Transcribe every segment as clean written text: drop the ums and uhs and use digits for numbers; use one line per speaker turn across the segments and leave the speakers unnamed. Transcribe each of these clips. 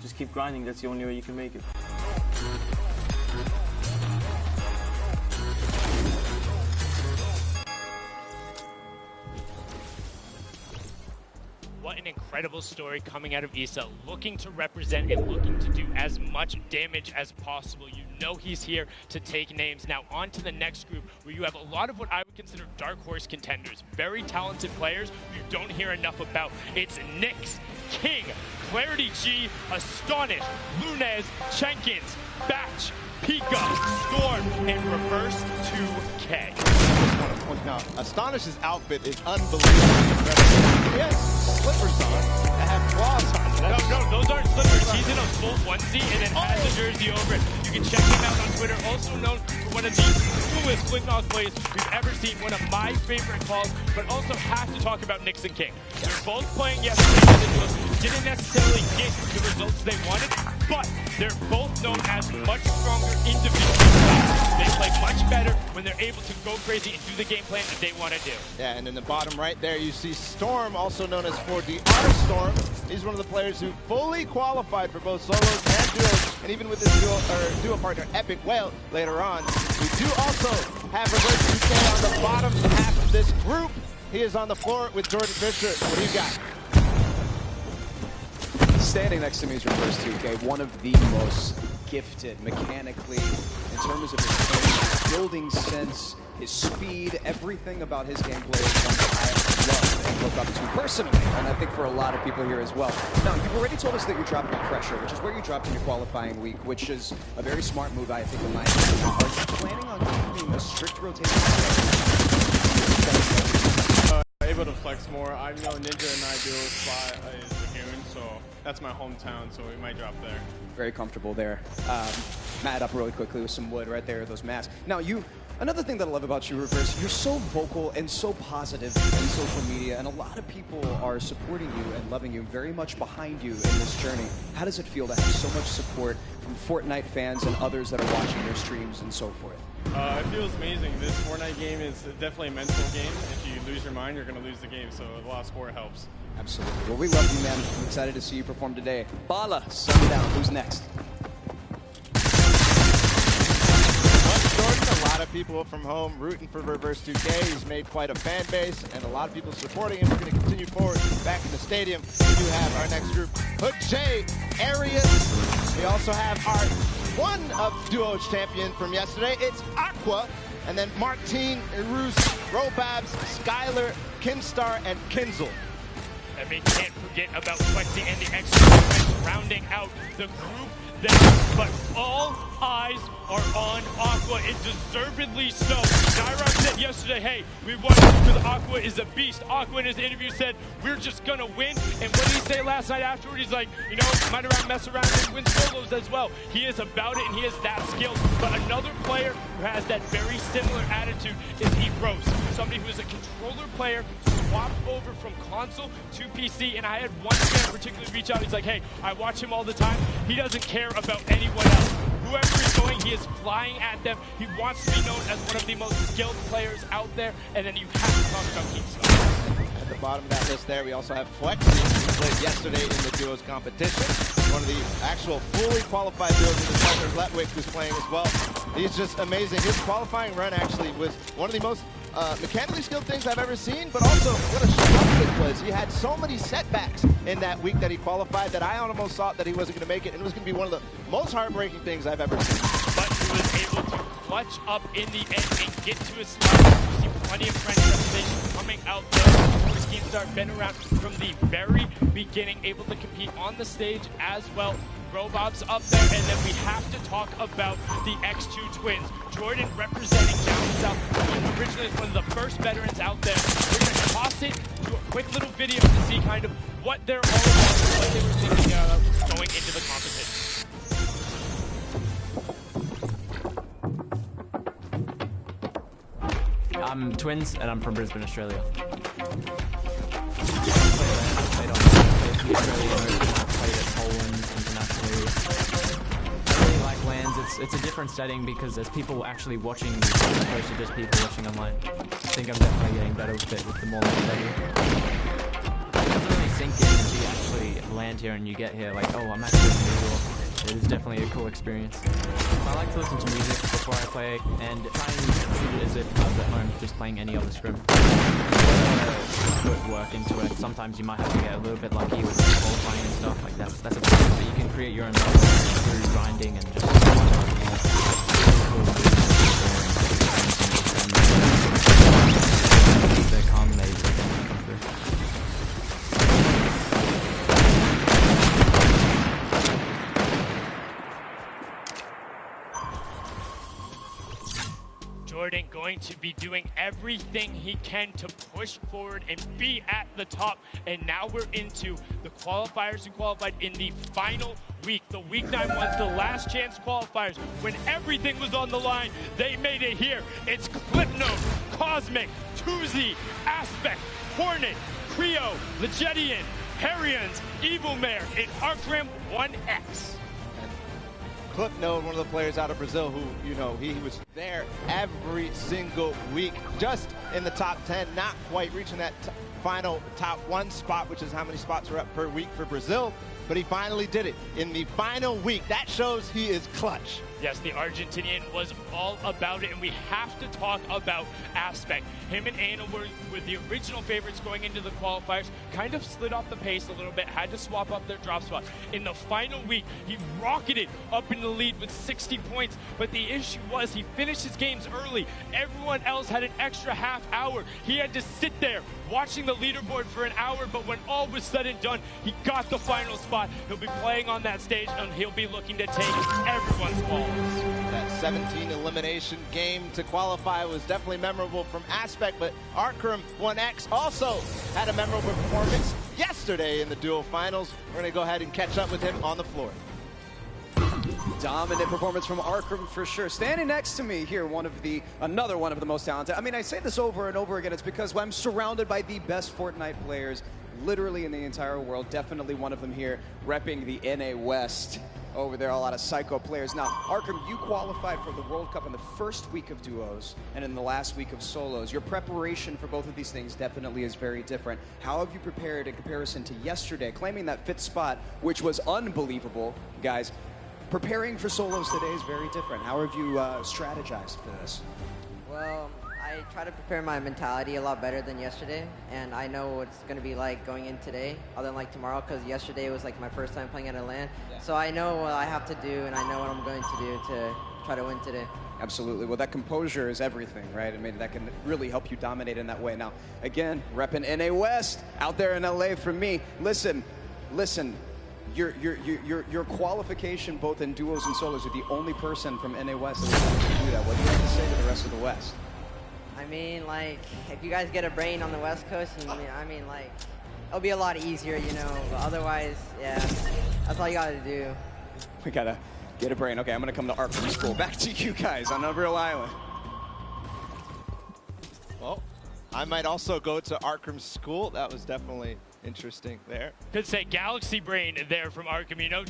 just keep grinding. That's the only way you can make it.
What an incredible story coming out of Issa, looking to represent and looking to do as much damage as possible. You know he's here to take names. Now on to the next group, where you have a lot of what I would consider dark horse contenders. Very talented players you don't hear enough about. It's Nyx, King, Clarity G, Astonish, Lunez, Jenkins, Batch, Pika, Storm, and Reverse 2K.
I just want to point out, Astonish's outfit is unbelievably incredible. He has slippers on that have claws on them.
No, those aren't slippers. He's in a full onesie and then has a jersey over it. You can check him out on Twitter. Also known for one of the coolest Flicknock plays we've ever seen. One of my favorite calls, but also have to talk about Nyx and King. They're both playing yesterday. Didn't necessarily get the results they wanted, but they're both known as much stronger individuals. They play much better when they're able to go crazy and do the game plan that they want to do.
Yeah, and in the bottom right there, you see Storm, also known as 4DR Storm. He's one of the players who fully qualified for both solos and duos, and even with his duo partner Epic Whale later on. We do also have Reverse 2K on the bottom half of this group. He is on the floor with Jordan Fisher. What do you got?
Standing next to me is Reverse 2K, one of the most gifted mechanically in terms of his building sense, his speed, everything about his gameplay is something I love and look up to personally, and I think for a lot of people here as well. Now, you've already told us that you're dropping Pressure, which is where you dropped in your qualifying week, which is a very smart move, I think, in my opinion. Are you planning on keeping a strict rotation?
Able to flex more. I know Ninja and I do spot is Lagoon, so that's my hometown, so we might drop there.
Very comfortable there. Mat up really quickly with some wood right there, those mats. Now another thing that I love about you, Reverse, you're so vocal and so positive in social media, and a lot of people are supporting you and loving you, very much behind you in this journey. How does it feel to have so much support from Fortnite fans and others that are watching your streams and so forth?
It feels amazing. This Fortnite game is definitely a mental game. If you lose your mind, you're going to lose the game, so a lot of sport helps.
Absolutely. Well, we love you, man. I'm excited to see you perform today. Bala, sun down. Who's next?
Jordan, a lot of people from home rooting for Reverse 2K. He's made quite a fan base, and a lot of people supporting him. We're going to continue forward back in the stadium. We do have our next group, Hook J, Arius. We also have our one of Duo's champion from yesterday. It's Aqua, and then Martine, Irus, Robabs, Skylar, Kinstar, and Kinzel.
I mean, can't forget about Flexi and the extra rounding out the group there, but all eyes are on Aqua, and deservedly so. Nyrock said yesterday, hey, we won because Aqua is a beast. Aqua in his interview said, we're just gonna win, and what did he say last night afterward? He's like, you know, might around mess around and win solos as well. He is about it, and he has that skill. But another player who has that very similar attitude is Equipos, somebody who is a controller player, swapped over from console to PC, and I had one fan particularly reach out. He's like, hey, I watch him all the time. He doesn't care about anyone else. Whoever is going, he is flying at them. He wants to be known as one of the most skilled players out there, and then you have to talk about Keemstar.
At the bottom of that list there, we also have Flexi, who played yesterday in the duos competition. One of the actual fully qualified duos in the partner, Letwick, was playing as well. He's just amazing. His qualifying run actually was one of the most mechanically skilled things I've ever seen, but also what a struggle it was. He had so many setbacks in that week that he qualified that I almost thought that he wasn't going to make it, and it was going to be one of the most heartbreaking things I've ever seen.
But he was able to clutch up in the end and get to his spot. You see plenty of French reputation coming out there. Keemstar been around from the very beginning, able to compete on the stage as well. Robob's up there, and then we have to talk about the X2 twins. Jordan representing down south. He originally was one of the first veterans out there. We're going to toss it to a quick little video to see kind of what they're all about and what they were thinking about going into the competition.
I'm twins, and I'm from Brisbane, Australia. It's a different setting because there's people actually watching as opposed to just people watching online. I think I'm definitely getting better with it with the more setting. It doesn't really sink in until you actually land. land here and you get here like, oh, I'm actually in the duel. It is definitely a cool experience. I like to listen to music before I play and try and treat it as if I was at home just playing any other scrim. Put work into it. Sometimes you might have to get a little bit lucky with qualifying and stuff. Like that's a process, but you can create your own level through grinding and just the calm they come through.
Jordan going to be doing everything he can to push forward and be at the top. And now we're into the qualifiers who qualified in the final week. The week 9 was the last chance qualifiers. When everything was on the line, they made it here. It's Clipnote, Cosmic, Tuzi, Aspect, Hornet, Creo, Legedian, Harrians, Evil Mare, and Arcram 1X.
Clipnote, one of the players out of Brazil who, you know, he was there every single week, just in the top 10, not quite reaching that final top 1 spot, which is how many spots are up per week for Brazil, but he finally did it in the final week. That shows he is clutch.
Yes, the Argentinian was all about it, and we have to talk about Aspect. Him and Ana were the original favorites going into the qualifiers, kind of slid off the pace a little bit, had to swap up their drop spot. In the final week, he rocketed up in the lead with 60 points, but the issue was he finished his games early. Everyone else had an extra half hour. He had to sit there watching the leaderboard for an hour, but when all was said and done, he got the final spot. He'll be playing on that stage, and he'll be looking to take everyone's ball.
That 17 elimination game to qualify was definitely memorable from Aspect, but Arcram 1X also had a memorable performance yesterday in the duel finals. We're going to go ahead and catch up with him on the floor.
Dominant performance from Arcram for sure. Standing next to me here, another one of the most talented. I mean, I say this over and over again. It's because I'm surrounded by the best Fortnite players literally in the entire world. Definitely one of them here, repping the NA West. Over there, a lot of psycho players. Now, Arcram, you qualified for the World Cup in the first week of duos and in the last week of solos. Your preparation for both of these things definitely is very different. How have you prepared in comparison to yesterday, claiming that 5th spot, which was unbelievable, guys? Preparing for solos today is very different. How have you strategized for this?
Well, I try to prepare my mentality a lot better than yesterday, and I know what it's going to be like going in today, other than like tomorrow, because yesterday was like my first time playing at a LAN. Yeah. So I know what I have to do, and I know what I'm going to do to try to win today. Absolutely. Well, that composure is everything, right? I mean, that can really help you dominate in that way. Now, again, repping NA West out there in LA for me. Listen. Your qualification both in duos and solos, you're the only person from NA West that was able to do that. What do you have to say to the rest of the West? I mean, like, if you guys get a brain on the West Coast, I mean, like, it'll be a lot easier, you know, but otherwise, yeah, that's all you gotta do.
We gotta get a brain. Okay, I'm gonna come to Arcram School. Back to you guys on Unreal Island.
Well, I might also go to Arcram School. That was definitely interesting there.
Could say Galaxy Brain there from Arcram, you know.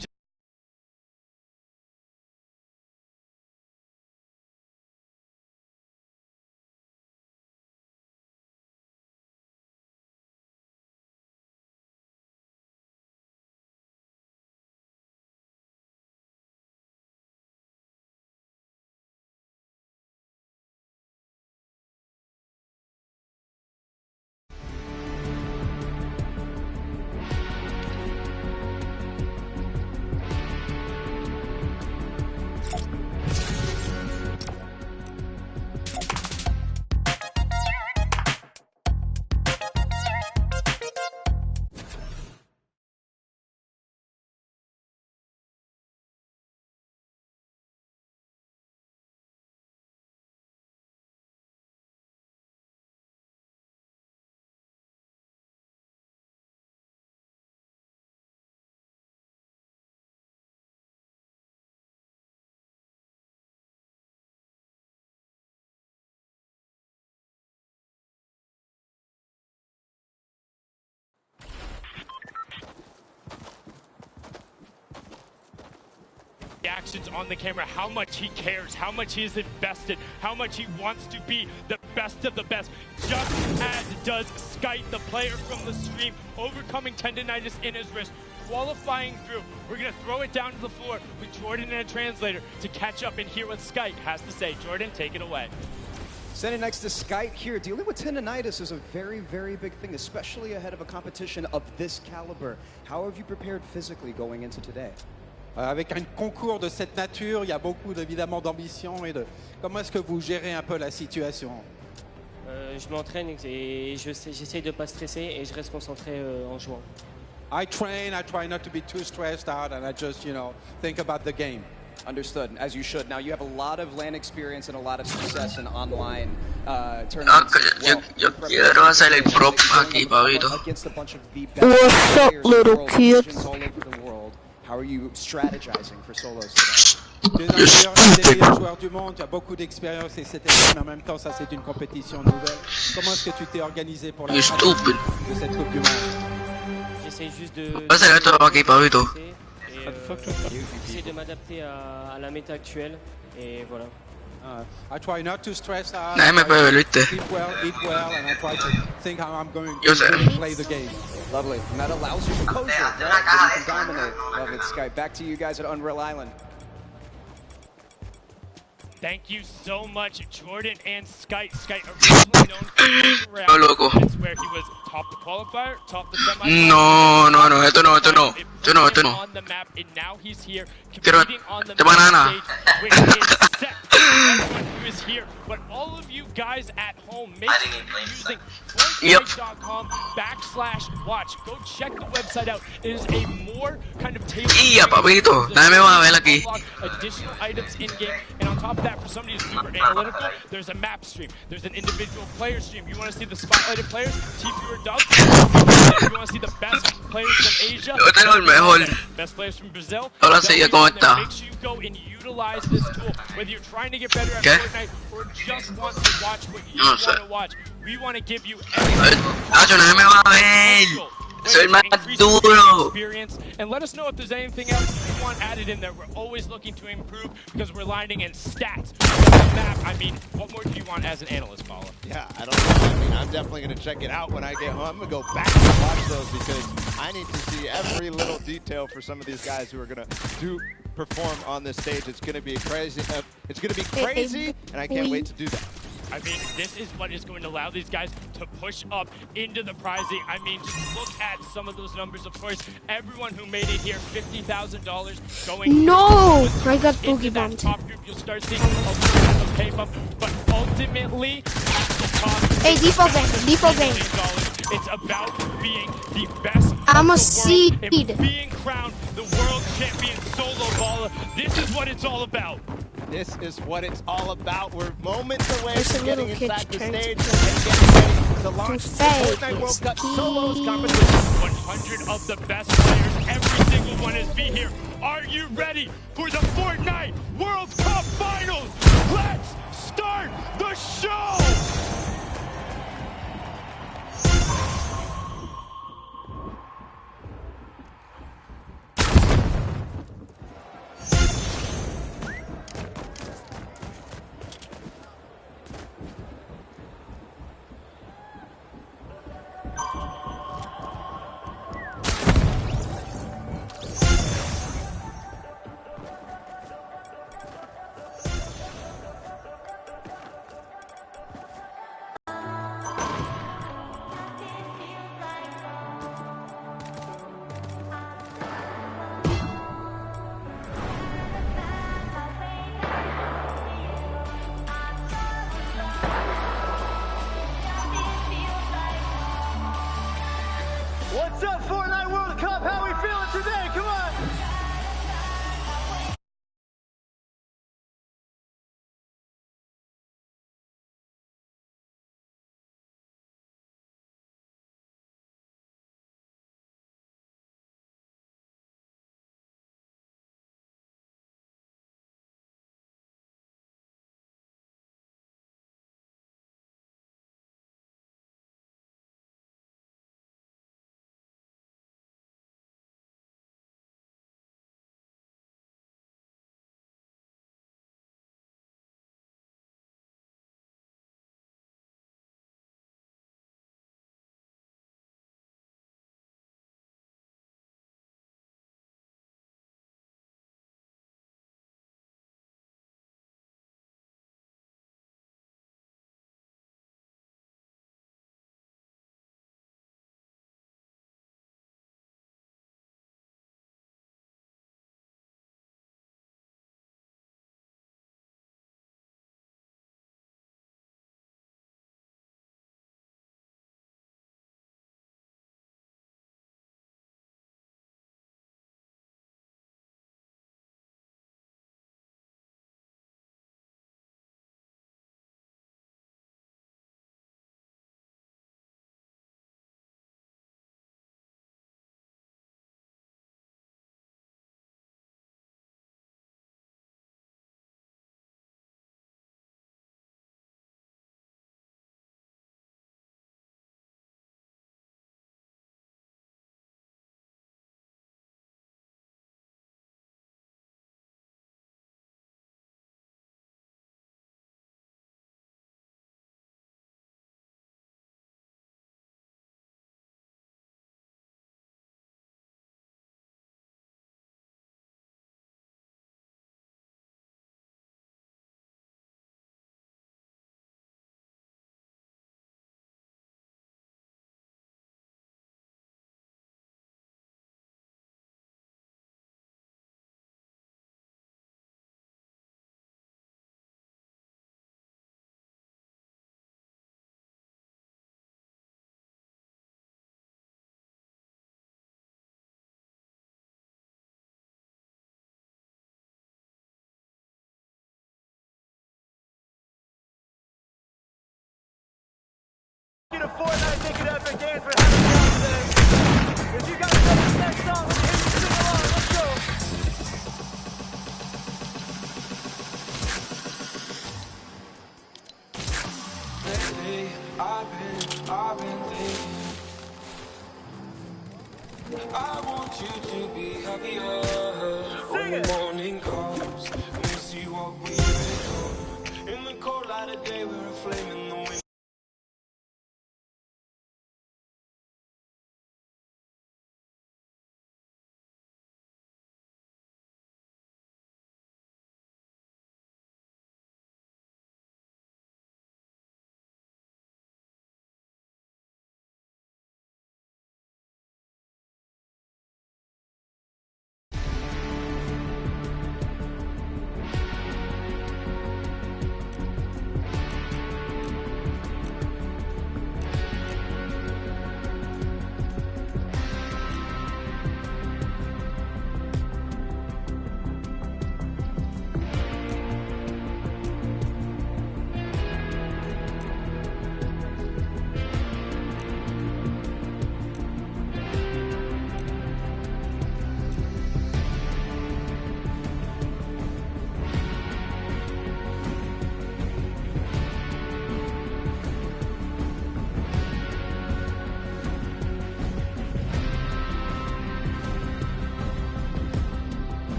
Actions on the camera, how much he cares, how much he is invested, how much he wants to be the best of the best, just as does Skype, the player from the stream, overcoming tendonitis in his wrist, qualifying through. We're going to throw it down to the floor with Jordan and a translator to catch up and hear what Skype has to say. Jordan, take it away.
Standing next to Skype here, dealing with tendonitis is a very, very big thing, especially ahead of a competition of this caliber. How have you prepared physically going into today?
Avec un concours de cette nature, il y a beaucoup évidemment d'ambition et de comment est-ce que vous gérez un peu la situation?
Je m'entraîne et j'essaie de ne pas stresser et je reste concentré en jouant.
I train, I try not to be too stressed out and I just, think about the game.
Understood, as you should. Now you have a lot of LAN experience and a lot of success in online tournaments as well.
Yo quiero hacer el prop aquí, Pabito.
Against a bunch of the best players in the world, regions all over the world. How are you strategizing for solos today?
Tu es un des meilleurs joueurs du monde, tu as beaucoup d'expérience et c'était mais en même temps ça c'est une compétition nouvelle. Comment est-ce que tu t'es organisé pour la stratégie de cette Coupe du Monde?
J'essaie juste de...
Pásale esto aquí, Pabito.
J'essaie de m'adapter à la méta actuelle et voilà.
I try not to stress out.
Nadie me puede ver, ¿viste?
Eat well, and I try to think how I'm going to really play the game.
Lovely, and that allows you composure, right? That you can dominate. Love it, Skype. Back to you guys at Unreal Island.
Thank you so much, Jordan and Skype. Skype originally known for the round. That's where he was top the qualifier, top the semi.
No, esto no.
On the map, and now he's here competing on the main stage, which is set for everyone who is here. But all of you guys at home, make sure you're using Fortnite.com/watch. Go check the website out. It is a more kind of tailored
Papito, nadie me va a ver aquí.
additional items in game, and on top of that, for somebody who's super analytical, there's a map stream, there's an individual player stream. You want to see the spotlighted players, TP or Dubs? You want to see the best players from Asia?
Yo tengo el mejor.
Best players from Brazil?
Ahora sí, ¿cómo está?
Make sure you go and utilize this tool, whether you're trying to get better at Fortnite or just want to watch what you want to watch. We want to give you
Nadie me va a ver. Soy más duro.
Experience, and let us know if there's anything else you want added in there. We're always looking to improve because we're lining in stats. Map, I mean, what more do you want as an analyst, Paula?
Yeah, I don't know. I mean, I'm definitely going to check it out when I get home. I'm going to go back and watch those because I need to see every little detail for some of these guys who are going to perform on this stage. It's going to be crazy. It's going to be crazy, and I can't wait to do that.
I mean, this is what is going to allow these guys to push up into the prizing. I mean, just look at some of those numbers. Of course, everyone who made it here, $50,000 going.
No, I got
into
boogie
that
bumped.
top group. You'll start seeing a little bit of pay bump, but ultimately, at the top,
Hey, default game.
It's about being the best.
I'm a
in the
seed.
world and being crowned the world champion solo baller. This is what it's all about.
This is what it's all about. We're moments away
There's
from
a little
getting
kid
inside the
trying
stage
to
and getting ready to launch the
fake
Fortnite World Cup
his
Solos
key.
competition.
100 of the best players, every single one is be here. Are you ready for the Fortnite World Cup Finals? Let's start the show!
Fortnite, make it epic, dance for having me out today. If you guys know this next song, let me hear you sing along. Let's go.
Lately, I've been thinking. I want you to be happier. When the morning comes, we see what we become. In the cold light of day, we're a flame in the wind.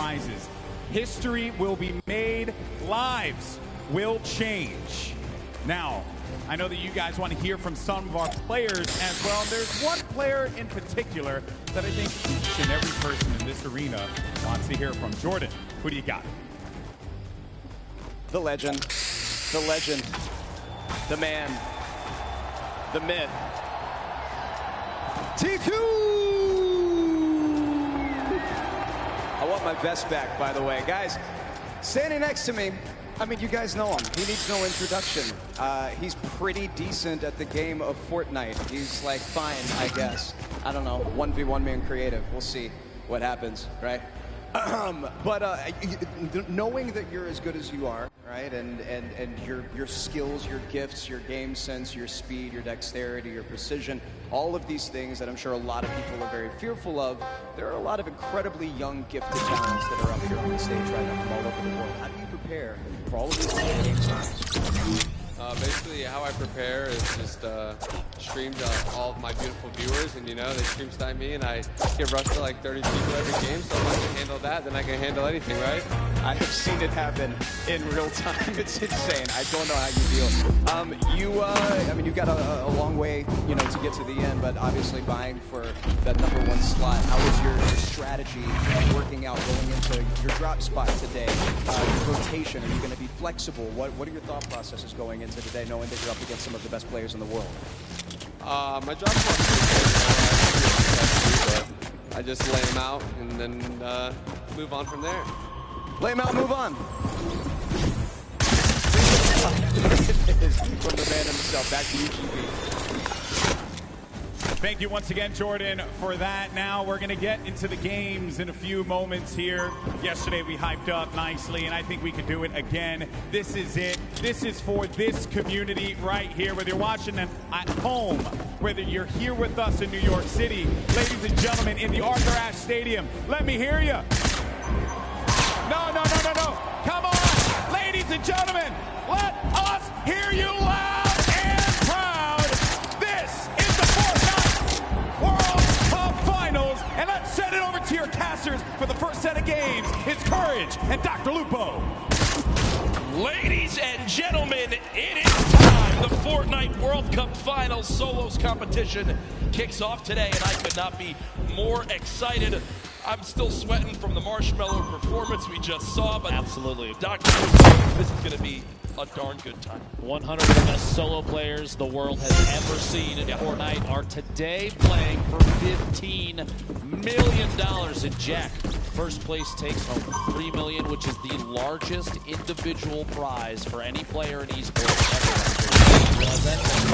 prizes. History will be made. Lives will change. Now, I know that you guys want to hear from some of our players as well. There's one player in particular that I think each and every person in this arena wants to hear from. Jordan, who do you got?
The legend, the man, the myth. T2! I want my vest back, by the way. Guys, standing next to me, I mean, you guys know him. He needs no introduction. He's pretty decent at the game of Fortnite. He's like fine, I guess. I don't know, 1v1 man creative. We'll see what happens, right? But knowing that you're as good as you are, right, and your skills, your gifts, your game sense, your speed, your dexterity, your precision, all of these things that I'm sure a lot of people are very fearful of, there are a lot of incredibly young, gifted talents that are up here on the stage right now from all over the world. How do you prepare for all of these game styles?
Basically, how I prepare is just stream to all of my beautiful viewers, and you know, they stream snipe me, and I get rushed to like 30 people every game, so if I can handle that, then I can handle anything, right?
I have seen it happen in real time. It's insane. I don't know how you feel. I mean, you've got a long way, you know, to get to the end, but obviously vying for that #1 slot. How was your strategy working out going into your drop spot today? Your rotation, are you going to be flexible? What are your thought processes going into today, knowing that you're up against some of the best players in the world?
My job is but I just lay them out and then move on from there.
Lay them out, move on. From the man himself, back to you, GB.
Thank you once again, Jordan, for that. Now we're going to get into the games in a few moments here. Yesterday we hyped up nicely, and I think we can do it again. This is it. This is for this community right here, whether you're watching them at home, whether you're here with us in New York City. Ladies and gentlemen, in the Arthur Ashe Stadium, let me hear you. No. Come on, ladies and gentlemen, let us hear you loud and proud. This is the Fortnite World Cup Finals, and let's send it over to your casters for the first set of games. It's Courage and Dr. Lupo.
Ladies and gentlemen, it is time. The Fortnite World Cup Finals Solos competition kicks off today, and I could not be more excited. I'm still sweating from the marshmallow performance we just saw, but
absolutely,
Dr. This is going to be a darn good time.
100 of the best solo players the world has ever seen in Fortnite are today playing for $15 million in Jack. First place takes home $3 million, which is the largest individual prize for any player in esports ever.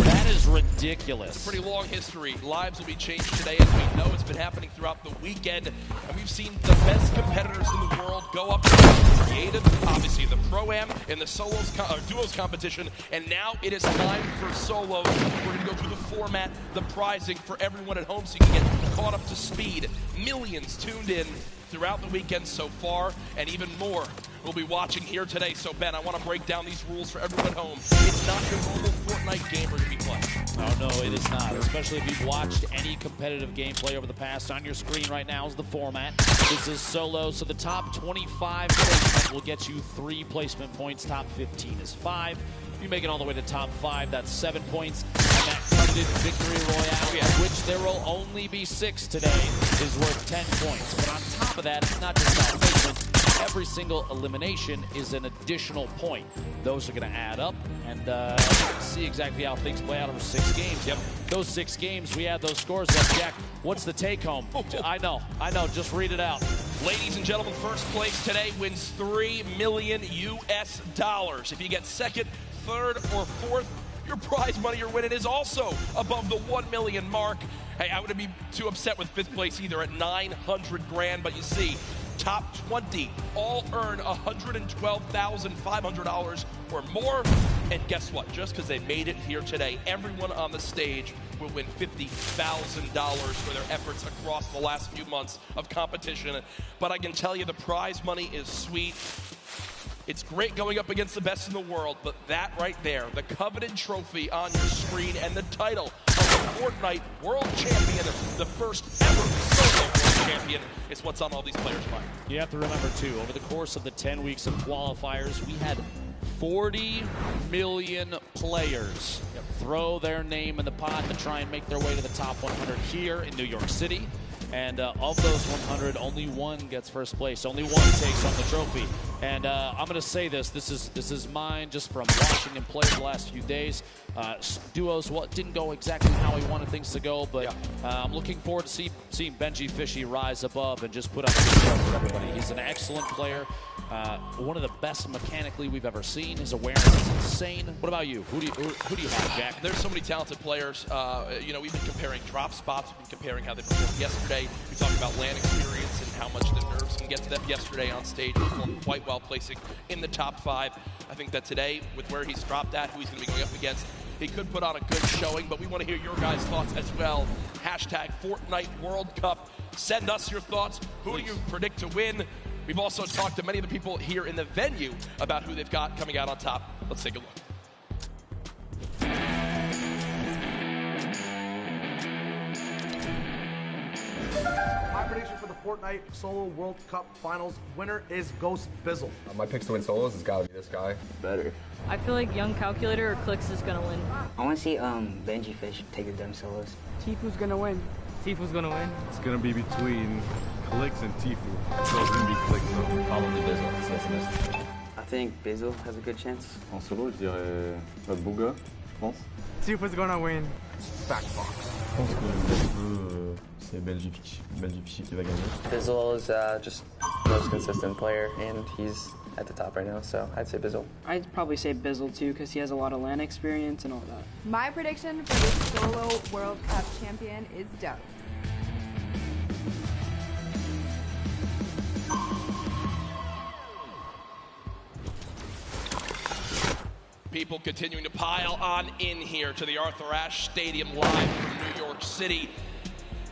That is ridiculous.
Pretty long history. Lives will be changed today, as we know. It's been happening throughout the weekend, and we've seen the best competitors in the world go up to the creative, obviously the Pro-Am, in the solos duos competition, and now it is time for solos. We're going to go through the format, the prizing for everyone at home so you can get caught up to speed. Millions tuned in throughout the weekend so far, and even more we'll be watching here today. So Ben, I want to break down these rules for everyone at home. It's not your normal Fortnite game we're going to be playing.
Oh no, it is not, especially if you've watched any competitive gameplay over the past. On your screen right now is the format. This is solo, so the top 25 placement will get you 3 placement points. Top 15 is 5. If you make it all the way to top 5, that's 7 points. And that coveted victory royale, of which there will only be 6 today, is worth 10 points. But on top of that, it's not just about placement. Every single elimination is an additional point. Those are going to add up, and see exactly how things play out over 6 games.
Yep.
Those 6 games, we add those scores up. Jack, what's the take-home? I know. Just read it out.
Ladies and gentlemen, first place today wins $3 million US. If you get second, third, or fourth, your prize money you're winning is also above the 1 million mark. Hey, I wouldn't be too upset with 5th place either at 900 grand, but you see, top 20 all earn $112,500 or more. And guess what? Just because they made it here today, everyone on the stage will win $50,000 for their efforts across the last few months of competition. But I can tell you the prize money is sweet. It's great going up against the best in the world, but that right there, the coveted trophy on your screen and the title of the Fortnite World Champion, the first ever solo World Champion, is what's on all these players' mind.
You have to remember, too, over the course of the 10 weeks of qualifiers, we had 40 million players throw their name in the pot to try and make their way to the top 100 here in New York City. And of those 100, only one gets first place. Only one takes home the trophy. And I'm going to say this. This is mine just from watching him play the last few days. Duos didn't go exactly how he wanted things to go, but I'm looking forward to seeing Benji Fishy rise above and just put up a good show for everybody. He's an excellent player. One of the best mechanically we've ever seen. His awareness is insane. What about you? Who do you have, Jack?
There's so many talented players. You know, we've been comparing drop spots. We've been comparing how they performed yesterday. We talked about LAN experience and how much the nerves can get to them yesterday on stage. He performed quite well, placing in the top 5. I think that today, with where he's dropped at, who he's going to be going up against, he could put on a good showing, but we want to hear your guys' thoughts as well. Hashtag Fortnite World Cup. Send us your thoughts. Who do you predict to win? We've also talked to many of the people here in the venue about who they've got coming out on top. Let's take a look.
My prediction for the Fortnite Solo World Cup Finals winner is Ghost Bizzle.
My picks to win solos has got to be this guy.
Better.
I feel like Young Calculator or Clicks is gonna win.
I want to see Benji Fish take the dumb solos.
Tifu's gonna win. Tifu's gonna win.
It's gonna be between Clicks and Tifu. So it's gonna be Clicks, so probably Bizzle.
I think Bizzle has a good chance.
En solo, je dirais Bouga, je pense.
Tifu's gonna win.
Backbox.
Je pense que c'est Benji Fishy qui va gagner.
Bizzle is just the most consistent player, and he's at the top right now, so I'd say Bizzle.
I'd probably say Bizzle too, because he has a lot of LAN experience and all that.
My prediction for the Solo World Cup champion is Doug.
People continuing to pile on in here to the Arthur Ashe Stadium live from New York City.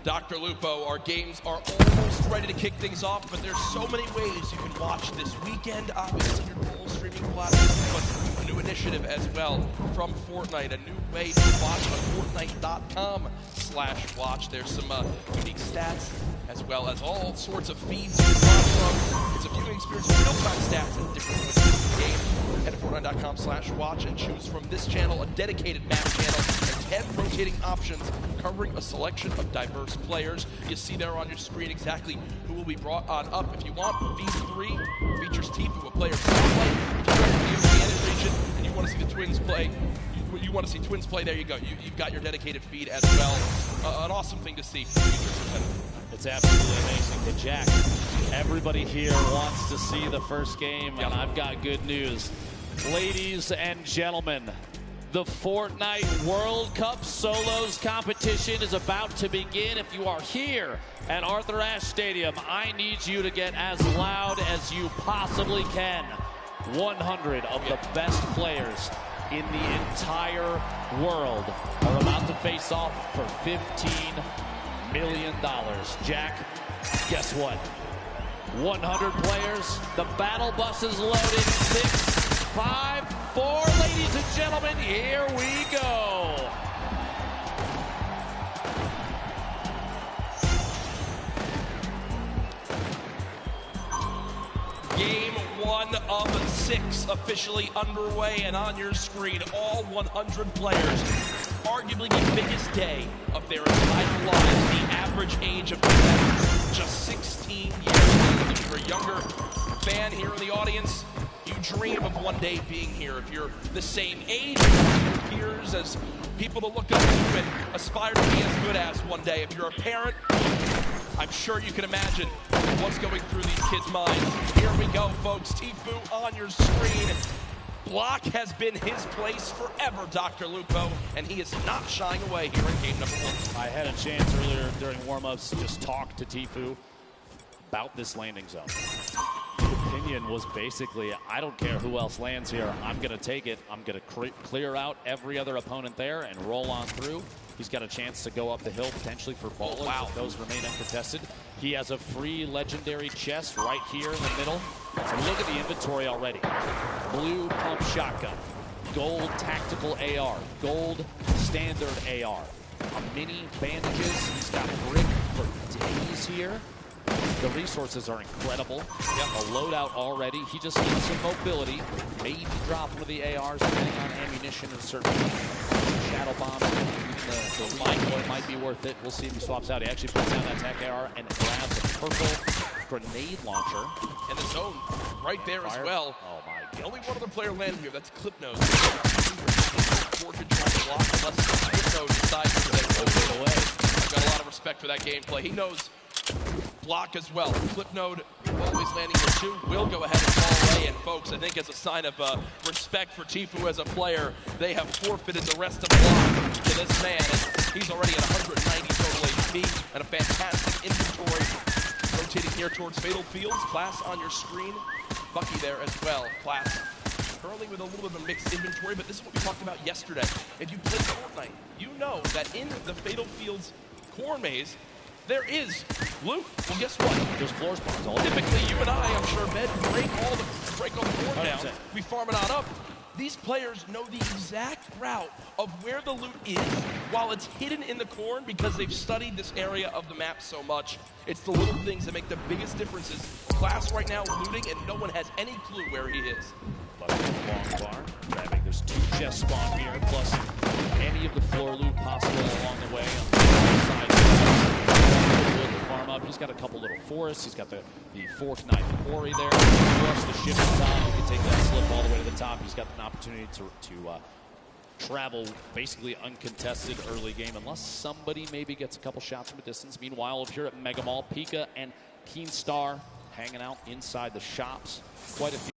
Dr. Lupo, our games are almost ready to kick things off, but there's so many ways you can watch this weekend. Obviously, your normal streaming platform, but a new initiative as well from Fortnite, a new way to watch on Fortnite.com/watch. There's some unique stats as well as all sorts of feeds you can watch from. It's a viewing experience with real-time stats and different points of the game. Head to Fortnite.com/watch and choose from this channel a dedicated map channel and 10 rotating options covering a selection of diverse players. You see there on your screen exactly who will be brought on up. If you want, V3 features Tifu, a player Fortnite. If you're in the Oceanic region and you want to see the Twins play, you want to see Twins play, there you go. You've got your dedicated feed as well. An awesome thing to see.
It's absolutely amazing. But Jack, everybody here wants to see the first game, and I've got good news. Ladies and gentlemen, the Fortnite World Cup Solos competition is about to begin. If you are here at Arthur Ashe Stadium, I need you to get as loud as you possibly can. 100 of the best players in the entire world are about to face off for $15 million. Jack, guess what? 100 players, the battle bus is loaded. 6, 5, 4, ladies and gentlemen, here we go.
Game 1 of 6 officially underway, and on your screen, all 100 players. Arguably the biggest day of their entire lives. The average age of competitors, just 16 years old. If you're a younger fan here in the audience, you dream of one day being here. If you're the same age as your peers, as people to look up to and aspire to be as good as one day. If you're a parent, I'm sure you can imagine what's going through these kids' minds. Here we go, folks. Tifu on your screen. Block has been his place forever, Dr. Lupo, and he is not shying away here in game number 1.
I had a chance earlier during warm-ups to just talk to Tifu about this landing zone. His opinion was basically, I don't care who else lands here, I'm going to take it. I'm going to clear out every other opponent there and roll on through. He's got a chance to go up the hill potentially for ballers if those remain uncontested. He has a free legendary chest right here in the middle. And look at the inventory already. Blue pump shotgun, gold tactical AR, gold standard AR, a mini bandages. He's got brick for days here. The resources are incredible. A loadout already. He just needs some mobility. Maybe drop one of the ARs depending on ammunition and certain shadow bombs. The might be worth it. We'll see if he swaps out. He actually puts down that attack AR and grabs a purple grenade launcher.
And the zone right there as well.
Oh my god.
Only one other player landed here. That's Clipnose. Poor control the block unless Clipnose decides to rotate away. I've got a lot of respect for that gameplay. He knows block as well. Clipnode always landing here too. Will go ahead and fall away. And folks, I think as a sign of respect for Tfue as a player, they have forfeited the rest of the block to this man. And he's already at 190 total HP and a fantastic inventory. Rotating here towards Fatal Fields. Class on your screen. Bucky there as well. Class currently with a little bit of a mixed inventory, but this is what we talked about yesterday. If you play Fortnite, you know that in the Fatal Fields core maze, there is loot. Well, guess what?
There's floor spawns all
typically, you and I, I'm sure, Ben, break all the floor down. We farm it on up. These players know the exact route of where the loot is while it's hidden in the corn because they've studied this area of the map so much. It's the little things that make the biggest differences. Class right now looting, and no one has any clue where he is.
Long bar. Grabbing. There's 2 chests spawn here, plus any of the floor loot possible along the way. On the side, the farm up. He's got a couple little forests. He's got the fork knife quarry there. Plus the ship on top. You can take that slip all the way to the top. He's got an opportunity to travel basically uncontested early game, unless somebody maybe gets a couple shots from a distance. Meanwhile, over here at Mega Mall, Pika and Keenstar hanging out inside the shops. Quite a few.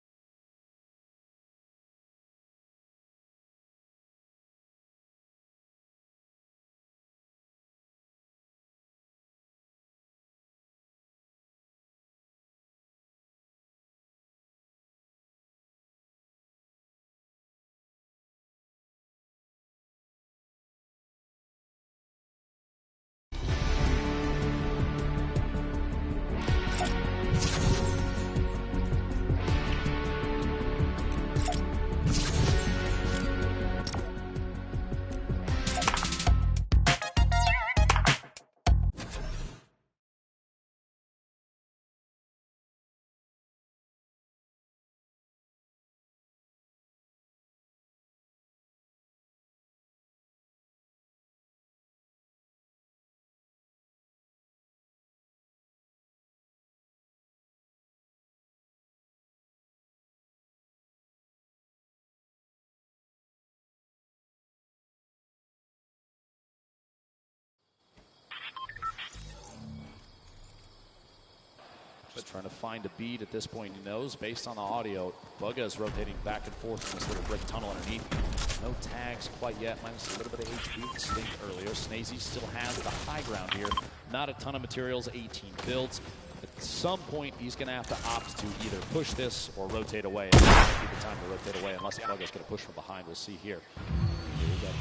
Just trying to find a beat at this point. He knows based on the audio, Bugga is rotating back and forth in this little brick tunnel underneath. No tags quite yet, minus a little bit of HP distinct earlier. Snazy still has the high ground here. Not a ton of materials, 18 builds. At some point, he's going to have to opt to either push this or rotate away. It might be the time to rotate away, unless Bugga's going to push from behind. We'll see here.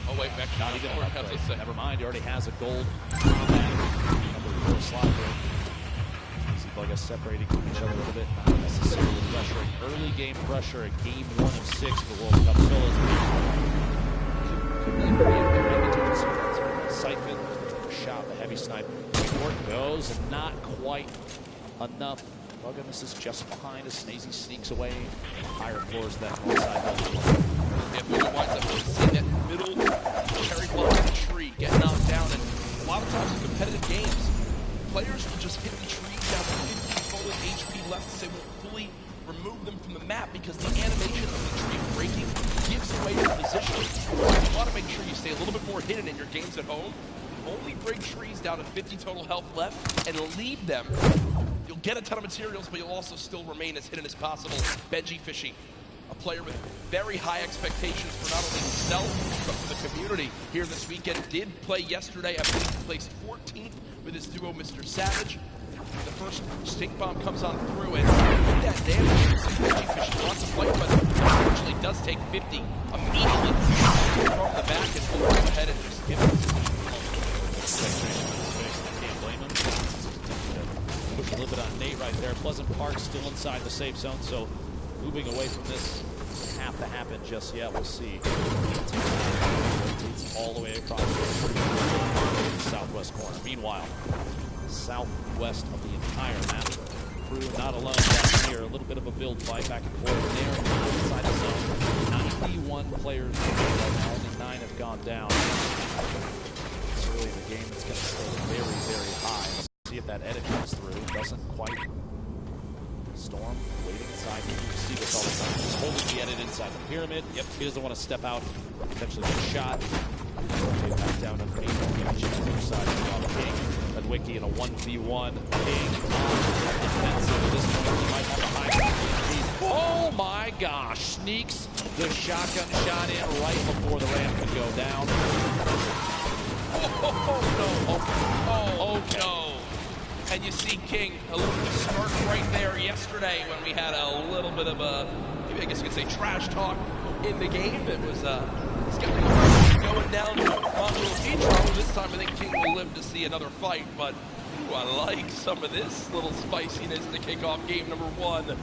Oh, wait, back
not even an upgrade. Never mind, he already has a gold number 4 slot here. Bugga separating from each other a little bit, not necessarily pressuring. Early game pressure at game 1 of 6 of the World Cup solos. Siphon, shot, the heavy snipe. Work goes, and not quite enough. Bugga misses just behind as Snazy sneaks away. Higher floors that one side.
Yeah, Bugga winds up seeing that middle cherry blossom tree get knocked down, and a lot of times in competitive games, players will just hit the tree down to 50 total HP left, so they won't fully remove them from the map because the animation of the tree breaking gives away your position. You want to make sure you stay a little bit more hidden in your games at home. Only break trees down to 50 total health left and leave them. You'll get a ton of materials, but you'll also still remain as hidden as possible. Benji Fishy, a player with very high expectations for not only himself, but for the community here this weekend. Did play yesterday. I believe he placed 14th with his duo, Mr. Savage. The first stink bomb comes on through, and with that damage, Benji Fishy wants to fight, but unfortunately does take 50 immediately from the back, and will go ahead and just give it.
Can't blame him. Push a little bit on Nate right there. Pleasant Park still inside the safe zone, so moving away from this doesn't have to happen just yet. We'll see. Rotates all the way across the southwest corner. Meanwhile, southwest of the entire map. Crew not alone down here. A little bit of a build fight back and forth there inside the zone. 91 players right now. Only 9 have gone down. It's really the game that's going to stay very, very high. See if that edit comes through. Doesn't quite. Storm waiting inside. You can see this all the time. Just holding the edit inside the pyramid. Yep, he doesn't want to step out. Potentially get a shot. Rotate back down underneath. Other side of King. And Wiki in a 1v1. King on defensive. At this point, he might have a high. Oh my gosh. Sneaks the shotgun shot in right before the ramp could go down.
Oh, no. And you see King a little bit of smirk right there yesterday when we had a little bit of a, maybe I guess you could say trash talk in the game. It was going down on Intro. This time I think King will live to see another fight, but ooh, I like some of this little spiciness to kick off game number 1.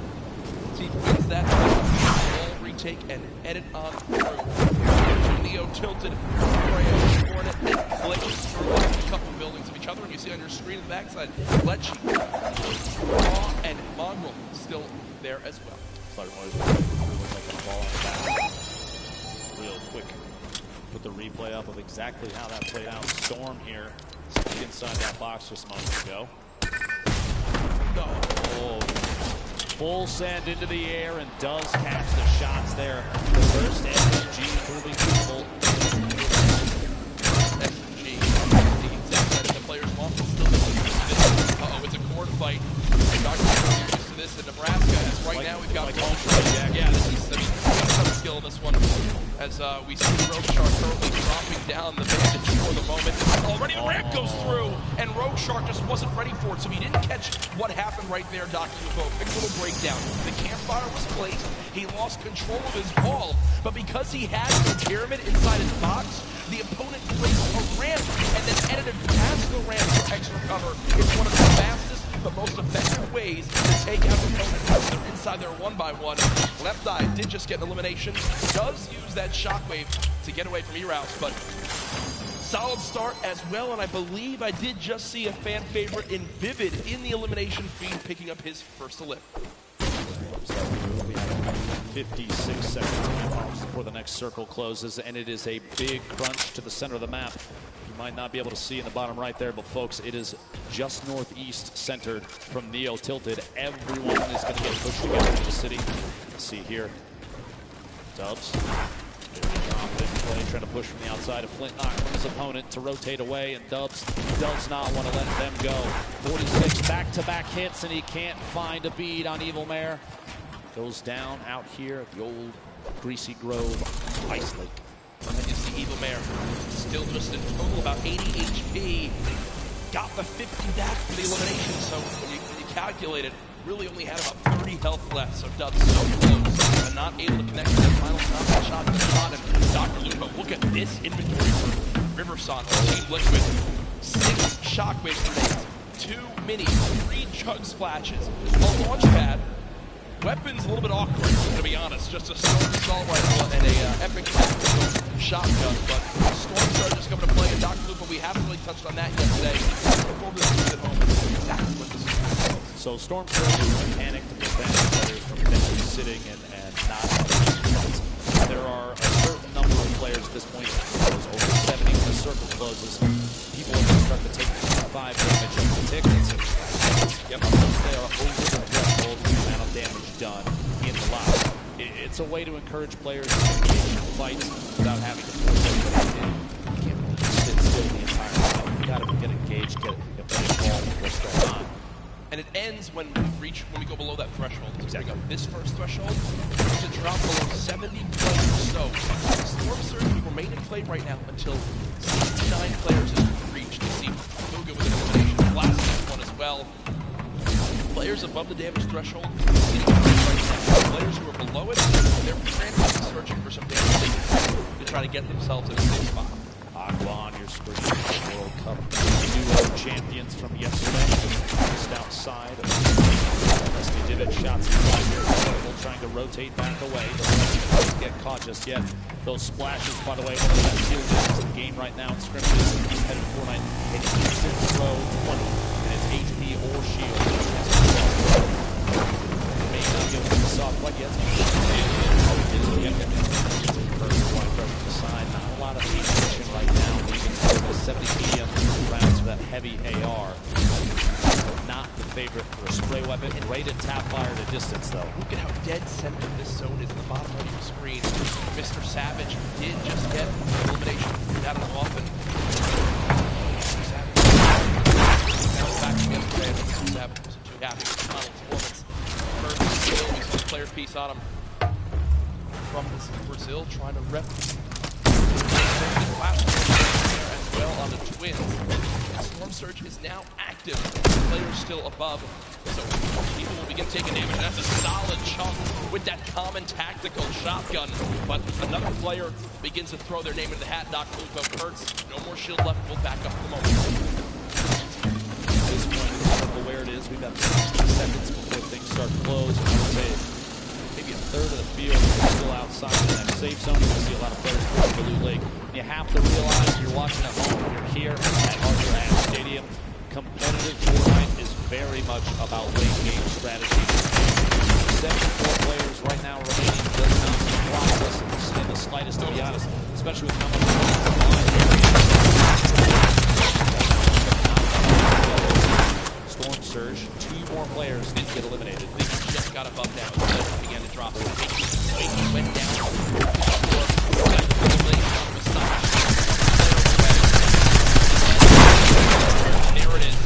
See if he gets that ball retake and edit on through. Neo tilted, Hornet, and glitches through a couple buildings of each other, and you see on your screen in the backside, Lechy, Raw, and Mongrel still there as well.
Real quick, put the replay up of exactly how that played out. Storm here, stuck inside that box just moments ago. No. Oh. Full send into the air and does catch the shots there. The first SG proving useful.
SG, the exact side the players want to still uh-oh, it's a cord fight. Dr. You're used to this in Nebraska, as right now we've got yeah, this is, I mean, we've got a ton of skill in this one. As we see Rogueshark currently dropping down the bandage for the moment. Already the ramp goes through, and Rogueshark just wasn't ready for it, so he didn't catch what happened right there, Dr. Lupo. Quick little breakdown. The campfire was placed, he lost control of his wall, but because he had the pyramid inside his box, the opponent placed a ramp and then edited past the ramp for extra cover. It's one of the fastest but most effective ways to take out opponents once they're inside their 1x1. Left Eye did just get an elimination, does use that shockwave to get away from E-Routes, but solid start as well, and I believe I did just see a fan favorite in Vivid in the elimination feed picking up his first elim.
56 seconds before the next circle closes, and it is a big crunch to the center of the map. You might not be able to see in the bottom right there, but folks, it is just northeast centered from Neo tilted. Everyone is going to get pushed together into the city. Let's see here. Dubs. Play, trying to push from the outside of Flint, knocking his opponent to rotate away, and Dubs does not want to let them go. 46 back-to-back hits, and he can't find a bead on Evil Mare. Goes down out here at the old Greasy Grove Ice Lake.
And you see Evil Mare still just in total about 80 HP. Got the 50 back for the elimination, so when you calculate it, really only had about 30 health left, so Dubs so close and not able to connect to that final shot. And Dr. Lupo, look at this inventory for Riverson, Team Liquid. 6 shockwave grenades, 2 minis, 3 chug splashes, a launch pad. Weapons a little bit awkward, to be honest. Just a Storm assault rifle and a epic tactical shotgun, but Storms are just coming to play. And Dr. Lupo, we haven't really touched on that yet today. Before this is at home, exactly what this is.
So Storm Surge is a mechanic to prevent players from potentially sitting and not having. There are a certain number of players at this point. There's over 70 when the circle closes. People are going to start to take 5 damage of the tickets. Yep, they are over the threshold for the amount of damage done in the lot. It's a way to encourage players to engage in fights without having to force everybody in. You can't really sit still the entire time. You gotta get engaged, get involved with what's going on.
And it ends when we go below that threshold. Exactly. This first threshold to drop below 70 players. So Storm Surge will remain in play right now until 69 players is reached to see who go with an elimination. Last one as well. Players above the damage threshold sitting right now. Players who are below it, they're frantically searching for some damage to try to get themselves in a safe spot.
Aqua on your screen, World Cup duo champions from yesterday, just outside of Leslie Divot. Shots inside here, trying to rotate back away, doesn't get caught just yet. Those splashes, by the way, one of the best field games in the game right now in scrimmages. Headed Fortnite, hitting instant throw 20. And 4 shields. May not give him the soft quite yet. Not a lot of action right now. Leaving 70 PM rounds for that heavy AR. Not the favorite for a spray weapon. Rated tap fire at a distance, though.
Look at how dead center this zone is in the bottom right of the screen. Mr. Savage did just get elimination out of often. Mr. Savage back against Ray. Mr. Savage wasn't too happy with the final performance. First skill, we saw the player piece on him. From Brazil, trying to rep as well on the Twins. Storm Surge is now active. Players still above, so people will begin taking damage. That's a solid chunk with that common tactical shotgun. But another player begins to throw their name into the hat. Doc Lupo Kurtz. No more shield left. We'll back up for the moment.
At this point, I don't know where it is. We've got 60 seconds before things start to close. I would say maybe a third of the field is still outside of that safe zone. You can see a lot of players going to Loot Lake. You have to realize you're watching at home. You're here at Arthur Ashe Stadium. Competitive Fortnite is very much about late game strategy. 74 players right now remaining does not surprise us in the slightest, to be honest, especially with how much Storm Surge. 2 more players need to get eliminated.
They just got above now. It began to drop. Wait, went down. There it is.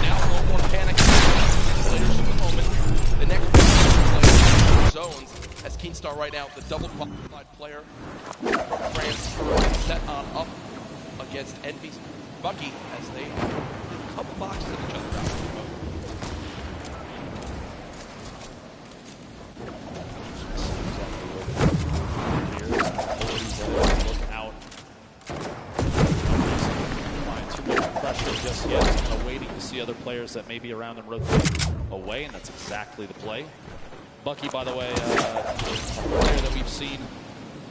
Now no more panic. Players in the moment. The next zones as Keenstar right now, the double qualified player. France set on up against Envy's Bucky as they do a couple boxes of each other.
Look out. Applying too much pressure just yet. Kind of waiting to see other players that may be around and rotate away, and that's exactly the play. Bucky, by the way, a player that we've seen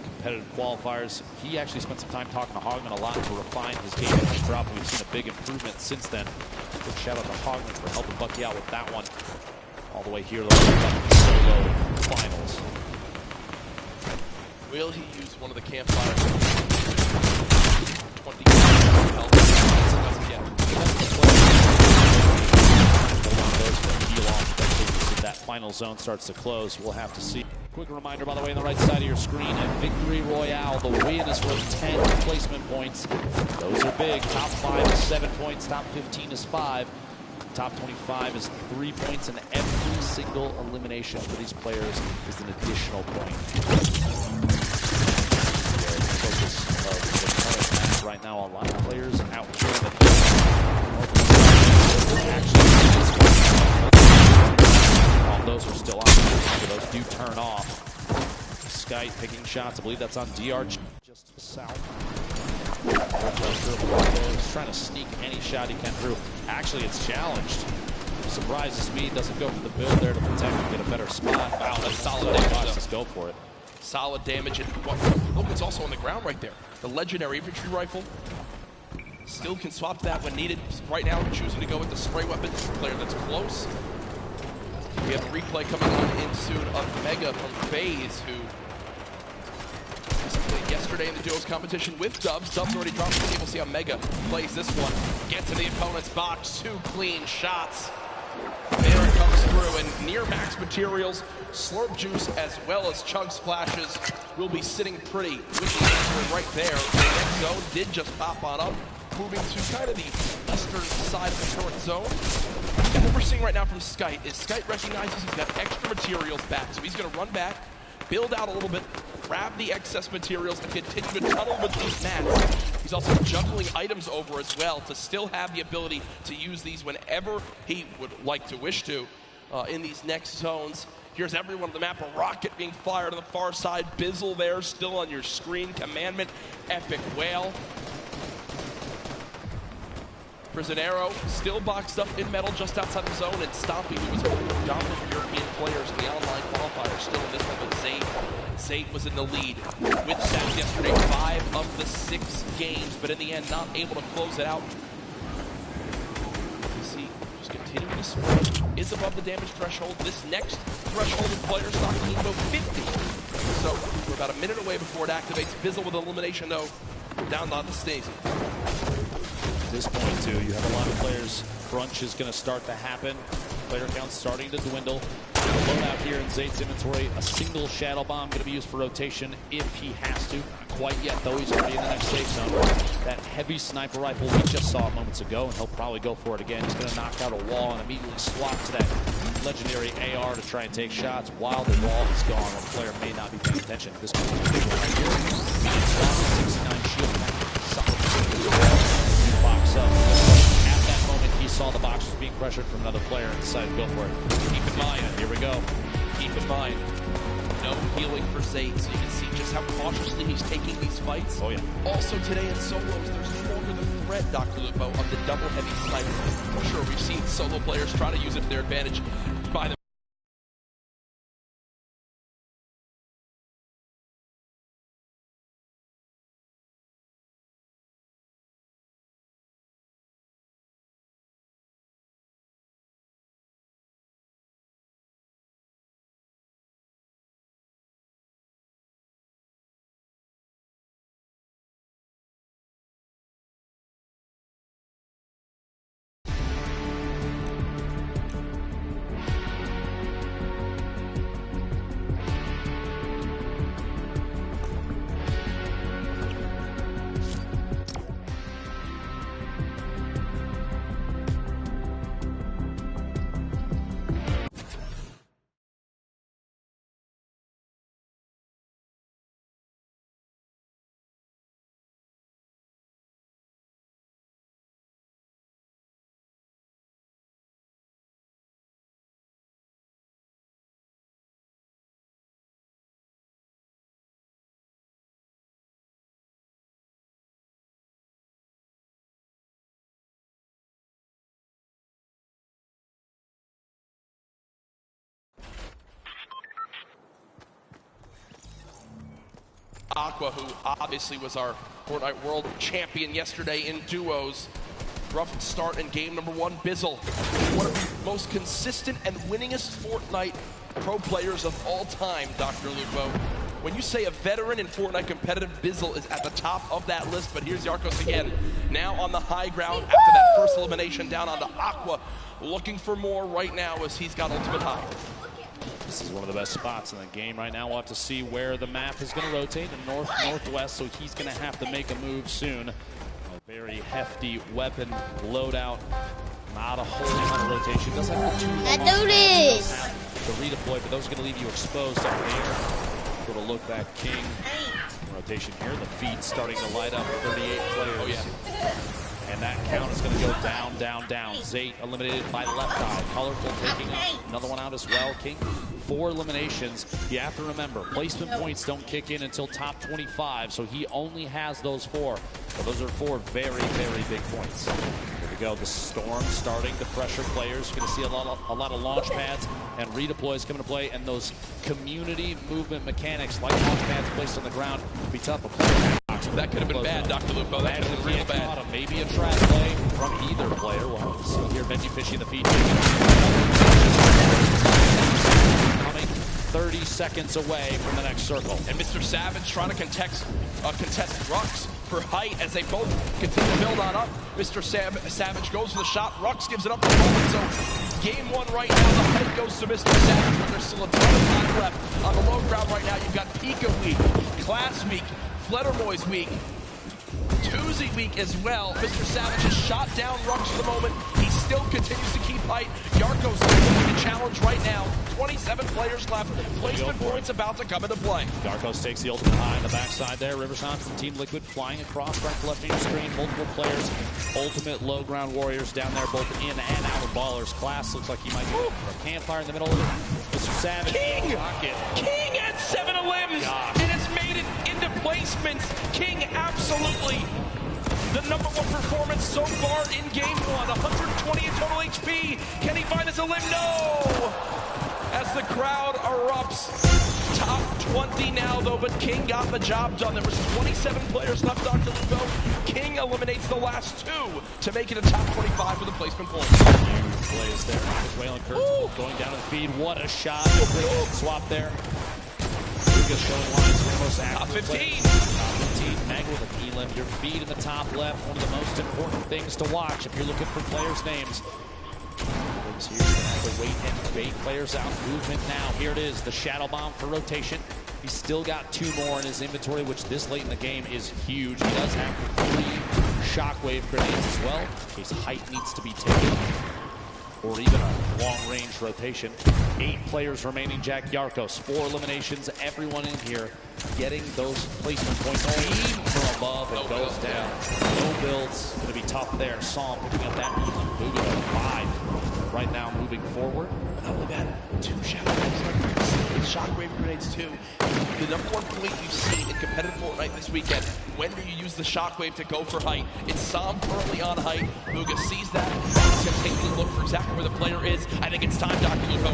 competitive qualifiers. He actually spent some time talking to Hogman a lot to refine his game in his drop. We've seen a big improvement since then. Big shout out to Hogman for helping Bucky out with that one. All the way here, the solo finals.
Will he use one of the campfires? 20 help.
That final zone starts to close. We'll have to see. Quick reminder, by the way, on the right side of your screen, at Victory Royale, the win is worth 10 placement points. Those are big. Top 5 is 7 points. Top 15 is 5. Top 25 is 3 points, and every single elimination for these players is an additional point. Focus of the current match right now. A lot of players out here in the those are still on, so those do turn off. Sky taking shots. I believe that's on DR just to the south. He's trying to sneak any shot he can through. Actually, it's challenged. Surprises me. Doesn't go for the build there to protect and get a better spot. Wow, that's solid damage. Just go for it.
Solid damage. And look, it's also on the ground right there. The legendary infantry rifle. Still can swap that when needed. Right now, choosing to go with the spray weapon. Player that's close. We have a replay coming on in soon of Mega from FaZe, who played yesterday in the duos competition with Dubs. Dubs already dropped the game. We'll see how Mega plays this one. Gets in the opponent's box. 2 clean shots. There it comes through. And near max materials, Slurp Juice as well as Chug Splashes will be sitting pretty with the answer right there. The next zone did just pop on up, moving to kind of the western side of the current zone. And what we're seeing right now from Skite is Skite recognizes he's got extra materials back. So he's going to run back, build out a little bit, grab the excess materials, and continue to tunnel with these mats. He's also juggling items over as well to still have the ability to use these whenever he would like to wish to in these next zones. Here's everyone on the map. A rocket being fired on the far side. Bizzle there still on your screen. Commandment, Epic Whale. Prisionero still boxed up in metal just outside the zone, and Stompy, who was one of the dominant European players in the online qualifier, still in this one with Zayd. Zayd was in the lead with Sap yesterday, 5 of the 6 games, but in the end not able to close it out. this is above the damage threshold. This next threshold of players knocking Evo 50. So we're about a minute away before it activates. Bizzle with elimination though, down on the stage.
At this point too, you have a lot of players. Crunch is going to start to happen. Player count starting to dwindle. Loadout here in Zayd's inventory. A single Shadow Bomb going to be used for rotation if he has to. Not quite yet though, he's already in the next safe zone. That heavy sniper rifle we just saw moments ago, and he'll probably go for it again. He's going to knock out a wall and immediately swap to that legendary AR to try and take shots while the wall is gone. The player may not be paying attention. This could be a big one right here. 69 shield box up. At that moment, he saw the box was being pressured from another player and decided to go for it.
Keep in mind,
here we go.
Keep in mind, no healing for Zayd, so you can see just how cautiously he's taking these fights.
Oh yeah.
Also today in solos, there's no longer the threat, Dr. Lupo, of the double heavy sniper. For sure, we've seen solo players try to use it to their advantage by the Aqua, who obviously was our Fortnite World Champion yesterday in duos. Rough start in game number 1. Bizzle, one of the most consistent and winningest Fortnite pro players of all time, Dr. Lupo. When you say a veteran in Fortnite competitive, Bizzle is at the top of that list, but here's Yarkos again. Now on the high ground after that first elimination down onto Aqua, looking for more right now as he's got ultimate high.
This is one of the best spots in the game right now. We'll have to see where the map is going to rotate, in north-northwest, so he's going to have to make a move soon. A very hefty weapon loadout. Not a whole lot of rotation. Does have the 2 to redeploy, but those are going to leave you exposed up there. Go to look back, King. Rotation here. The feed starting to light up. 38 players.
Oh, yeah.
And that count is going to go down, down, down. Zayd eliminated by left eye. Colorful taking up another one out as well. King, 4 eliminations. You have to remember, placement points don't kick in until top 25, so he only has those 4. So those are 4 very, very big points. Here we go. The Storm starting to pressure players. You're going to see a lot of launch pads and redeploys coming to play, and those community movement mechanics like launch pads placed on the ground will be tough.
That could have been bad, Dr. Lupo. That could have been real bad.
Maybe a trap play from either player. We'll have to see here. Benji fishing the feed. Coming 30 seconds away from the next circle.
And Mr. Savage trying to contest Rux for height as they both continue to build on up. Mr. Savage goes for the shot. Rux gives it up for the moment. So game 1 right now, the height goes to Mr. Savage, but there's still a ton of time left. On the low ground right now, you've got Pika week, Class week, Flutterboy's week, Tuesday week as well. Mr. Savage has shot down Rux for the moment. He still continues to keep height. Yarko's looking the challenge right now. 27 players left. Placement points about to come into play.
Yarkos takes the ultimate high on the backside there. Riverson from Team Liquid flying across right to left of your screen. Multiple players. Ultimate low ground warriors down there, both in and out of ballers. Class looks like he might get a campfire in the middle of it. Mr. Savage.
King at 7 limbs. And it's made it into placements. King absolutely the #1 performance so far in game 1. 120 in total HP. Can he find his limb? No! As the crowd erupts. top 20 now, though, but King got the job done. There was 27 players left, Dr. Lupo. King eliminates the last 2 to make it a top 25 for the placement point.
Huge plays there. Waylon Kurtz going down to the feed. What a shot. Swap there. Luga's showing lines for the most active.
Top 15.
Top 15. Mag with an elim. Your feed in the top left. One of the most important things to watch if you're looking for players' names. Here's the wait and bait players out. Movement now. Here it is. The Shadow Bomb for rotation. He's still got 2 more in his inventory, which this late in the game is huge. He does have 3 Shockwave grenades as well, in case height needs to be taken, or even a long-range rotation. 8 players remaining. Jack Yarkos, 4 eliminations. Everyone in here getting those placement points. Beam from above. It goes down. No builds. Going to be tough there. Psalm picking up that elim. Moving to 5 right now, moving forward.
Not only that, 2 Shockwave Shockwave grenades too. The number 1 point you've seen in competitive Fortnite this weekend. When do you use the Shockwave to go for height? It's Psalm currently on height. Bugha sees that. He's going to take a look for exactly where the player is. I think it's time, Dr. Lupo.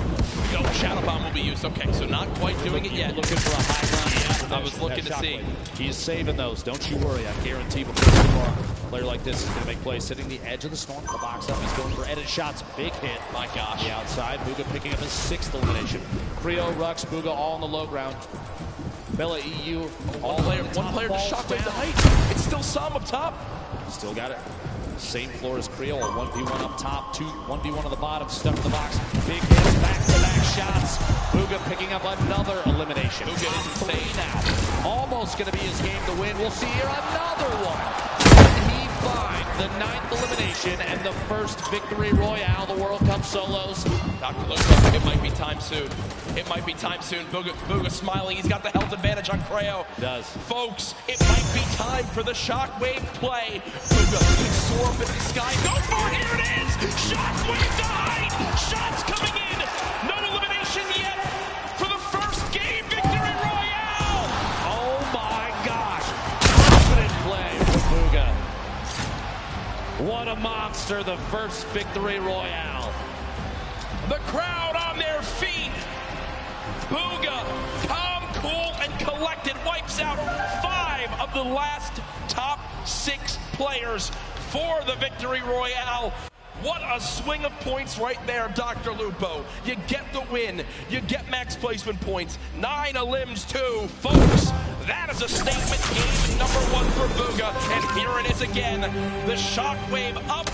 No, Shadow Bomb will be used. Okay, so not quite doing it yet.
Looking for a high ground.
Yeah, I was looking to see.
He's saving those. Don't you worry. I guarantee before too long, a player like this is going to make plays. Sitting the edge of the storm, the box up. He's going for edit shots. Big hit.
My gosh.
The outside. Bugha picking up his 6th elimination. Creo, Rux, Bugha all on the low ground. Bella EU.
One player to Shockwave the height. It's still Psalm up top.
Still got it. Same floor as Creo. 1v1 up top. 1v1 on the bottom. Stuck in the box. Big hits. Back-to-back shots. Bugha picking up another elimination.
Bugha is insane now.
Almost going to be his game to win. We'll see here another one. He finds the 9th elimination and the first victory royale, the World Cup solos.
Dr. Lupo, it might be time soon. It might be time soon. Bugha smiling. He's got the health advantage on Creo.
Does.
Folks, it might be time for the Shockwave play. Bugha can soar up into the sky. Go for it. Here it is. Shockwave to height. Shots coming in. No elimination yet for the first game victory royale.
Oh my gosh. Confident play for Bugha. What a monster. The first victory royale.
The crowd on their feet. Bugha, calm, cool, and collected, wipes out 5 of the last top 6 players for the victory royale. What a swing of points right there, Dr. Lupo. You get the win. You get max placement points. 9 elims too. Folks, that is a statement game number 1 for Bugha. And here it is again. The Shockwave up.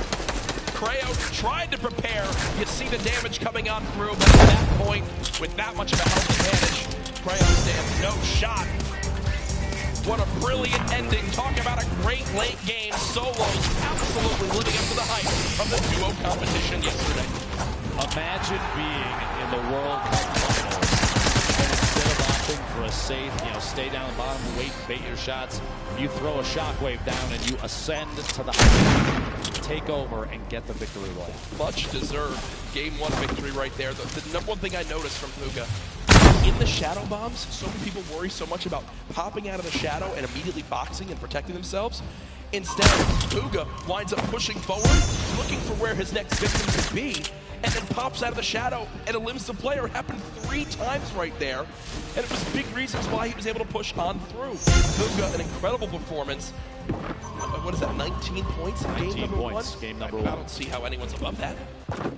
Creo tried to prepare. You see the damage coming on through, but at that point, with that much of a health advantage, Creo stands no shot. What a brilliant ending. Talk about a great late game. Solos absolutely living up to the hype of the duo competition yesterday.
Imagine being in the World Cup finals and instead of opting for a safe, stay down the bottom, wait, bait your shots, you throw a Shockwave down and you ascend to the height, take over, and get the victory royale.
Much deserved game 1 victory right there. The number 1 thing I noticed from Bugha, in the shadow bombs, so many people worry so much about popping out of the shadow and immediately boxing and protecting themselves. Instead, Bugha winds up pushing forward, looking for where his next victim could be, and then pops out of the shadow and eliminates the player. It happened 3 times right there, and it was big reasons why he was able to push on through. Bugha, an incredible performance. What is that, 19 points in game number 1?
Game number 1.
I don't see how anyone's above that.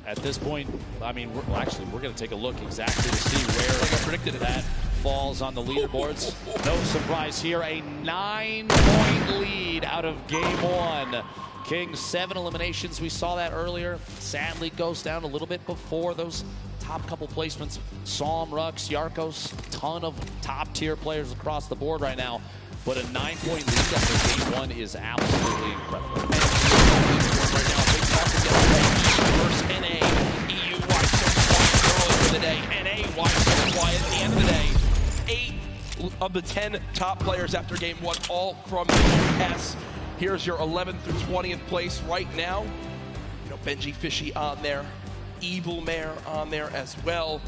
At this point, I mean, we're going to take a look exactly to see where
I predicted
that falls on the leaderboards. No surprise here, a 9-point lead out of game 1. King, 7 eliminations. We saw that earlier. Sadly, goes down a little bit before those top couple placements. Psalm, Rux, Yarkos, ton of top-tier players across the board right now. But a 9-point lead after game 1 is absolutely incredible.
Right now, big talk against versus NA. EU wide so quiet early for the day. NA wide so quiet at the end of the day. 8 of the 10 top players after game 1, all from the US. Here's your 11th through 20th place right now. Benji Fishy on there. Evil Mare on there as well.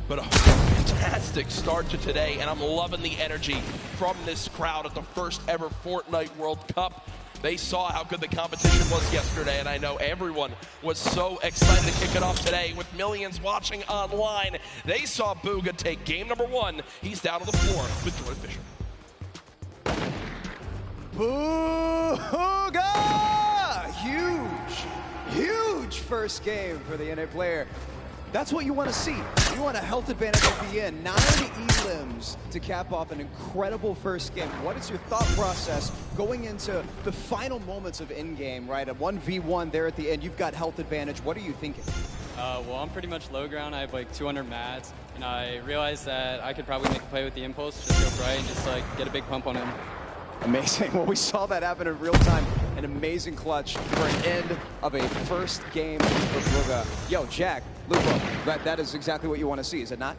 But a fantastic start to today, and I'm loving the energy from this crowd at the first ever Fortnite World Cup. They saw how good the competition was yesterday, and I know everyone was so excited to kick it off today with millions watching online. They saw Booga take game number 1. He's down on the floor with Jordan Fisher.
Booga! Huge first game for the NA player. That's what you want to see. You want a health advantage at the end. 9 elims to cap off an incredible first game. What is your thought process going into the final moments of in-game, right? A 1v1 there at the end. You've got health advantage. What are you thinking?
Well, I'm pretty much low ground. I have like 200 mats, and I realized that I could probably make a play with the impulse, just go bright and just like get a big pump on him.
Amazing. Well, we saw that happen in real time. An amazing clutch for an end of a first game for Booga. Yo, Jack, Lupo, that is exactly what you want to see, is it not?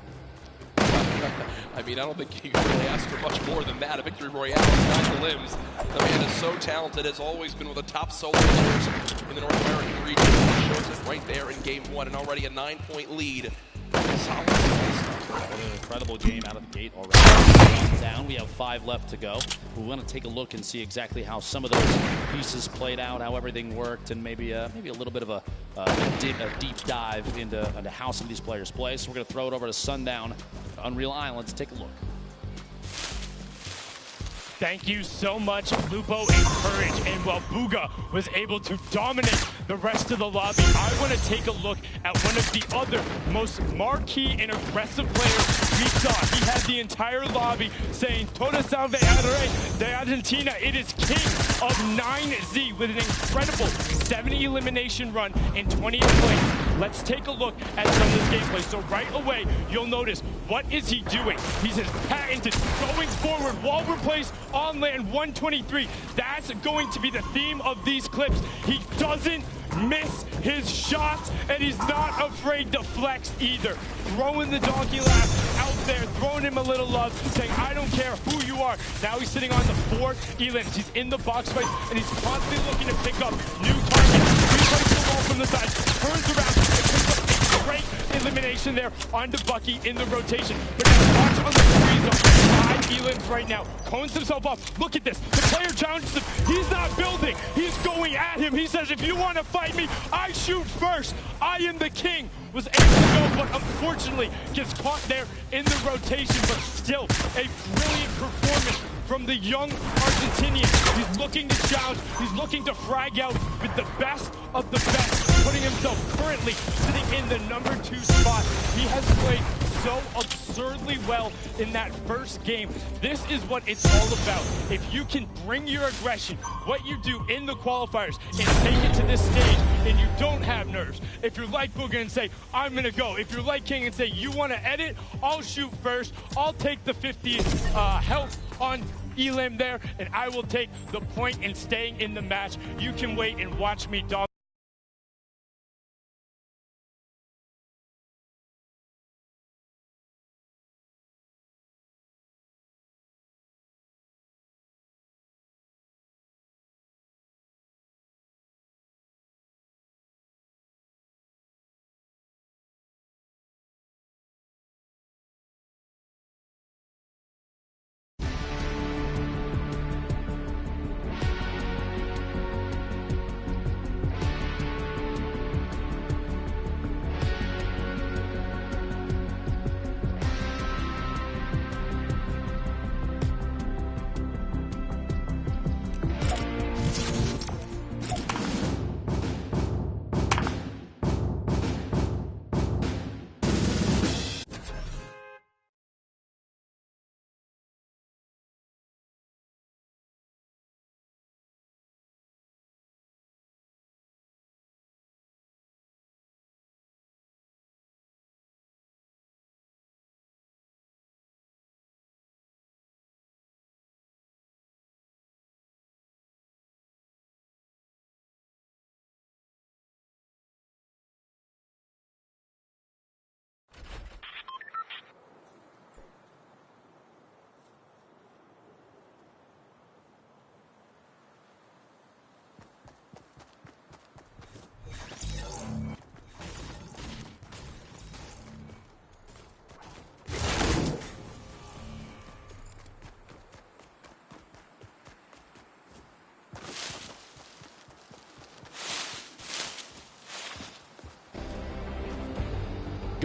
I mean, I don't think you can really ask for much more than that. A victory royale, 9 limbs. The man is so talented, has always been one of the top solo players in the North American region. He shows it right there in game 1, and already a 9-point lead. Solid.
An incredible game out of the gate already. Down, we have 5 left to go. We want to take a look and see exactly how some of those pieces played out, how everything worked, and maybe a little bit of a deep dive into how some of these players play. So we're going to throw it over to Sundown, Unreal Island, to take a look.
Thank you so much, Lupo and Courage. And while Booga was able to dominate the rest of the lobby, I want to take a look at one of the other most marquee and aggressive players we saw. He had the entire lobby saying, Toda salve al rey de Argentina. It is king of 9Z with an incredible 70 elimination run in 20 plays. Let's take a look at some of this gameplay. So right away, you'll notice, what is he doing? He's his patented going forward wall replace on land 123. That's going to be the theme of these clips. He doesn't miss his shots, and he's not afraid to flex either. Throwing the donkey laugh out there, throwing him a little love, saying, I don't care who you are. Now he's sitting on the 4 elims. He's in the box fight, and he's constantly looking to pick up new targets. Replays the wall from the side, turns around, and picks up a great elimination there onto Bucky in the rotation. But now watch on the freeze zone. 5 elims right now. Cones himself off. Look at this. The player challenges him. He's not building. He's going at him. He says, if you want to fight me, I shoot first. I am the king. Was able to go, but unfortunately gets caught there in the rotation. But still, a brilliant performance from the young Argentinian. He's looking to challenge. He's looking to frag out with the best of the best, putting himself currently sitting in the number 2 spot. He has played so absurdly well in that first game. This is what it's all about. If you can bring your aggression, what you do in the qualifiers, and take it to this stage, and you don't have nerves. If you're like Booga and say, I'm gonna go. If you're like King and say, you wanna edit, I'll shoot first. I'll take the 50 health on Elim there, and I will take the point in staying in the match. You can wait and watch me dog.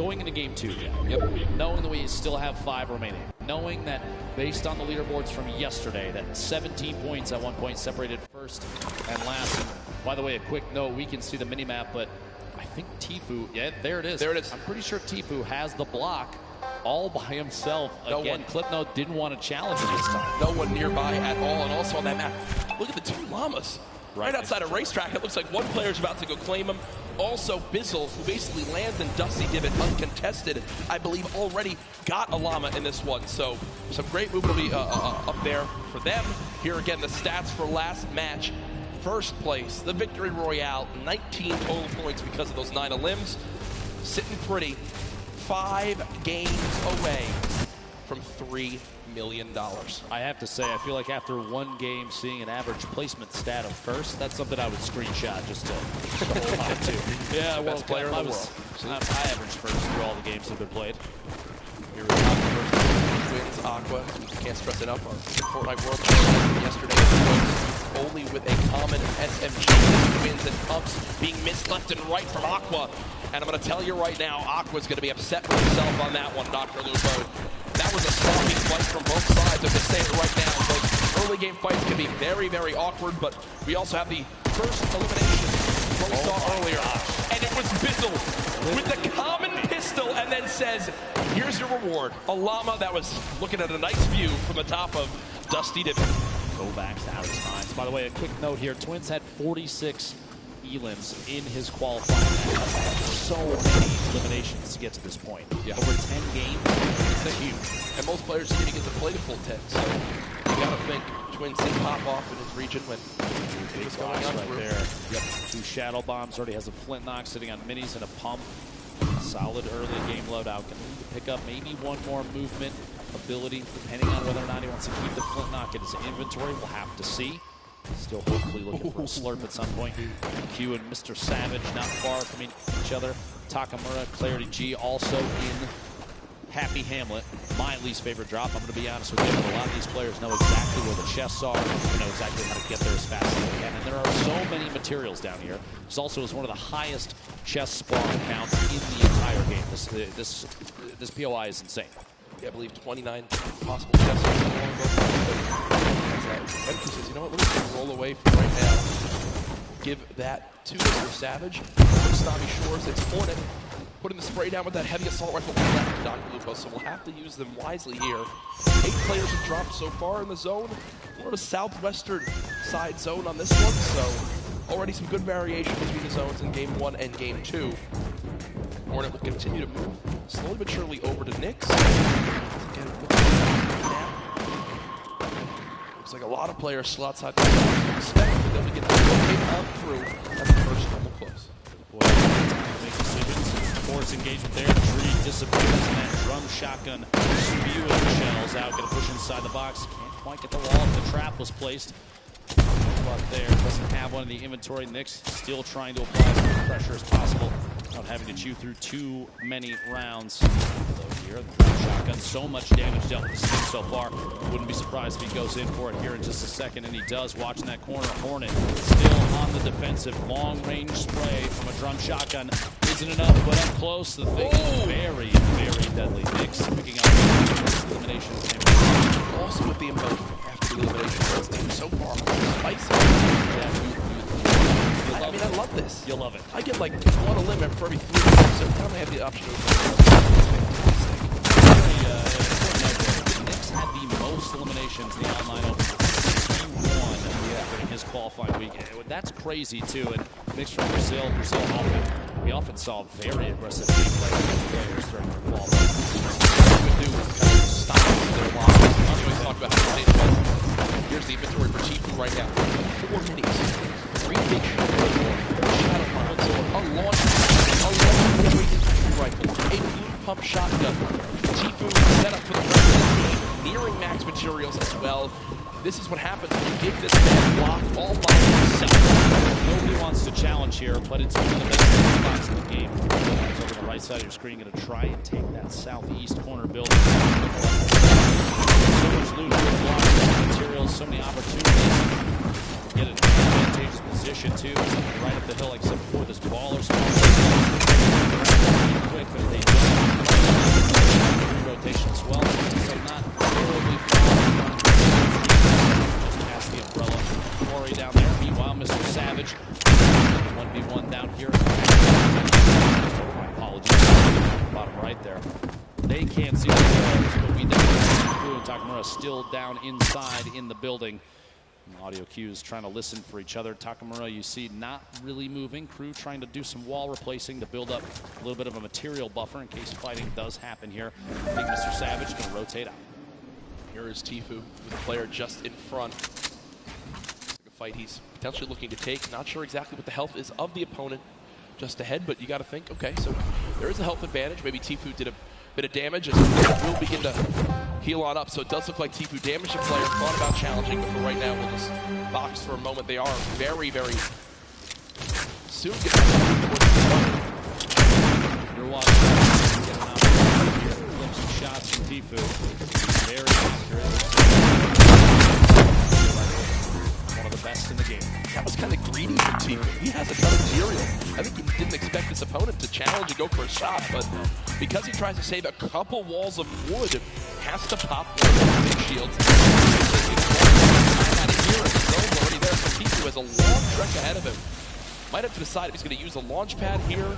going into game 2, knowing that we still have 5 remaining, knowing that based on the leaderboards from yesterday, that 17 points at one point separated first and last. And by the way, a quick note, we can see the mini-map, but I think Tfue, there it is.
There it is.
I'm pretty sure Tfue has the block all by himself. Again, Clipnote didn't want to challenge him this time.
No one nearby at all, and also on that map, look at the 2 llamas. Right outside a racetrack, it looks like one player's about to go claim him. Also, Bizzle, who basically lands in Dusty Divot uncontested, I believe already got a llama in this one. So some great movement will be up there for them. Here again, the stats for last match. First place, the Victory Royale, 19 total points because of those 9 limbs. Sitting pretty, 5 games away from $3 million.
I have to say, I feel like after one game, seeing an average placement stat of first, that's something I would screenshot just to hold on to. Yeah,
best player in the world.
I averaged first through all the games that have been played.
Here we go. Wins Aqua. Can't stress enough. Our Fortnite World Championship yesterday only with a common SMG. Wins and pumps being missed left and right from Aqua. And I'm going to tell you right now, Aqua's going to be upset with himself on that one, Dr. Lupo. That was a sloppy fight from both sides. I'm just saying it right now. Those early game fights can be very, very awkward, but we also have the first elimination what we saw earlier. And it was Bizzle with the common pistol and then says, here's your reward. A llama that was looking at a nice view from the top of Dusty Divot.
Go-backs out of time. By the way, a quick note here. Twins had 46 elims in his qualifying match. So many eliminations to get to this point. Over 10 games.
It's huge. And most players didn't even get to play the full 10. So you got to think Twins did pop off in his region when it was going on
right there. Yep. 2 shadow bombs. Already has a flint knock sitting on minis and a pump. Solid early game loadout. Can pick up maybe one more movement ability, depending on whether or not he wants to keep the flint knock in his inventory. We'll have to see. Still hopefully looking for a slurp at some point. Q and Mr. Savage not far from each other. Takamura, Clarity G also in Happy Hamlet. My least favorite drop, I'm going to be honest with you, but a lot of these players know exactly where the chests are. They know exactly how to get there as fast as they can. And there are so many materials down here. This also is one of the highest chest spawn counts in the entire game. This POI is insane.
Yeah, I believe 29 possible chests. Empty says, you know what, let me just roll away from right now. Give that to Mr. Savage. Snobby Shores, it's Hornet. Putting the spray down with that heavy assault rifle left to Dr. Lupo, so we'll have to use them wisely here. 8 players have dropped so far in the zone. More of a southwestern side zone on this one, so already some good variation between the zones in game 1 and game 2. Hornet will continue to move slowly but surely over to Nyx. Again, looks like a lot of players still outside the expect, but then we get to on through as the first normal close.
Make decisions. Force engagement there. Tree disappears, and that drum shotgun spewing shells out. Going to push inside the box. Can't quite get the wall. The trap was placed. But there doesn't have one in the inventory. Nyx still trying to apply as much pressure as possible without having to chew through too many rounds. Here, the shotgun, so much damage dealt with this thing so far. Wouldn't be surprised if he goes in for it here in just a second, and he does. Watching that corner, Hornet still on the defensive. Long-range spray from a drum shotgun isn't enough, but up close, the thing is very, very deadly. Nyx picking up elimination.
Also with the emote after the elimination, this team so far spicy. I mean, I love this.
You'll love it.
I get like 1 limit for every 3 games, so every time I have the option
Nyx had the most eliminations in the online open. 61 during his qualifying week. That's crazy too. And Nyx from Brazil we often saw very aggressive gameplay from players during their qualifying.
What we do is kind of stop their locks. We always talk about how they do. Here's the inventory for Tfue right now. 4 minis, 3 big shadow bombs, a launch rifle, a blue pump shotgun. Tfue set up for the rest of the team, nearing max materials as well. This is what happens when you give this man block all by himself.
Nobody wants to challenge here, but it's one of the best spots in the game. Over the right side of your screen, going to try and take that southeast corner building. So much loot, good blocks, materials, so many opportunities. Get an advantageous position too. Right up the hill, except for this ball or something. Quick, but they don't down inside in the building. And audio cues trying to listen for each other. Takamura, you see, not really moving. Crew trying to do some wall replacing to build up a little bit of a material buffer in case fighting does happen here. I think Mr. Savage going to rotate out.
Here is Tfue with a player just in front. It's like a fight he's potentially looking to take. Not sure exactly what the health is of the opponent just ahead, but you got to think, okay, so there is a health advantage. Maybe Tfue did a bit of damage as he will begin to heal on up. So it does look like Tfue damaged a player, thought about challenging, but for right now, we'll just box for a moment. They are very, very soon get back to
You're watching. Get an opportunity here. Flip some shots from Tfue. Very accurate. One of the best in the game.
That was kind of greedy from Tfue. He has a ton of material. I think he didn't expect his opponent to challenge and go for a shot, but because he tries to save a couple walls of wood, has to pop one of the shields. Out of here, and the zone's already there, so Tfue has a long trek ahead of him. Might have to decide if he's going to use a launch pad here.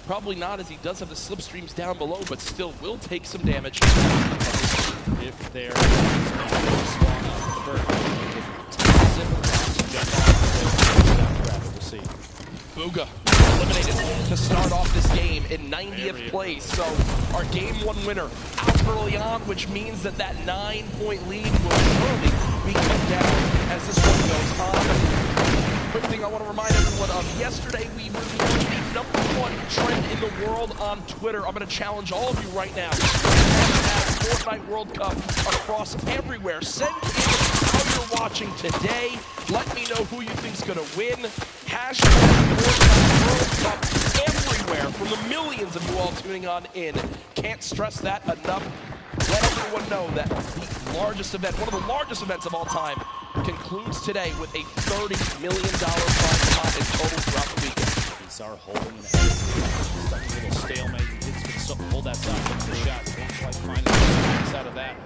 Probably not, as he does have the slipstreams down below, but still will take some damage.
If there is a spawn up the bird.
Booga eliminated to start off this game in 90th place. So our game 1 winner out early on, which means that 9-point lead will surely be cut down as this one goes on. Quick thing I want to remind everyone of, yesterday we reviewed the #1 trend in the world on Twitter. I'm going to challenge all of you right now. Fortnite World Cup across everywhere. Send in how you're watching today. Let me know who you think's going to win. Hashtag Fortnite World Cup everywhere from the millions of you all tuning on in. Can't stress that enough. Let everyone know that the largest event, one of the largest events of all time, concludes today with a $30 million prize pot in total throughout the weekend.
These are holding an edge. Stuck a little stalemate. It's going to hold that side for the shot. Don't quite find it out of that.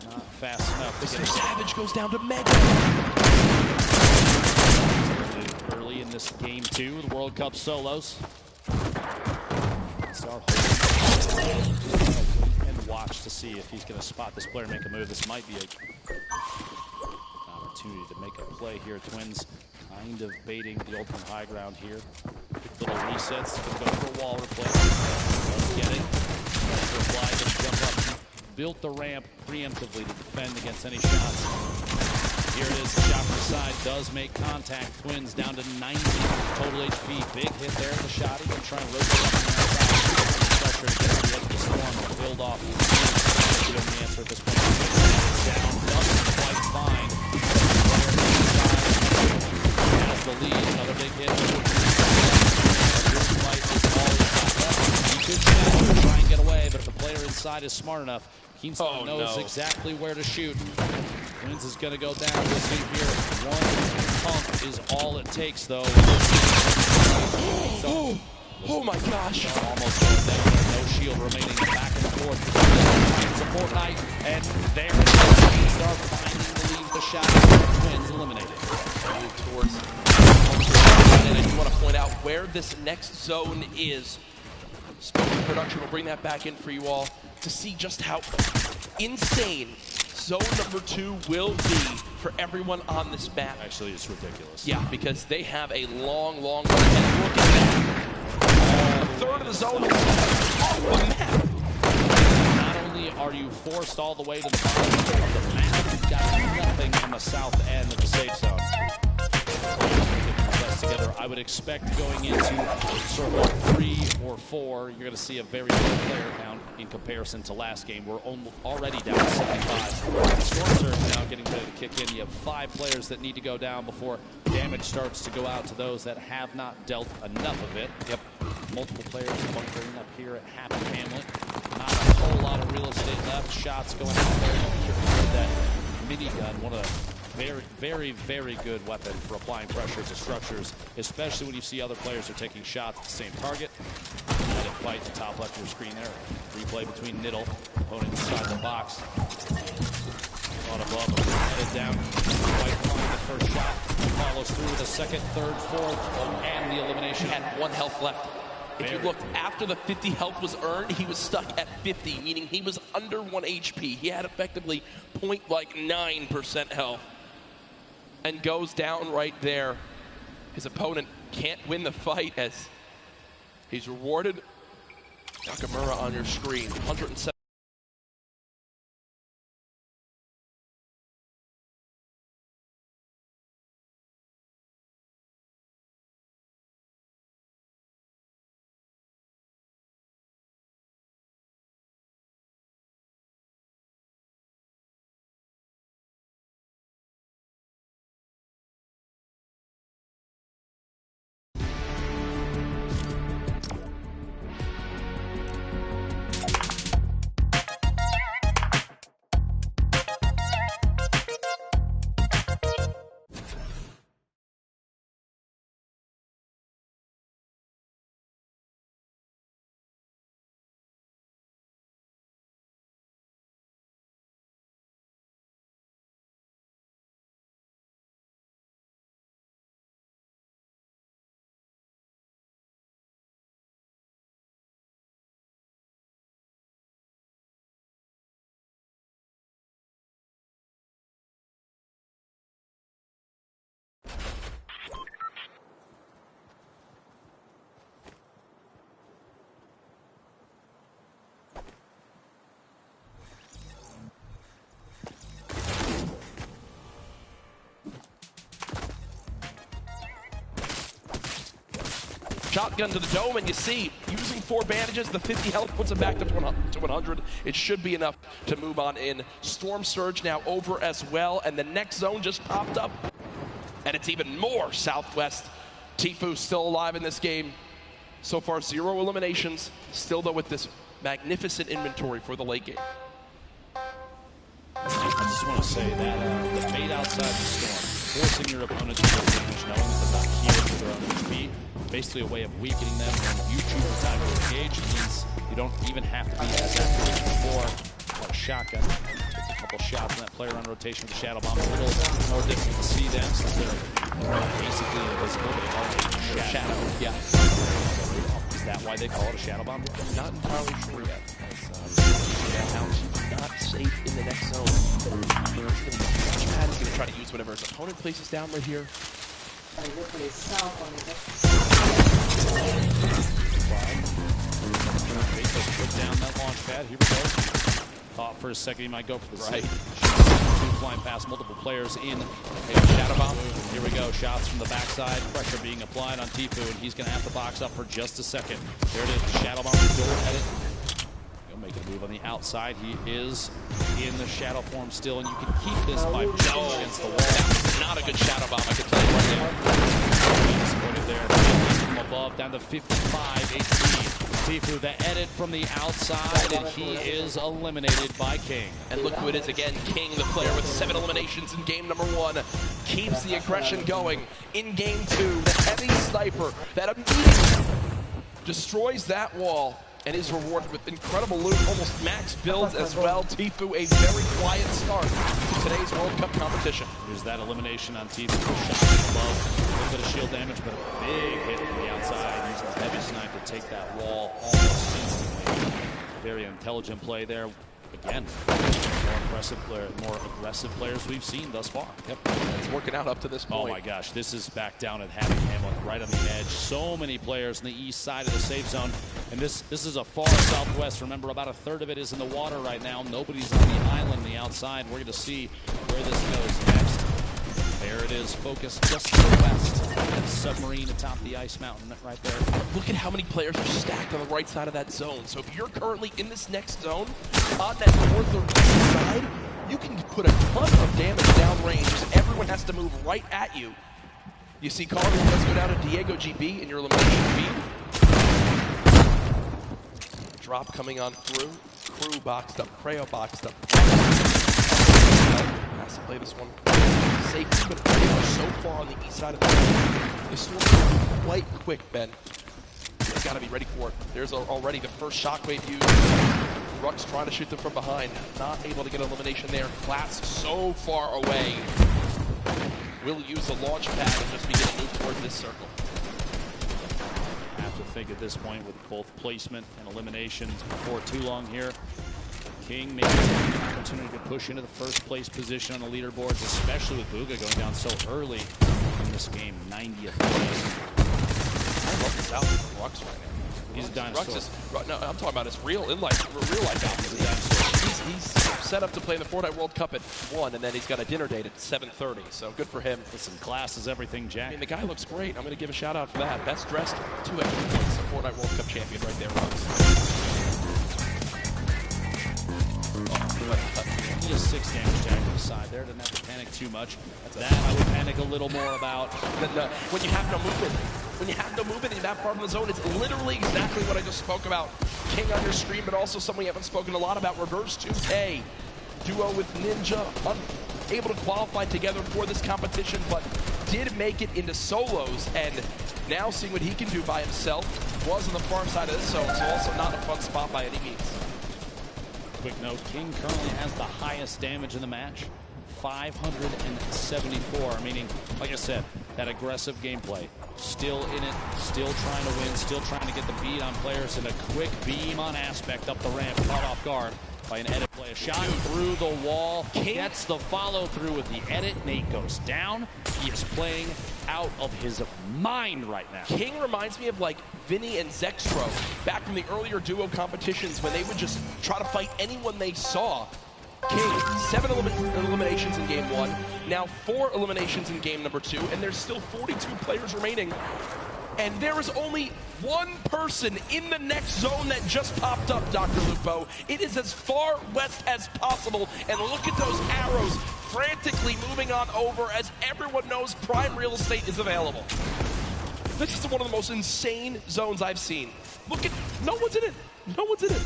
Not fast enough.
Mr. Savage goes down to Mega.
Early in this game 2, the World Cup solos. Start holding and watch to see if he's going to spot this player and make a move. This might be an opportunity to make a play here. Twins kind of baiting the ultimate high ground here. Quick little resets. Going to go for a wall replacement. Get it. Reply, jump up. Built the ramp preemptively to defend against any shots. Here it is, the shot from the side does make contact. Twins down to 90 total HP. Big hit there at the shot. He's going to try and rotate up on the outside. Pressure to get to the edge of the storm and build off. You don't answer at this point. Down, doesn't quite find. Has the lead. Another big hit. This fight is all he's got left. He could try and get away, but if the player inside is smart enough, Keemstar knows exactly where to shoot. Twins is going to go down. We'll see here. One pump is all it takes, though.
Oh my gosh.
Almost going down. No shield remaining. Back and forth. It's a Fortnite. And there it is. Keemstar finding the lead. The shot. Twins eliminated.
And I just want to point out where this next zone is. Spoken Production will bring that back in for you all to see just how insane zone number 2 will be for everyone on this map.
Actually, it's ridiculous.
Yeah, because they have a long, long run ahead. Look at that. A third of the zone is on one map.
Not only are you forced all the way to the bottom of the map, you've got nothing on the south end of the safe zone. Together, I would expect going into circle 3 or 4, you're going to see a very low player count in comparison to last game. We're already down to 75. Storm Surge now getting ready to kick in. You have 5 players that need to go down before damage starts to go out to those that have not dealt enough of it. Yep. Multiple players bunkering up here at Happy Hamlet. Not a whole lot of real estate left. Shots going out there. That minigun, one of the very, very good weapon for applying pressure to structures, especially when you see other players are taking shots at the same target. Let it fight the top left of your screen there. Replay between Niddle, opponent inside the box. On above, headed down. White flying the first shot. Follows through the second, third, fourth, and the elimination.
He had 1 health left. If you look, after the 50 health was earned, he was stuck at 50, meaning he was under 1 HP. He had effectively 0.9% health and goes down right there. His opponent can't win the fight as he's rewarded. Nakamura on your screen, 107. Shotgun to the dome, and you see, using 4 bandages, the 50 health puts him back to 100. It should be enough to move on in. Storm Surge now over as well, and the next zone just popped up. And it's even more Southwest. Tfue still alive in this game. So far, 0 eliminations. Still, though, with this magnificent inventory for the late game.
I just want to say that the bait outside the storm, forcing your opponent to take damage, knowing that they're not here for their own HP, basically a way of weakening them. When you choose the time to engage, it means you don't even have to be as activated before. Like shotgun, take a couple shots on that player on rotation with the Shadow Bomb. A little more difficult to see them since they're basically invisible, but they call it a shadow. Yeah. Is that why they call it a Shadow Bomb?
Not entirely sure yet. Not safe in the next zone. He's going to try to use whatever his opponent places down right here.
Put down that launch pad. Here we go. Thought for a second he might go for the right. Two flying past multiple players in a Shadow Bomb. Here we go. Shots from the backside. Pressure being applied on Tfue, and he's going to have to box up for just a second. There it is. Shadow Bomb door edit. He'll make a move on the outside. He is in the shadow form still, and you can keep this by pushing against the wall.
That's not a good Shadow Bomb, I can tell you right now.
Supported there from above, down to 55 HP. Tfue, the edit from the outside, and he is eliminated by King.
And look who it is again, King, the player with 7 eliminations in game number 1, keeps the aggression going. In game 2, the heavy sniper that immediately destroys that wall and is rewarded with incredible loot, almost max builds as well. Tfue, a very quiet start to today's World Cup competition.
Here's that elimination on Tfue. Shot above, a little bit of shield damage, but a big hit from the outside. Using a heavy sniper to take that wall almost instantly. Very intelligent play there. Again, more aggressive players we've seen thus far.
Yep, it's working out up to this point.
Oh my gosh, this is back down at Hamilton, right on the edge. So many players on the east side of the safe zone, and this is a far southwest. Remember, about a third of it is in the water right now. Nobody's on the island, the outside. We're going to see where this goes next. There it is, focused just to the west. That submarine atop the ice mountain right there.
Look at how many players are stacked on the right side of that zone. So if you're currently in this next zone, on that north or east side, you can put a ton of damage downrange. Everyone has to move right at you. You see Carl does go down to Diego GB in your elimination feed. Drop coming on through. Crew boxed up, Creo boxed up. Has to play this one safety, but they are so far on the east side of the field. This storm quite quick, Ben. They've got to be ready for it. There's already the first shockwave used. Ruck's trying to shoot them from behind. Not able to get elimination there. Flats so far away. Will use the launch pad and just begin to move towards this circle.
I have to think at this point with both placement and eliminations before too long here. King maybe an opportunity to push into the first place position on the leaderboards, especially with Bugha going down so early in this game, 90th place.
I love this outfit from Rux right now.
He's a dinosaur.
No, I'm talking about his real life outfit. He's a dinosaur. He's set up to play in the Fortnite World Cup at 1, and then he's got a dinner date at 7:30. So good for him.
Listen, class is everything, Jack.
I mean, the guy looks great. I'm going to give a shout out for that. Best dressed 2 extra points, a Fortnite World Cup champion right there, Rux.
He has 6 damage Jack to the side there. Doesn't have to panic too much. That I would panic a little more about.
When you have no movement. When you have no movement in that part of the zone, it's literally exactly what I just spoke about. King on your stream, but also something we haven't spoken a lot about, Reverse 2K. Duo with Ninja, unable to qualify together for this competition, but did make it into solos, and now seeing what he can do by himself, was on the far side of this zone, so also not a fun spot by any means.
Quick note, King currently has the highest damage in the match, 574, meaning, like I said, that aggressive gameplay. Still in it, still trying to win, still trying to get the beat on players, and a quick beam on Aspect up the ramp, caught off guard by an edit play. A shot through the wall, gets the follow through with the edit. Nate goes down. He is playing out of his mind right now.
King reminds me of like Vinny and Zextro back from the earlier duo competitions when they would just try to fight anyone they saw. King, 7 eliminations in game 1, now 4 eliminations in game number 2, and there's still 42 players remaining. And there is only one person in the next zone that just popped up, Dr. Lupo. It is as far west as possible, and look at those arrows frantically moving on over as everyone knows prime real estate is available. This is one of the most insane zones I've seen. Look at, no one's in it. No one's in it.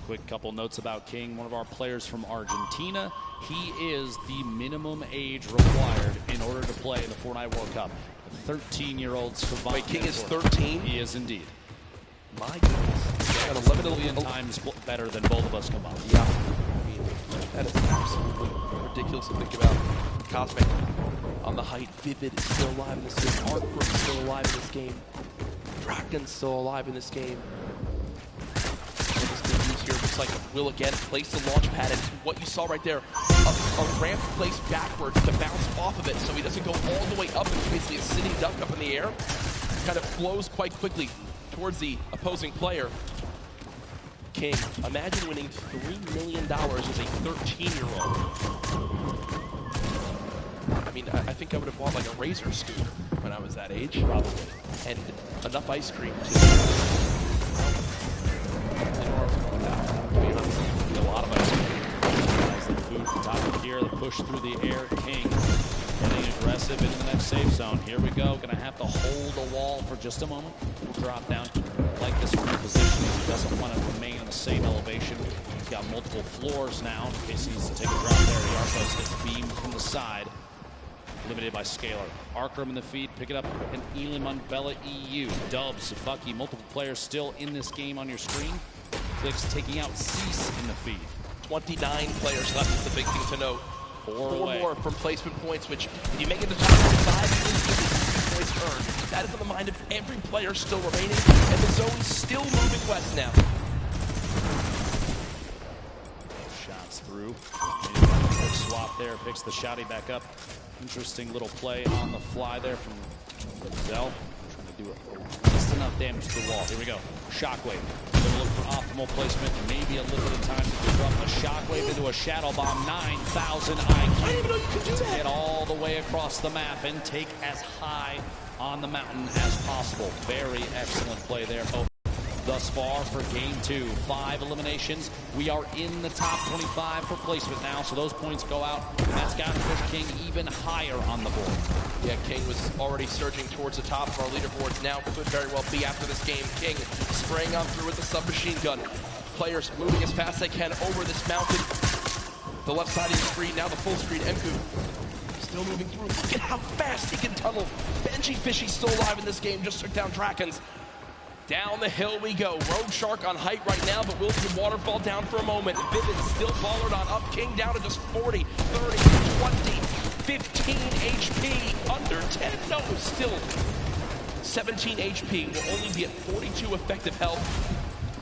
Quick couple notes about King, one of our players from Argentina. He is the minimum age required in order to play in the Fortnite World Cup. 13-year-old survivor.
Wait, King is 13?
He is indeed.
My goodness.
Got 11 million times better than both of us combined.
Yeah. I mean, that is absolutely ridiculous to think about. Cosmic on the height. Vivid is still alive in this game. Artwork is still alive in this game. Dragon's still alive in this game. Here looks like will again place the launch pad, and what you saw right there, a ramp placed backwards to bounce off of it so he doesn't go all the way up and basically a sitting duck up in the air. Kind of flows quite quickly towards the opposing player. King, imagine winning $3 million as a 13-year-old. I mean, I think I would have bought like a Razor scooter when I was that age.
Probably.
And enough ice cream to...
A lot of ice cream. Nice the food from top of here, the push through the air. King getting aggressive into the next safe zone. Here we go. Gonna have to hold a wall for just a moment. We'll drop down like this from the position. He doesn't want to remain on the same elevation. He's got multiple floors now in case he needs to take a drop there. He also gets beamed from the side. Limited by Scalar. Arkram in the feed, pick it up, and Elam on Bella EU. Dubs, Bucky, multiple players still in this game on your screen. Clicks taking out Cease in the feed.
29 players left is the big thing to note. 4
away.
more from placement points, which if you make it to top 25, points earned. That is on the mind of every player still remaining, and the zone's still moving west now.
Shots through. Quick swap there, picks the shotty back up. Interesting little play on the fly there from Zell. Trying to do just enough damage to the wall. Here we go. Shockwave. Gonna look for optimal placement. Maybe a little bit of time to disrupt a shockwave into a shadow bomb. 9,000 IQ. I didn't even know you could do that. Get all the way across the map and take as high on the mountain as possible. Very excellent play there. Thus far for game 2, 5 eliminations. We are in the top 25 for placement now, so those points go out. That's got to push King even higher on the board.
Yeah, King was already surging towards the top of our leaderboards. Now could very well be after this game. King spraying on through with the submachine gun. Players moving as fast as they can over this mountain. The left side of the screen, now the full screen. Mku still moving through. Look at how fast he can tunnel. Benji Fishy's still alive in this game, just took down Drakens. Down the hill we go. Rogue Shark on height right now, but will the waterfall down for a moment. Vivid still followed on up. King down to just 40, 30, 20, 15 HP. Under 10. No, still 17 HP. Will only be at 42 effective health.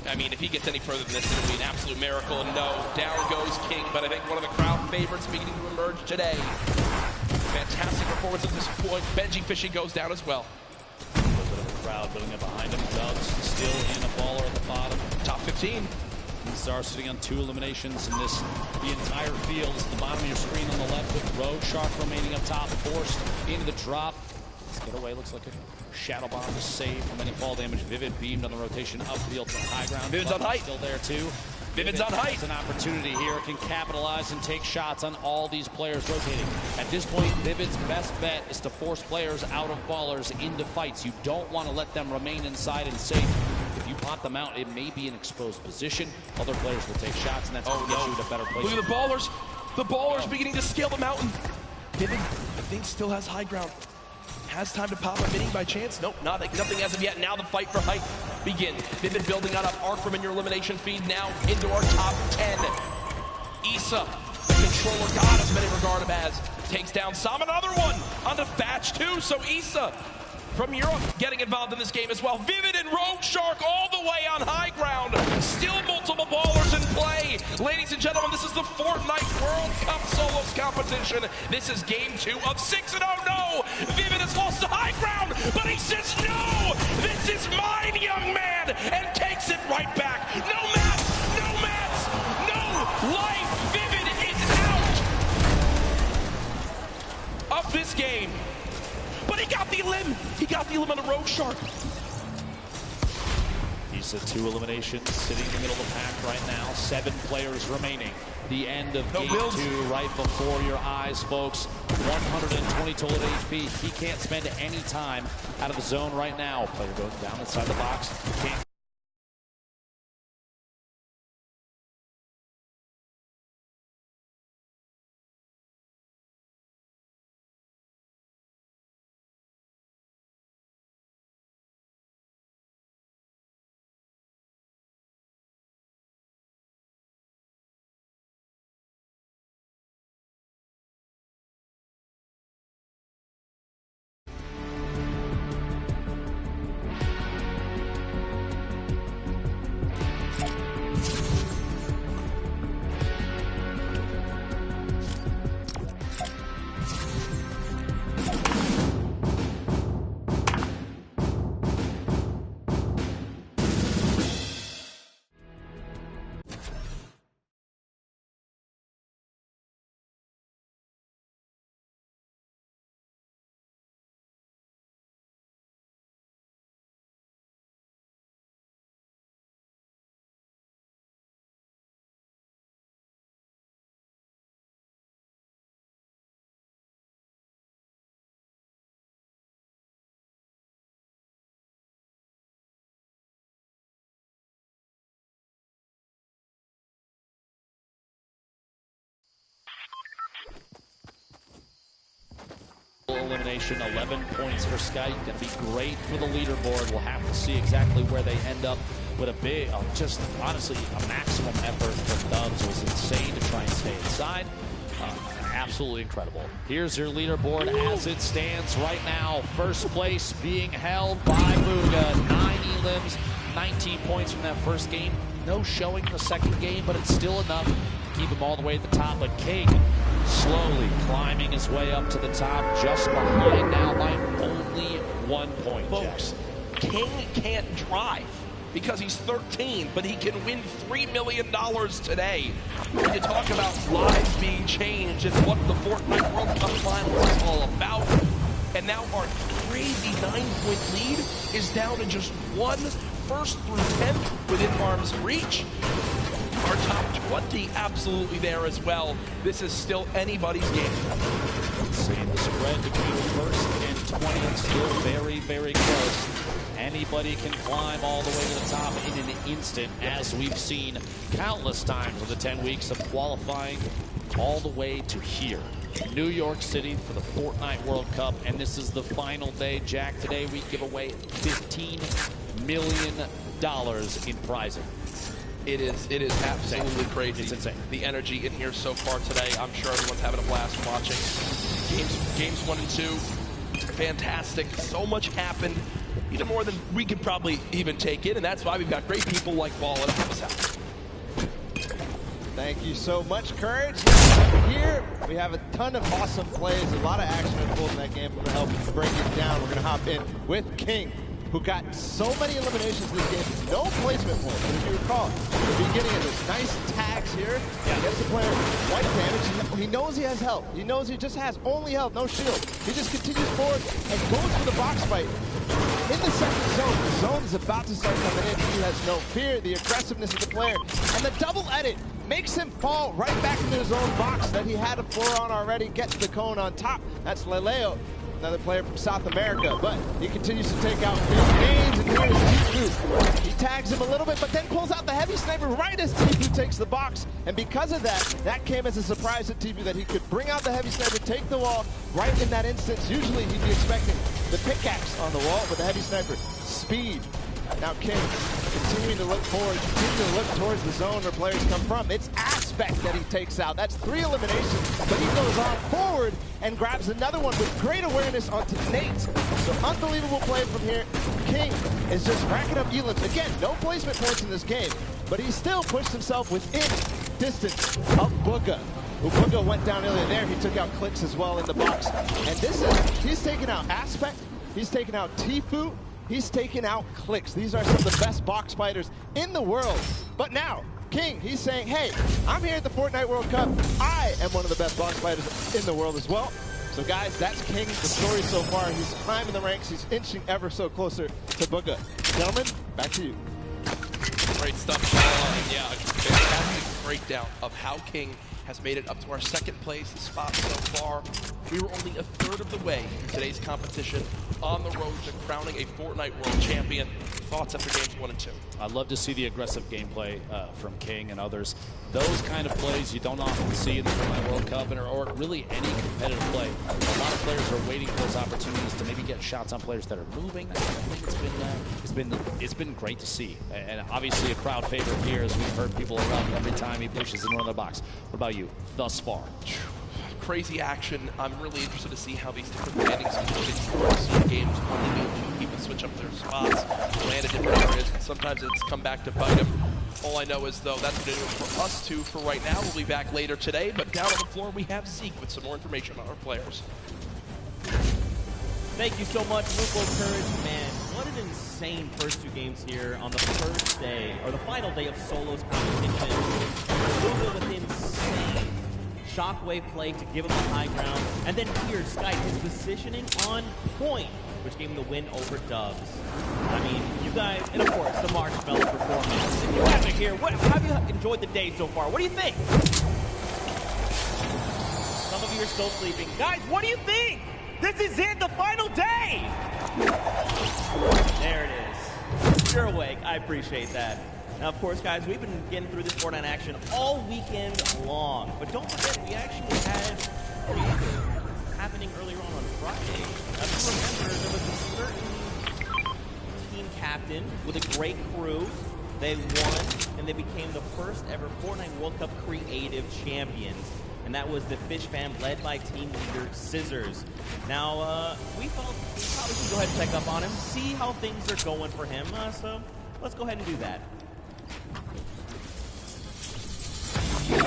I mean, if he gets any further than this, it'll be an absolute miracle. And no, down goes King, but I think one of the crowd favorites beginning to emerge today. Fantastic performance at this point. Benji Fishy goes down as well.
A little bit of a crowd building up behind him. Dubs still in a baller at the bottom.
Top 15.
Star sitting on 2 eliminations in this. The entire field is at the bottom of your screen on the left with Road Shark remaining up top, forced into the drop. Let's get away. Looks like a Shadow Bomb to save from any fall damage. Vivid beamed on the rotation upfield to the high ground.
Vivid's on height.
Still there too.
Vivid's on height.
It's an opportunity here. It can capitalize and take shots on all these players rotating. At this point, Vivid's best bet is to force players out of ballers into fights. You don't want to let them remain inside and safe. If you pop them out, it may be an exposed position. Other players will take shots, and that's going to get you to a better place.
Look at the ballers. The ballers beginning to scale the mountain. Vivid, I think, still has high ground. Has time to pop a mini by chance? Nope, nothing as of yet. Now the fight for height begins. Vivid building out of Arkham in your elimination feed now into our top 10. Issa, the controller god as many regard him as, takes down Sam. Another one onto Thatch too. So Issa from Europe getting involved in this game as well. Vivid and Road Shark all the way on high ground. Still multiple ballers in play. Ladies and gentlemen, this is the Fortnite World Cup Solos competition. This is game 2 of 6. And oh no, Vivid has lost the high ground, but he says no, this is mine, young man, and takes it right back. No mats, no mats, no life. Vivid is out of this game. But he got the limb. He got the limb on the Road Shark.
He's at 2 eliminations, sitting in the middle of the pack right now. 7 players remaining. The end of game 2 right before your eyes, folks. 120 total HP. He can't spend any time out of the zone right now. Player goes down inside the box. Can't. Elimination, 11 points for Skype. Going to be great for the leaderboard. We'll have to see exactly where they end up with a big, just honestly, a maximum effort from Dubs. Was insane to try and stay inside. Absolutely incredible. Here's your leaderboard as it stands right now. First place being held by Booga. 9 elims, 19 points from that first game. No showing in the second game, but it's still enough to keep him all the way at the top. But King slowly climbing his way up to the top, just behind now by only 1 point.
Folks, King can't drive because he's 13, but he can win $3 million today. When you talk about lives being changed, it's what the Fortnite World Cup Finals is all about. And now our crazy 9-point lead is down to just 1 first through 10th within arm's reach. Our top 20 absolutely there as well. This is still anybody's game.
Seeing the spread between first and 20th still very, very close. Anybody can climb all the way to the top in an instant, as we've seen countless times in the 10 weeks of qualifying all the way to here. New York City for the Fortnite World Cup, and this is the final day. Jack, today we give away $15 million in prizing.
It is absolutely crazy.
It's insane.
The energy in here so far today. I'm sure everyone's having a blast watching. Games 1 and 2. fantastic. So much happened, even more than we could probably even take in, and that's why we've got great people like Ball at House House.
Thank you so much, Courage. Here we have a ton of awesome plays, a lot of action unfolding in that game. We're going to help break it down. We're going to hop in with King, who got so many eliminations in this game, no placement points. But if you recall, at the beginning of this, nice tags here, gets the player white damage. He knows he has health. He knows he just has only health, no shield. He just continues forward and goes for the box fight. In the second zone, the zone is about to start coming in. He has no fear, the aggressiveness of the player, and the double edit makes him fall right back into his own box that he had a floor on already, gets the cone on top. That's Leleo, another player from South America, but he continues to take out big gains, and here is Tifu. He tags him a little bit, but then pulls out the heavy sniper right as Tifu takes the box, and because of that, that came as a surprise to Tifu that he could bring out the heavy sniper, take the wall right in that instance. Usually he'd be expecting the pickaxe on the wall, with the heavy sniper. Speed. Now King continuing to look forward, continuing to look towards the zone where players come from. It's Aspect that he takes out. That's 3 eliminations, but he goes on forward and grabs another one with great awareness onto Nate. So unbelievable play from here. King is just racking up elims. Again, no placement points in this game, but he still pushed himself within distance of Booga. Booga went down earlier there. He took out Clicks as well in the box. And this is, he's taken out Aspect, he's taken out Tifu, he's taken out Clicks. These are some of the best box fighters in the world. But now, King, he's saying, hey, I'm here at the Fortnite World Cup. I am one of the best box fighters in the world as well. So guys, that's King, the story so far. He's climbing the ranks. He's inching ever so closer to Booga. Gentlemen, back to you.
Great stuff, and yeah, a fantastic breakdown of how King has made it up to our second place spot so far. We were only a third of the way in today's competition, on the road to crowning a Fortnite World Champion. Thoughts after games 1 and 2?
I'd love to see the aggressive gameplay from King and others. Those kind of plays you don't often see in the Fortnite World Cup, or really any competitive play. A lot of players are waiting for those opportunities to maybe get shots on players that are moving. I think it's been great to see, and obviously a crowd favorite here, as we've heard people around every time he pushes into another box. What about you thus far?
Crazy action. I'm really interested to see how these different landings continue. See games 1 and 2, people switch up their spots, land in different areas, and sometimes it's come back to bite them. All I know is, though, that's what it is for us two for right now. We'll be back later today, but down on the floor we have Zeke with some more information on our players.
Thank you so much, Lupo Courage. Man, what an insane first 2 games here on the first day, or the final day of Solos competition. Lupo with insane shockwave play to give him the high ground, and then here, Sky, his positioning on point, which gave him the win over Dubs. I mean, you guys, and of course, the Marshmallow performance. If you guys are here, how have you enjoyed the day so far? What do you think? Some of you are still sleeping. Guys, what do you think? This is it, the final day! There it is. You're awake. I appreciate that. Now, of course, guys, we've been getting through this Fortnite action all weekend long. But don't forget, we actually had happening earlier on Friday. If you remember, there was a certain team captain with a great crew. They won, and they became the first ever Fortnite World Cup Creative Champions. And that was the Fish fam led by team leader Scissors. Now, we thought we probably should go ahead and check up on him, see how things are going for him. So let's go ahead and do that.
I'm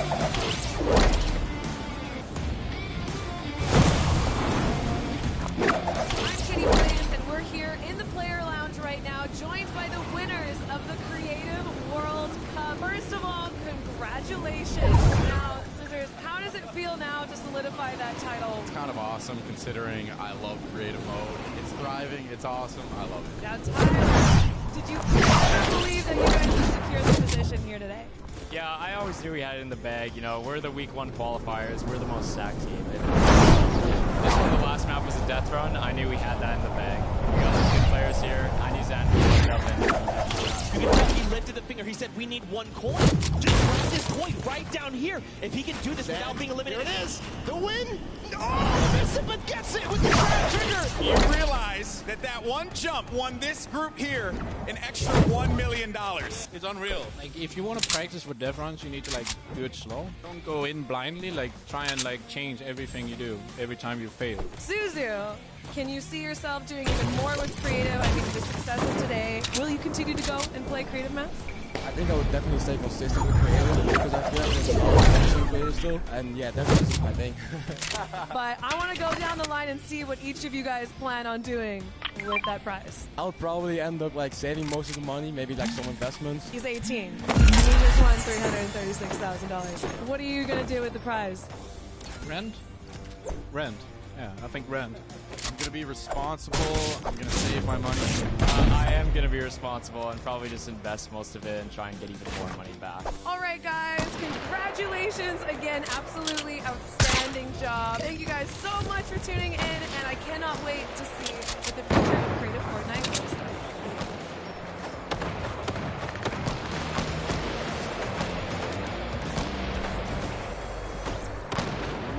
Kitty Williams, and we're here in the player lounge right now, joined by the winners of the Creative World Cup. First of all, congratulations. Now, Scissors, how does it feel now to solidify that title?
It's kind of awesome, considering I love creative mode. It's thriving, it's awesome, I love it.
Now, Tyler, did you believe that you guys would secure the position here today?
Yeah, I always knew we had it in the bag. You know, we're the week 1 qualifiers. We're the most stacked team. This one, the last map was a death run. I knew we had that in the bag. We got some good players here. I knew Zan would up and
you can tell he lifted the finger. He said, we need 1 coin. Just press this point right down here. If he can do this without being eliminated.
There it is. The win. Oh,
it, but gets it with the grab trigger. You realize that that one jump won this group here an extra $1 million.
It's unreal. Like, if you want to practice with death runs, you need to like do it slow. Don't go in blindly. Like, try and like change everything you do every time you fail.
Suzu, can you see yourself doing even more with creative? I mean, the success of today. Will you continue to go and play creative maps?
I think I would definitely stay consistent with creative because I feel like there's a lot of potential players still. And yeah, definitely this is my thing.
But I want to go down the line and see what each of you guys plan on doing with that prize.
I would probably end up like saving most of the money, maybe like some investments.
He's 18. He just won $336,000. What are you going to do with the prize?
Rent? Rent. Yeah, I think rent. I'm going to be responsible. I'm going to save my money.
I am going to be responsible and probably just invest most of it and try and get even more money back.
All right, guys. Congratulations again. Absolutely outstanding job. Thank you guys so much for tuning in, and I cannot wait to see what the future of Creative Fortnite looks like.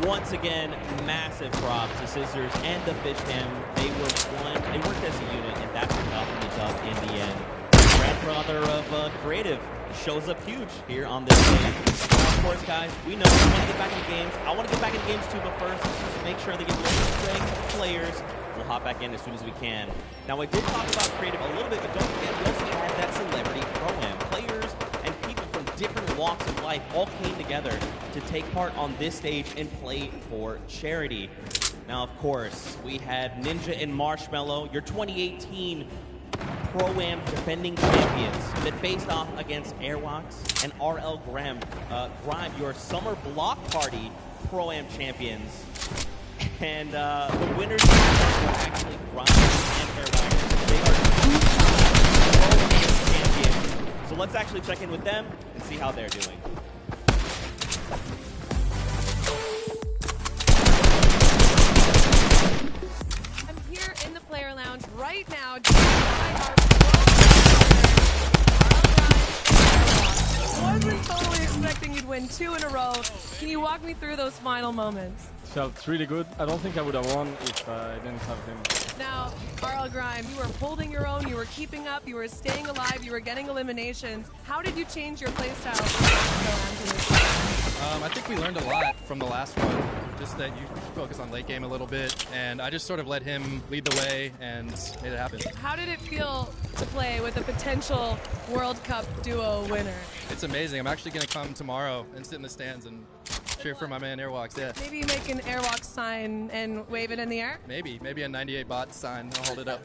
Once again, massive props to Scissors and the Fish Cam. They worked as a unit, and that's what got them the dub in the end. Grandfather of Creative shows up huge here on this game. Of course, guys, we know we want to get back into games. I want to get back into games too, but first, just make sure they get local players. We'll hop back in as soon as we can. Now, I did talk about Creative a little bit, but don't forget, we also had that celebrity pro-am. Players and people from different walks of life all came together to take part on this stage and play for charity. Now, of course, we had Ninja and Marshmallow, your 2018 Pro-Am defending champions that faced off against Airwalks and RL Grime, your Summer Block Party Pro-Am champions. And the winners were actually Grime and Airwalks. They are two Pro-Am champions. So let's actually check in with them and see how they're doing.
I'm here in the player lounge right now. Wasn't totally expecting you'd win 2 in a row. Can you walk me through those final moments?
Felt really good. I don't think I would have won if I didn't have him.
Now, RL Grime, you were holding your own, you were keeping up, you were staying alive, you were getting eliminations. How did you change your playstyle?
I think we learned a lot from the last one. Just that you focus on late game a little bit, and I just sort of let him lead the way and made it happen.
How did it feel to play with a potential World Cup duo winner?
It's amazing. I'm actually going to come tomorrow and sit in the stands and cheer for my man Airwalks. Yeah.
Maybe make an Airwalk sign and wave it in the air?
Maybe a 98 bot sign. I'll hold it up.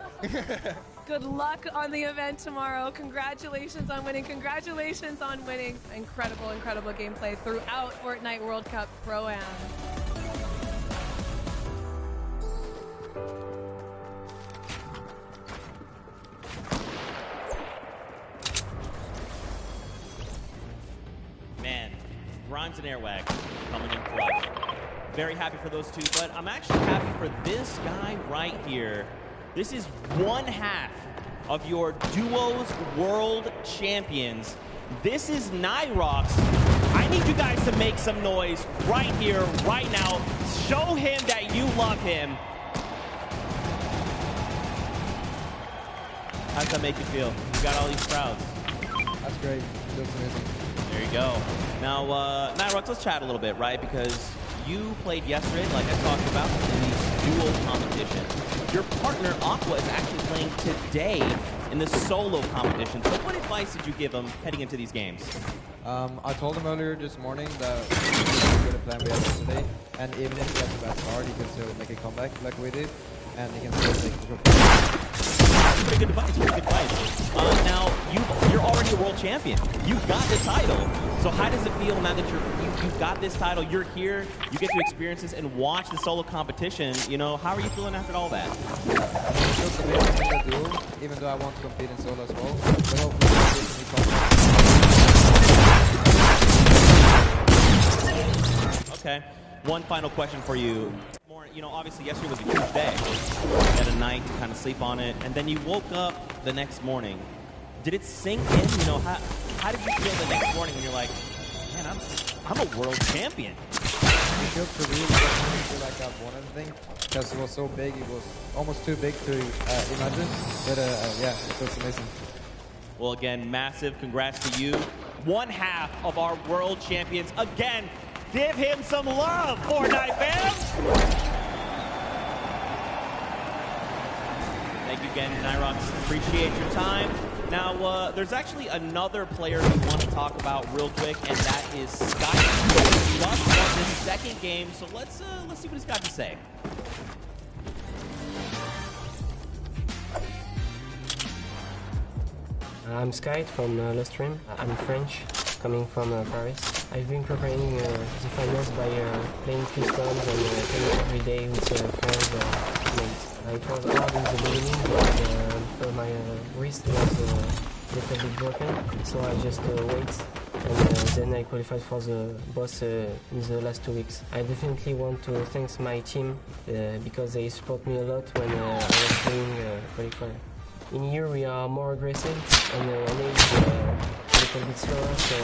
Good luck on the event tomorrow. Congratulations on winning. Congratulations on winning. Incredible, incredible gameplay throughout Fortnite World Cup Pro-Am.
Man, Grimes and Airwag coming in clutch. Very happy for those two, but I'm actually happy for this guy right here. This is one half of your Duos World Champions. This is Nyrox. I need you guys to make some noise right here, right now. Show him that you love him. How's that make you feel? You got all these crowds.
That's great. Looks amazing.
There you go. Now, Nyrox, let's chat a little bit, right? Because you played yesterday, like I talked about, in these duo competition. Your partner, Aqua, is actually playing today in the solo competition. So what advice did you give him heading into these games?
I told him earlier this morning that we were going to plan we had yesterday, and even if he has a bad start, he can still make a comeback like we did, and he can still take the
Pretty good advice, pretty good advice. Now, you're already a world champion. You got the title. So how does it feel now that you've got this title, you're here, you get to experience this and watch the solo competition, you know, how are you feeling after all that?
It feels amazing to do, even though I want to compete in solo as well. But hopefully
Okay, one final question for you. You know, obviously yesterday was a huge day. You had a night to kind of sleep on it, and then you woke up the next morning. Did it sink in? You know, how did you feel the next morning when you're like, man, I'm a world champion?
the shield for real didn't feel like I've won anything because it was so big. It was almost too big to imagine. But yeah, it was amazing.
Well, again, massive congrats to you. One half of our world champions. Again, give him some love, Fortnite fans. Thank you again, Nyrox. Appreciate your time. Now, there's actually another player we want to talk about real quick, and that is Sky. He just won this second game, so let's see what he's got to say.
I'm Sky from Lustream. I'm French, coming from Paris. I've been preparing the finals by playing customs and playing every day with friends or mates. It was hard in the beginning, but my wrist was a little bit broken, so I just wait, and then I qualified for the boss in the last 2 weeks. I definitely want to thank my team because they support me a lot when I was playing qualifier. In here we are more aggressive and age a little bit slower, so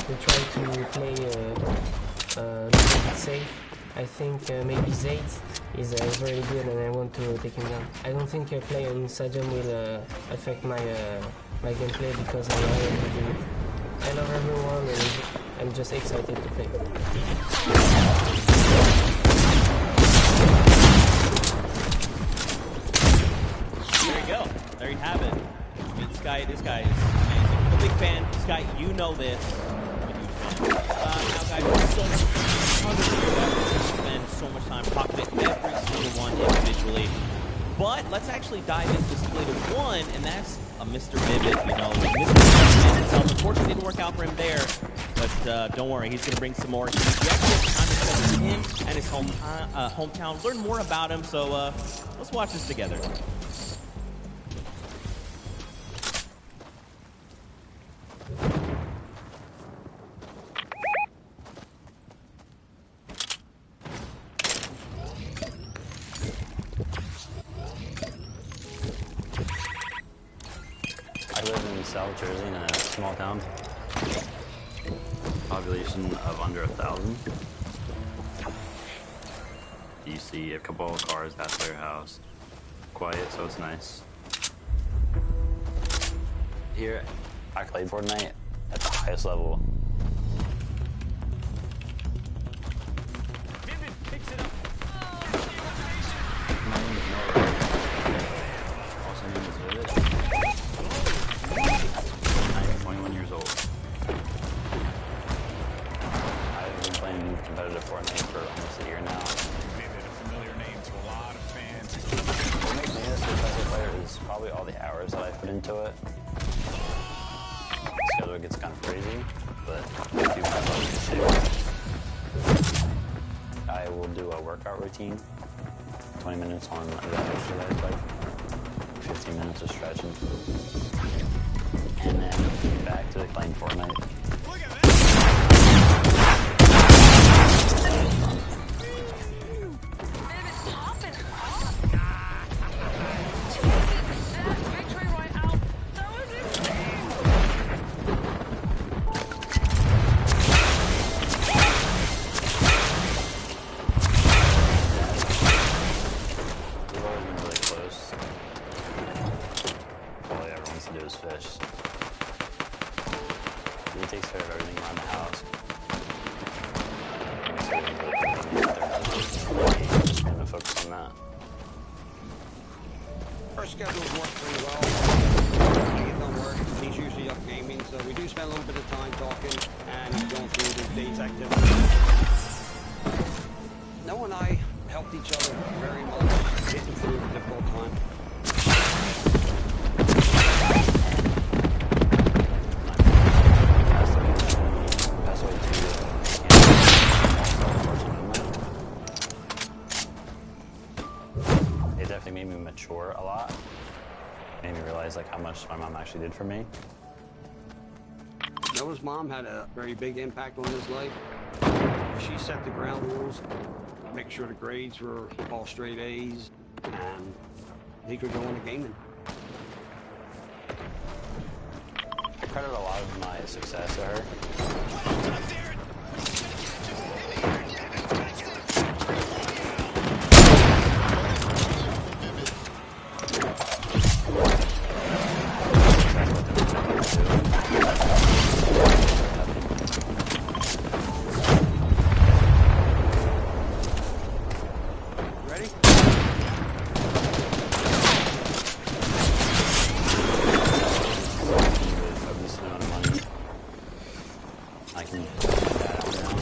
we try to play a little bit safe. I think maybe Zayd is really good and I want to take him down. I don't think play on stadium will affect my gameplay because I already do it. I love everyone and I'm just excited to play.
There you go. There you have it. I mean, this guy is amazing. I'm a big fan. Sky, you know this. Now, guys, there's so much spend so much time talking to every single one individually. But let's actually dive into split of one, and that's a Mr. Vivid. You know, Mr. Vivid himself. Unfortunately, didn't work out for him there. But don't worry, he's going to bring some more. He actually time to spend with him and his hometown. Learn more about him. So let's watch this together.
South Jersey in a small town. Population of under 1,000. You see a couple of cars pass by your house. Quiet, so it's nice. Here, I played Fortnite at the highest level. Competitive Fortnite for almost a year now.
Made it a familiar name to a lot of fans.
What makes me a successful player is probably all the hours that I put into it. The schedule gets kind of crazy, but I do my best to stay. I will do a workout routine, 20 minutes on the exercise bike, 15 minutes of stretching, and then back to playing Fortnite. He takes care of everything around the house. Just going to focus on that.
Our schedules work pretty well. When it don't work, he's usually up gaming, so we do spend a little bit of time talking and going through the day's activities. Noah and I helped each other very much, getting through the difficult time.
It definitely made me mature a lot. Made me realize like how much my mom actually did for me.
Noah's mom had a very big impact on his life. She set the ground rules, make sure the grades were all straight A's, and he could go into gaming.
I credit a lot of my success to her.
Ready?
A decent amount of money. I can put that out now.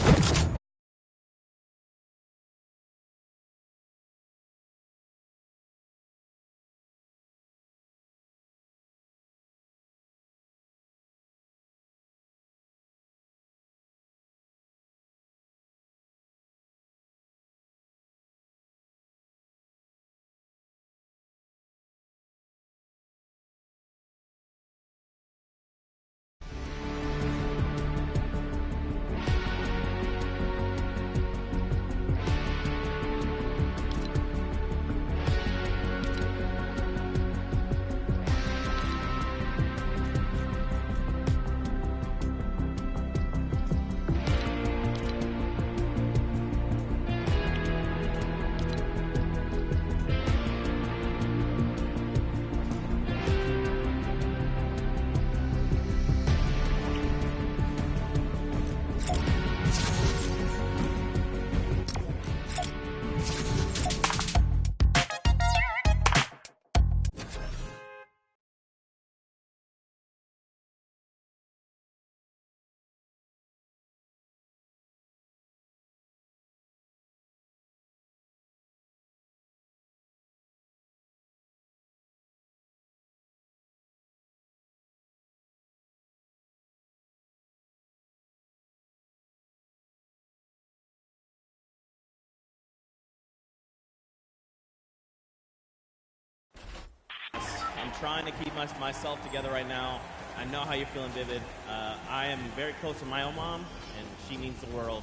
I'm trying to keep myself together right now. I know how you're feeling, Vivid. I am very close to my own mom, and she means the world.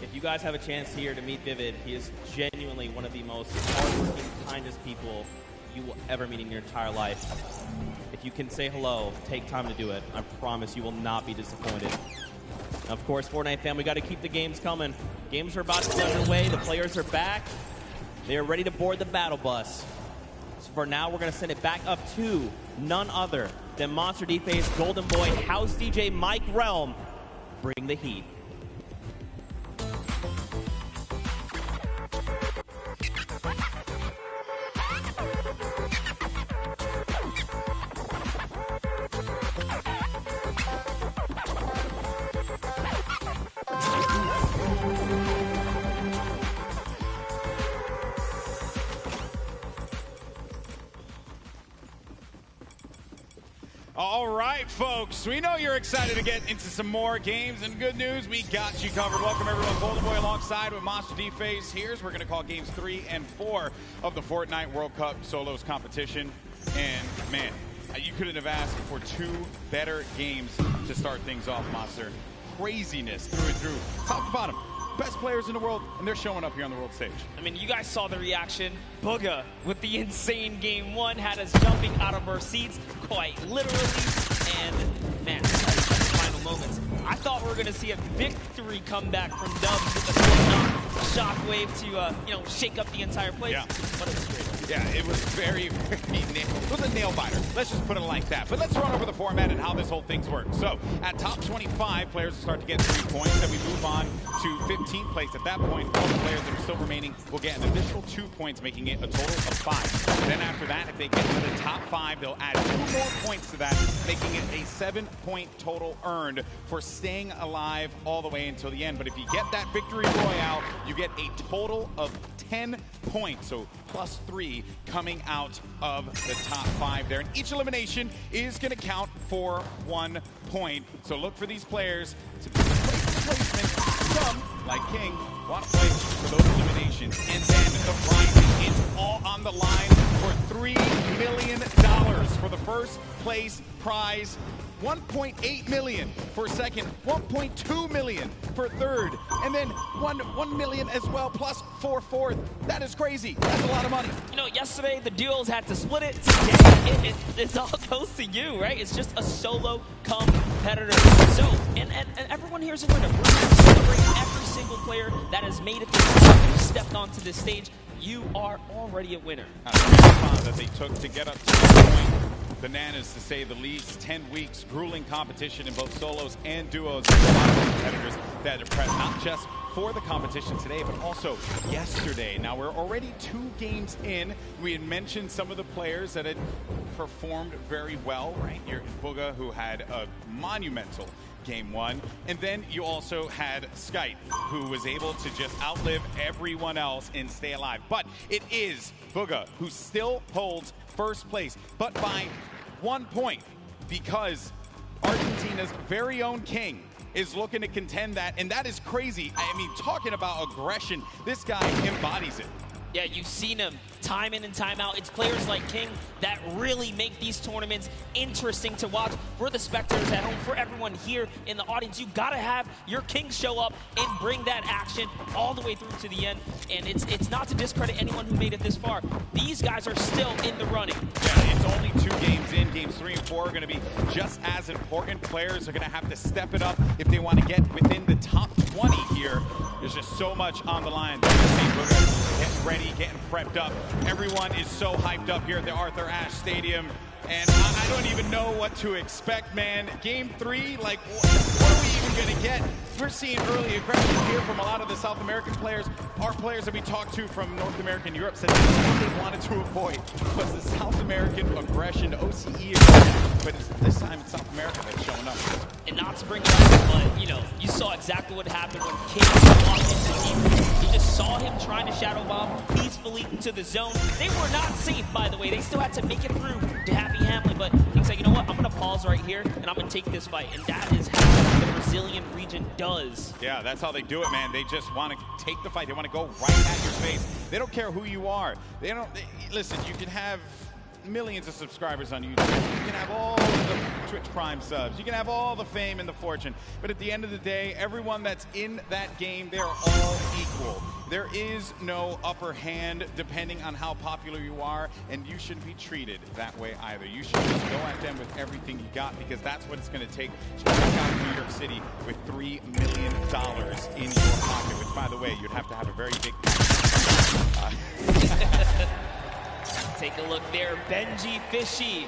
If you guys have a chance here to meet Vivid, he is genuinely one of the most hardworking, kindest people you will ever meet in your entire life. If you can say hello, take time to do it. I promise you will not be disappointed. And of course, Fortnite fam, we got to keep the games coming. Games are about to get underway. The players are back. They are ready to board the battle bus. So for now, we're going to send it back up to none other than Monster D-Face, Golden Boy, House DJ, Mike Realm. Bring the heat.
All right, folks, we know you're excited to get into some more games, and good news, we got you covered. Welcome, everyone. Golden Boy alongside with Monster D-Face. Here's we're going to call games 3 and 4 of the Fortnite World Cup Solos competition. And, man, you couldn't have asked for two better games to start things off, Monster. Craziness through and through. Top to bottom. Best players in the world, and they're showing up here on the world stage.
I mean, you guys saw the reaction. Booga, with the insane game one, had us jumping out of our seats, quite literally. And, man, final moments. I thought we were going to see a victory comeback from Dubs with a shockwave to, shake up the entire place.
Yeah.
But it was great.
Yeah, it was very, it was a nail biter. Let's just put it like that. But let's run over the format and how this whole thing's works. So, at top 25, players will start to get 3 points, and we move on to 15th place. At that point, all the players that are still remaining will get an additional 2 points, making it a total of 5. Then after that, if they get to the top 5, they'll add 2 more points to that, making it a 7-point total earned for staying alive all the way until the end. But if you get that victory royale, you get a total of 10 points, so plus 3 coming out of the top 5 there. And each elimination is going to count for 1 point. So look for these players to play for the placement. Some, like King, want to play for those eliminations. And then the prize is all on the line for $3 million for the first place prize. 1.8 million for second, 1.2 million for third, and then 1 million as well, plus for fourth. That is crazy. That's a lot of money.
You know, yesterday the duos had to split it. Today, it all goes to you, right? It's just a solo competitor. So, and everyone here is a winner. We're going to celebrate every single player that has made it this far, who stepped onto this stage. You are already a winner.
The time that they took to get up to this point. Bananas, to say the least. 10 weeks, grueling competition in both solos and duos. A lot of competitors that impressed not just for the competition today, but also yesterday. Now, we're already 2 games in. We had mentioned some of the players that had performed very well, right? You're Bugha, who had a monumental game 1, and then you also had Skype, who was able to just outlive everyone else and stay alive. But it is Bugha who still holds first place, but by 1 point, because Argentina's very own King is looking to contend that, and that is crazy. I mean, talking about aggression, this guy embodies it.
Yeah, you've seen him time in and time out. It's players like King that really make these tournaments interesting to watch for the spectators at home, for everyone here in the audience. You gotta have your King show up and bring that action all the way through to the end. And it's not to discredit anyone who made it this far. These guys are still in the running.
Yeah, it's only 2 games in. Games 3 and 4 are going to be just as important. Players are going to have to step it up if they want to get within the top 20 here. There's just so much on the line. Getting ready, getting prepped up. Everyone is so hyped up here at the Arthur Ashe Stadium. And I don't even know what to expect, man. Game 3, like, what are we even going to get? We're seeing early aggression here from a lot of the South American players. Our players that we talked to from North America and Europe said what they wanted to avoid was the South American aggression, OCE aggression. But this time it's South America that's showing up.
And not to bring it up, but, you know, you saw exactly what happened when King walked into the game. You just saw him trying to shadow bomb peacefully to the zone. They were not safe, by the way. They still had to make it through to Happy Hamlin, but King's like, you know what, I'm going to pause right here, and I'm going to take this fight. And that is how the Brazilian region does.
Yeah, that's how they do it, man. They just want to take the fight. They want to go right at your face. They don't care who you are. Listen, you can have millions of subscribers on YouTube. You can have all the Twitch Prime subs. You can have all the fame and the fortune. But at the end of the day, everyone that's in that game, they're all equal. There is no upper hand depending on how popular you are, and you shouldn't be treated that way either. You should just go at them with everything you got, because that's what it's going to take to walk out of New York City with $3 million in your pocket, which, by the way, you'd have to have a very big
Take a look there. Benji Fishy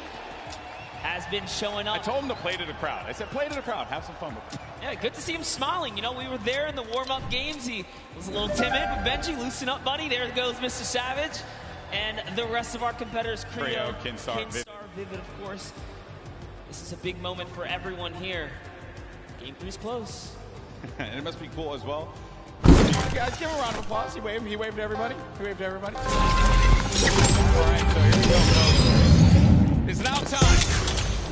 has been showing up.
I told him to play to the crowd. I said, play to the crowd. Have some fun with it.
Yeah, good to see him smiling. You know, we were there in the warm-up games. He was a little timid, but Benji, loosen up, buddy. There goes Mr. Savage. And the rest of our competitors, Creo, Kinstar, Vivid, of course. This is a big moment for everyone here. Game 3 is close.
And it must be cool as well. Guys, give him a round of applause. He waved to everybody. He waved to everybody. All right, so here we go. It's now time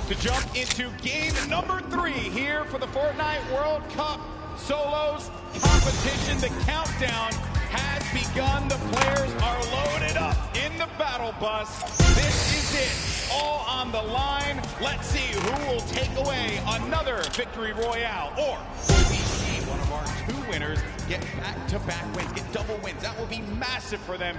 to jump into game number 3 here for the Fortnite World Cup Solos competition. The countdown has begun. The players are loaded up in the battle bus. This is it. All on the line. Let's see who will take away another victory royale, or will we see one of our 2 winners get back-to-back wins, get double wins? That will be massive for them.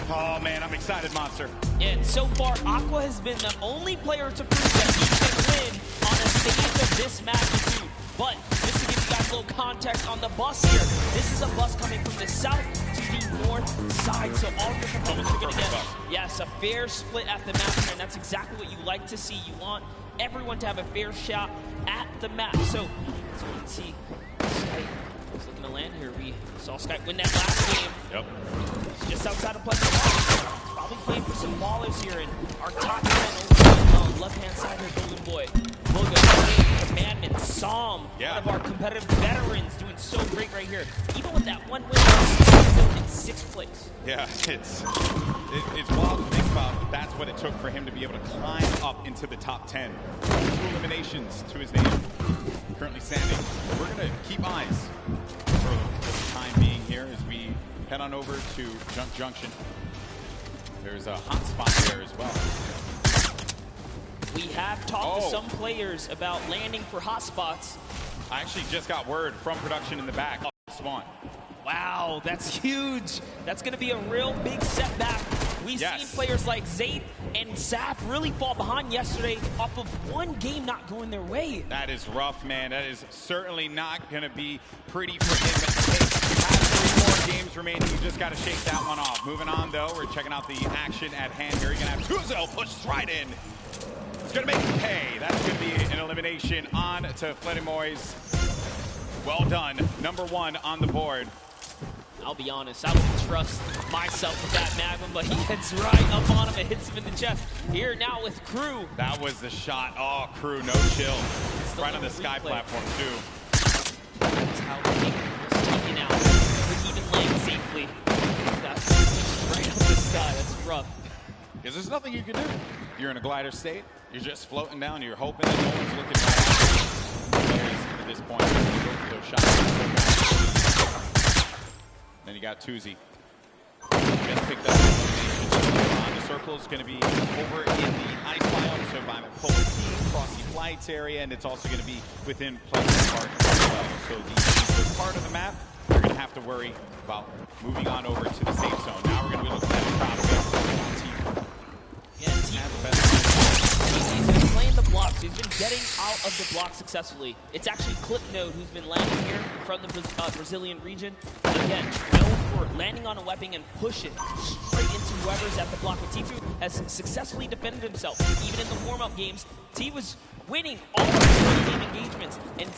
Oh man, I'm excited, Monster.
And so far, Aqua has been the only player to prove that he can win on a stage of this magnitude. But just to give you guys a little context on the bus here, this is a bus coming from the south to the north side. So all your competitors are going to get, yes, a fair split at the map here, and that's exactly what you like to see. You want everyone to have a fair shot at the map. So as you can see, Skype is looking to land here. We saw Skype win that last game.
Yep.
He's just outside of Pleasant Park. Probably playing for some ballers here, and our top 10 over on the left-hand side here, Golden Boy. Bugha, Commandment, Psalm, one of our competitive veterans, doing so great right here. Even with that 1 win, still in 6th place.
Yeah, it's wild to think about. That's what it took for him to be able to climb up into the top 10. 2 eliminations to his name. Currently standing. We're going to keep eyes for the time being here as we head on over to Junk Junction. There's a hot spot there as well.
We have talked to some players about landing for hotspots.
I actually just got word from production in the back. Spawn.
Wow, that's huge. That's going to be a real big setback. We've seen players like Zayt and Zap really fall behind yesterday off of 1 game not going their way.
That is rough, man. That is certainly not going to be pretty for him. Has 3 more games remaining. You just got to shake that one off. Moving on, though, we're checking out the action at hand here. You're going to have Tuzel pushed right in. It's going to make him pay. That's going to be an elimination on to Fledermoy's. Well done. Number 1 on the board.
I'll be honest, I wouldn't trust myself with that Magnum, but he gets right up on him and hits him in the chest. Here now with Crew.
That was the shot. Oh, Crew, no chill. Right on the sky platform, too.
That's how he was taken out. Couldn't even land safely. That's right up the sky. That's rough.
Because there's nothing you can do. You're in a glider state. You're just floating down. You're hoping that no one's looking right at you. Players at this point, go for those shots. Then you got Tuzi. Just picked up the circle is going to be over in the ice biome, so by the Polar Sea, Frosty Flights area, and it's also going to be within Pleasant Park as well. So the eastern part of the map, you're going to have to worry about moving on over to the safe zone. Now we're going to be looking at the crowd.
Yeah, He's been playing the blocks. He's been getting out of the block successfully. It's actually Clipnode who's been landing here from the Brazilian region. Again, known for landing on a weapon and push it straight into whoever's at the block. But Tifu has successfully defended himself. Even in the warm-up games, T was winning all of his game engagements. And,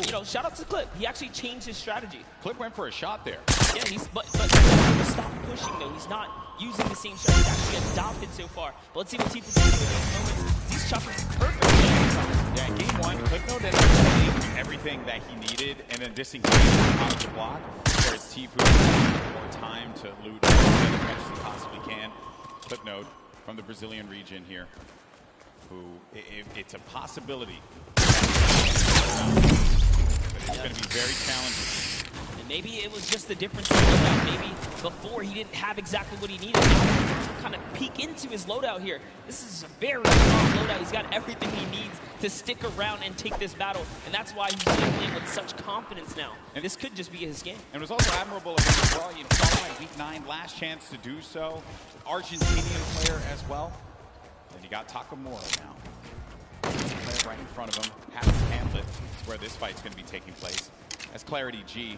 you know, shout out to Clip. He actually changed his strategy.
Clip went for a shot there.
Yeah, but stop pushing, though. He's not using the same strategy. He's actually adopted so far. But let's see what Tifu can do in these moments. These choppers perfect.
Yeah, in game 1, Clipnode ended up doing everything that he needed and then disengaged out of the block, whereas Tifu has more time to loot as much as he possibly can. Clipnode from the Brazilian region here, who it's a possibility, but it's going to be very challenging.
And maybe it was just the difference in loadout. Maybe before he didn't have exactly what he needed. Now to kind of peek into his loadout here. This is a very strong loadout. He's got everything he needs to stick around and take this battle. And that's why he's playing with such confidence now. And this could just be his game.
And it was also admirable against Raw. You saw by week 9, last chance to do so. Argentinian player as well. And you got Takamura now. Player right in front of him. Has to handle it. It's where this fight's going to be taking place. As Clarity G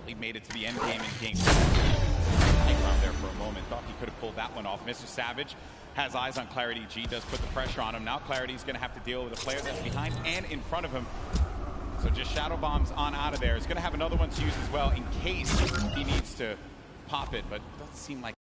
really made it to the end game in game 2. Around there for a moment. Thought he could have pulled that one off. Mr. Savage has eyes on Clarity G. Does put the pressure on him. Now Clarity's going to have to deal with a player that's behind and in front of him. So just shadow bombs on out of there. He's going to have another one to use as well in case he needs to pop it. But it doesn't seem like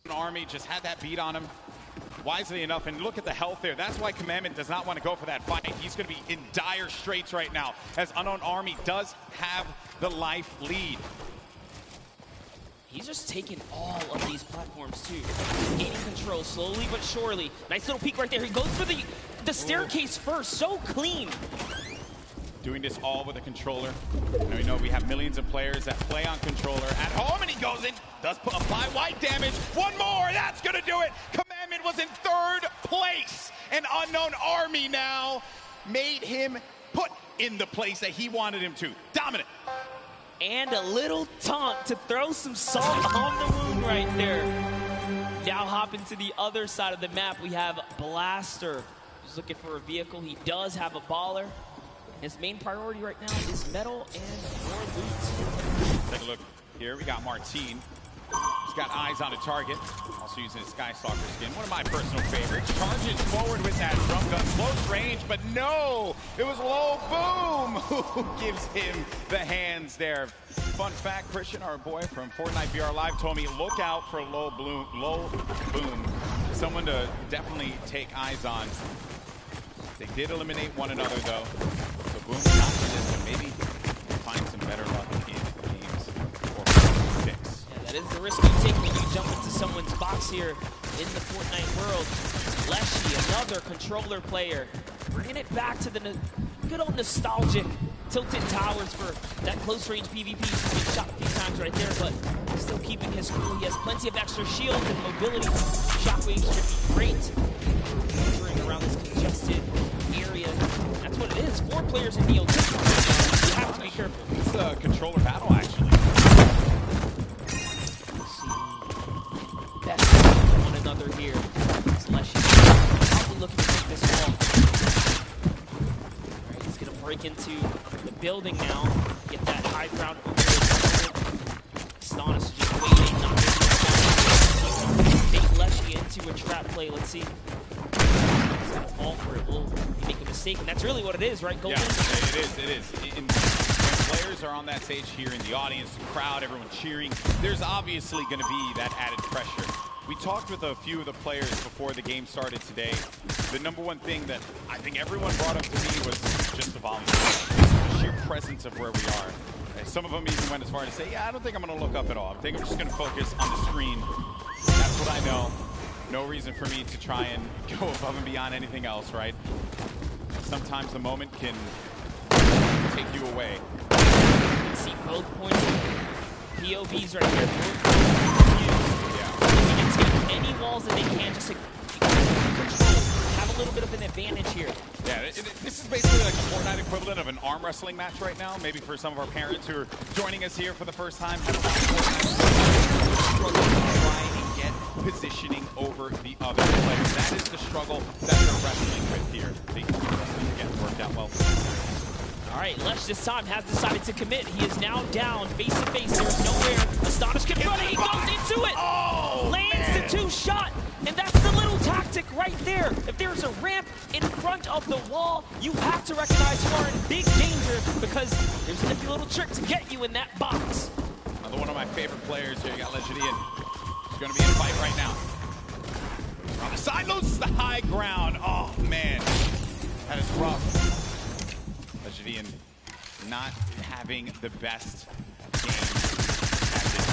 Army just had that beat on him wisely enough, and look at the health there. That's why Commandment does not want to go for that fight. He's going to be in dire straits right now, as Unknown Army does have the life lead.
He's just taking all of these platforms too. Gaining control slowly but surely. Nice little peek right there. He goes for the staircase first. So clean.
Doing this all with a controller. Now we know we have millions of players that play on controller at home, and he goes in, does apply white damage. One more, that's gonna do it. Commandment was in 3rd place, and Unknown Army now made him put in the place that he wanted him to. Dominant.
And a little taunt to throw some salt on the wound right there. Now hopping to the other side of the map, we have Blaster. He's looking for a vehicle. He does have a baller. His main priority right now is metal and more loot.
Take a look here. We got Martine. He's got eyes on a target. Also using his Sky Stalker skin. One of my personal favorites. Charges forward with that drum gun. Close range, but no! It was Low Boom who gives him the hands there. Fun fact, Christian, our boy from Fortnite VR Live, told me look out for Low Boom. Someone to definitely take eyes on. They did eliminate one another, though. So Boom confident to maybe find some better luck in games 4, 5, 6.
Yeah, that is the risk you take when you jump into someone's box here in the Fortnite world. Leshy, another controller player, bringing it back to the good old nostalgic Tilted Towers for that close-range PvP. He's been shot a few times right there, but still keeping his cool. He has plenty of extra shield and mobility. Shockwaves should be great hovering around this congested area. That's what it is. 4 players in Neo. You have to be careful.
It's a controller battle, actually.
Best one another here. Leshy probably looking to take this wall. Alright, he's gonna break into the building now. Get that high ground over there. Astonis is just waiting, not making bait Leshy into a trap play. Let's see. He's gonna fall for it. Will he make a mistake? And that's really what it is, right, Golden?
Yeah, it is. When players are on that stage here in the audience, the crowd, everyone cheering, there's obviously going to be that added pressure. We talked with a few of the players before the game started today. The number one thing that I think everyone brought up to me was just the volume, the sheer presence of where we are. Some of them even went as far as to say, yeah, I don't think I'm going to look up at all. I think I'm just going to focus on the screen. That's what I know. No reason for me to try and go above and beyond anything else, right? Sometimes the moment can take you away.
See both points of POVs right here. They can take any walls that they can just to control. Have a little bit of an advantage here.
Yeah, this is basically like the Fortnite equivalent of an arm wrestling match right now. Maybe for some of our parents who are joining us here for the first time. Try and get positioning over the other players. That is the struggle that they're wrestling with here. Again, worked out well.
All right, Lesh this time has decided to commit. He is now down, face to face. There's nowhere. Astonish can run it. He goes into it.
Oh,
lands the 2-shot, and that's the little tactic right there. If there's a ramp in front of the wall, you have to recognize you are in big danger because there's a nifty little trick to get you in that box.
Another one of my favorite players here. You got Legidian. He's going to be in a fight right now. On the side, loses the high ground. Oh, man. That is rough. Legidian not having the best game at this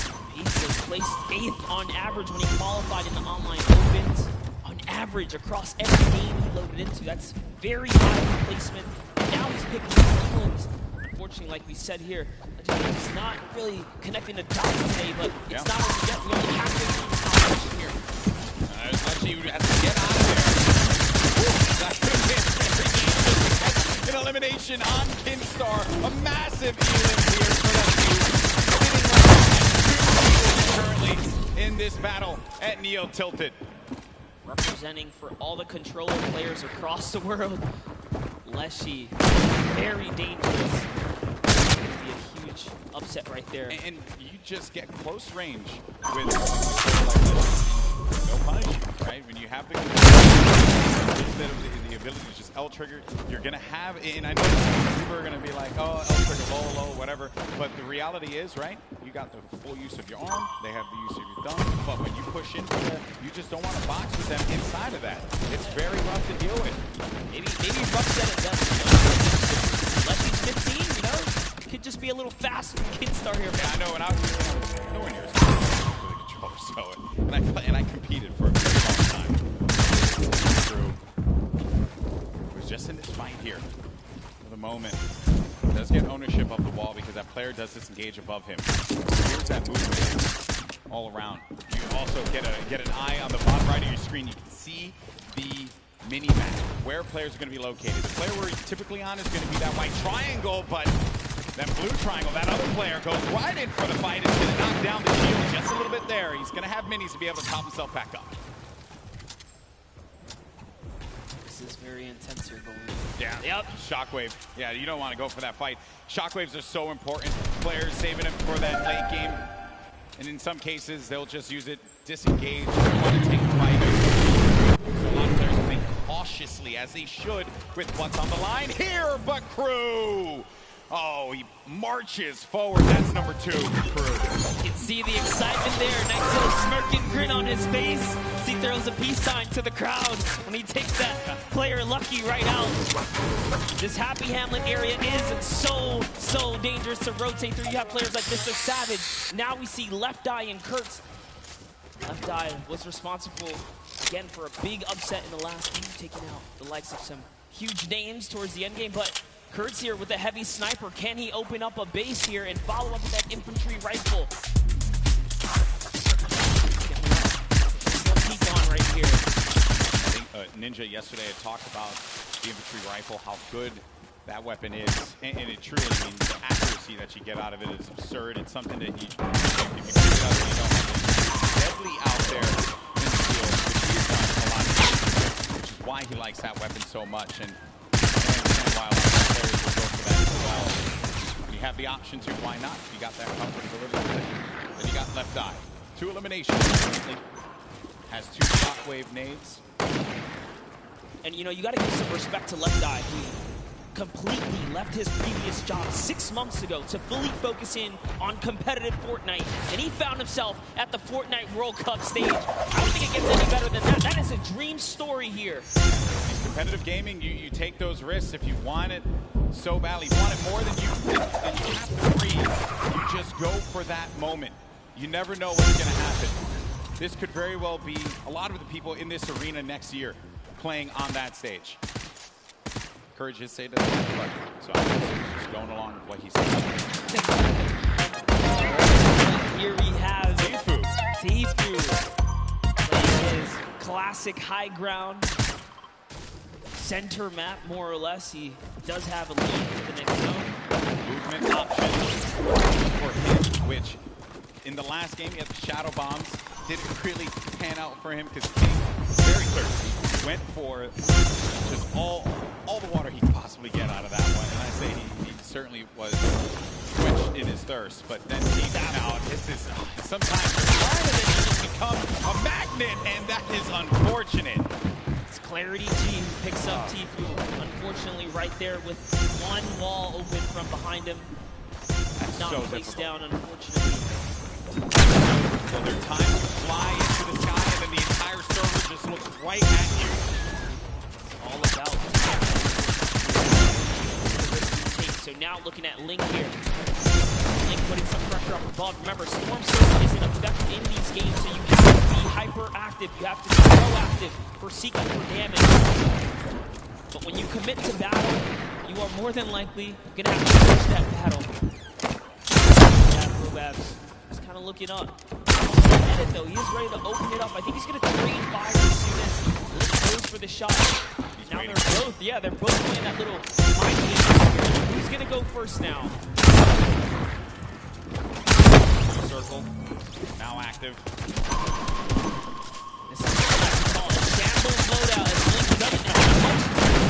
point.
He's placed 8th on average when he qualified in the online opens. On average, across every game he loaded into. That's very high placement. And now he's picking England. Unfortunately, like we said here, he's not really connecting the dots today, but it's not what we get. We only have to do this competition here.
Legidian has to get out of there. That could have been an elimination on Kinstar. A massive elim here for that team. Currently in this battle at Neo Tilted.
Representing for all the controller players across the world. Leshy, very dangerous. Be a huge upset right there.
And you just get close range with no punishment, right? When you have the ability to just L-trigger, you're going to have, and I know people are going to be like, oh, L-trigger, low, whatever, but the reality is, right, you got the full use of your arm, they have the use of your thumb, but when you push into it, you just don't want to box with them inside of that. It's very rough to deal with.
Maybe Ruff said it best. Leshy's 15, you know, could just be a little fast with Kinstar here.
Yeah, I know, and I was nowhere near as fast with the controller, so, and I competed for a very long time. Just in this fight here, for the moment, does get ownership of the wall because that player does disengage above him. Here's that movement all around. You also get an eye on the bottom right of your screen. You can see the mini-map, where players are going to be located. The player we're typically on is going to be that white triangle, but that blue triangle, that other player goes right in for the fight. It's going to knock down the shield just a little bit there. He's going to have minis to be able to top himself back up.
Is very intense here, Golden.
Yeah. Yep. Shockwave. Yeah, you don't want to go for that fight. Shockwaves are so important. Players saving them for that late game. And in some cases, they'll just use it, disengage, want to take the fight. So a lot of players think cautiously, as they should, with what's on the line here. But Crew Oh, he marches forward. That's number 2 for Crew.
You can see the excitement there. Nice little smirking grin on his face. He throws a peace sign to the crowd when he takes that player Lucky right out. This Happy Hamlet area is so dangerous to rotate through. You have players like Mr. Savage. Now we see Left Eye and Kurtz. Left Eye was responsible, again, for a big upset in the last game, taking out the likes of some huge names towards the end game, but Kurtz here with a heavy sniper. Can he open up a base here and follow up with that infantry rifle? Peek on right here.
I think Ninja yesterday had talked about the infantry rifle, how good that weapon is, and it truly, I mean, the accuracy that you get out of it is absurd. It's something that you, if you pick it up, you know, it's deadly out there in the field, which he's done a lot of times, which is why he likes that weapon so much. And while players will go for that as well, you have the option to, why not? You got that comfort delivery with it. Then you got Left Eye. 2 eliminations. Has 2 shockwave nades.
And you know, you got to give some respect to Left Eye, who completely left his previous job 6 months ago to fully focus in on competitive Fortnite. And he found himself at the Fortnite World Cup stage. I don't think it gets any better than that. That is a dream story here.
Competitive gaming, you take those risks if you want it so badly. You want it more than you have to breathe. You just go for that moment. You never know what's going to happen. This could very well be a lot of the people in this arena next year playing on that stage. Courage his say to the budget, so I'm just going along with what he said.
Here we have Tfue playing his classic high ground center map, more or less. He does have a lead for the next zone.
Movement option for him, which in the last game he had the shadow bombs. Didn't really pan out for him because he very clear. He went for just all the water he could possibly get out of that one. And I say he certainly was quenched in his thirst. But then deep out, this is sometimes he just become a magnet, and that is unfortunate.
It's Clarity G who picks up Tfue. Unfortunately, right there with one wall open from behind him.
That's
not
so
placed
difficult.
down, unfortunately.
So there are times you fly into the sky, and then the entire server just looks right at you.
All about. So now looking at Link here. Link putting some pressure up above. Remember, Storm Surge isn't effective in these games, so you have to be hyperactive. You have to be proactive for seeking for damage. But when you commit to battle, you are more than likely going to have to finish that battle. Yeah, Robabs is kind of looking up. At it though, he is ready to open it up. I think he's going to trade fire as soon as Link goes for the shot. Now they're both playing that little mind game. Who's going to go first now?
Circle, now active.
This is what a shambles loadout as Link doesn't have much.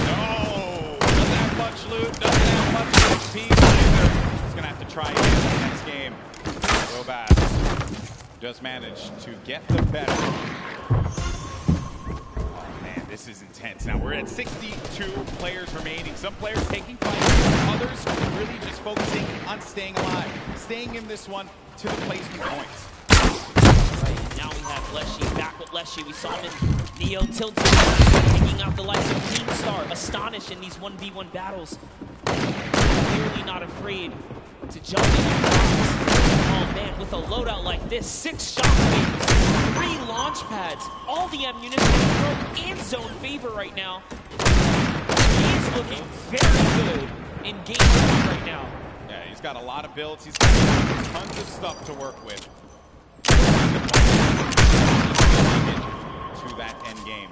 No! Doesn't have much loot, doesn't have much HP either. He's going to have to try again in the next game. Robas does manage to get the better. Oh man, this is intense. Now we're at 62 players remaining. Some players taking fights, others really just focusing on staying alive. Staying in this one to the placement points.
Right, now we have Leshy back with Leshy. We saw him in Neo Tilted, taking out the likes of Keemstar. Astonish in these 1v1 battles. Clearly not afraid to jump in. Oh man, with a loadout like this, 6 shockwaves, 3 launch pads, all the ammunition broke and zone favor right now. He's looking very good in game right now.
Yeah, he's got a lot of builds. He's got tons of stuff to work with. To that end game.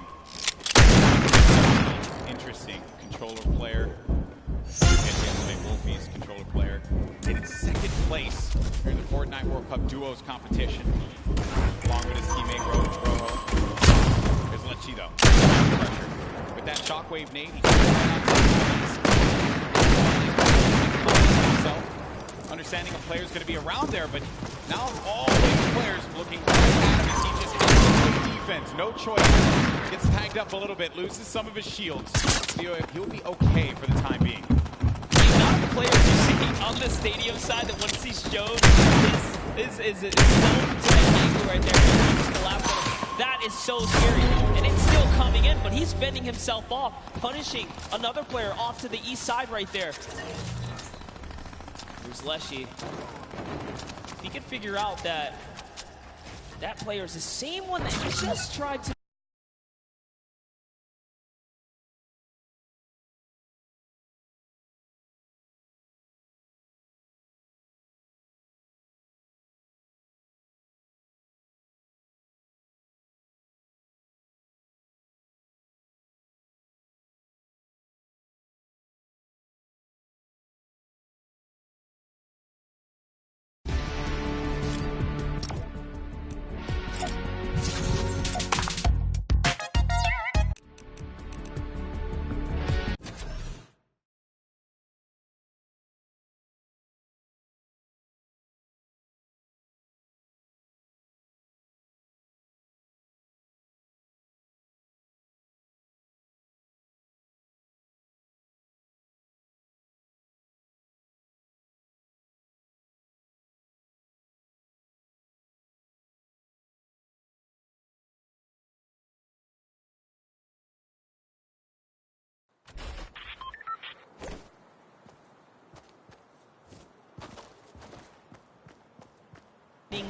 Interesting controller player. Wolfie's controller player in second place in the Fortnite World Cup Duos competition, along with his teammate Rojo. There's Lechido. Pressure. With that shockwave nade, he himself, understanding a player's going to be around there, but now all these players looking right at him as he just has no defense, no choice. Gets tagged up a little bit, loses some of his shields. He'll be okay for the time being.
players you see on the stadium side that once he's shown is known to that angle right there. Just collapse on him. That is so scary, and it's still coming in, but he's fending himself off, punishing another player off to the east side right there. Here's Leshy. If he can figure out that that player is the same one that he just tried to.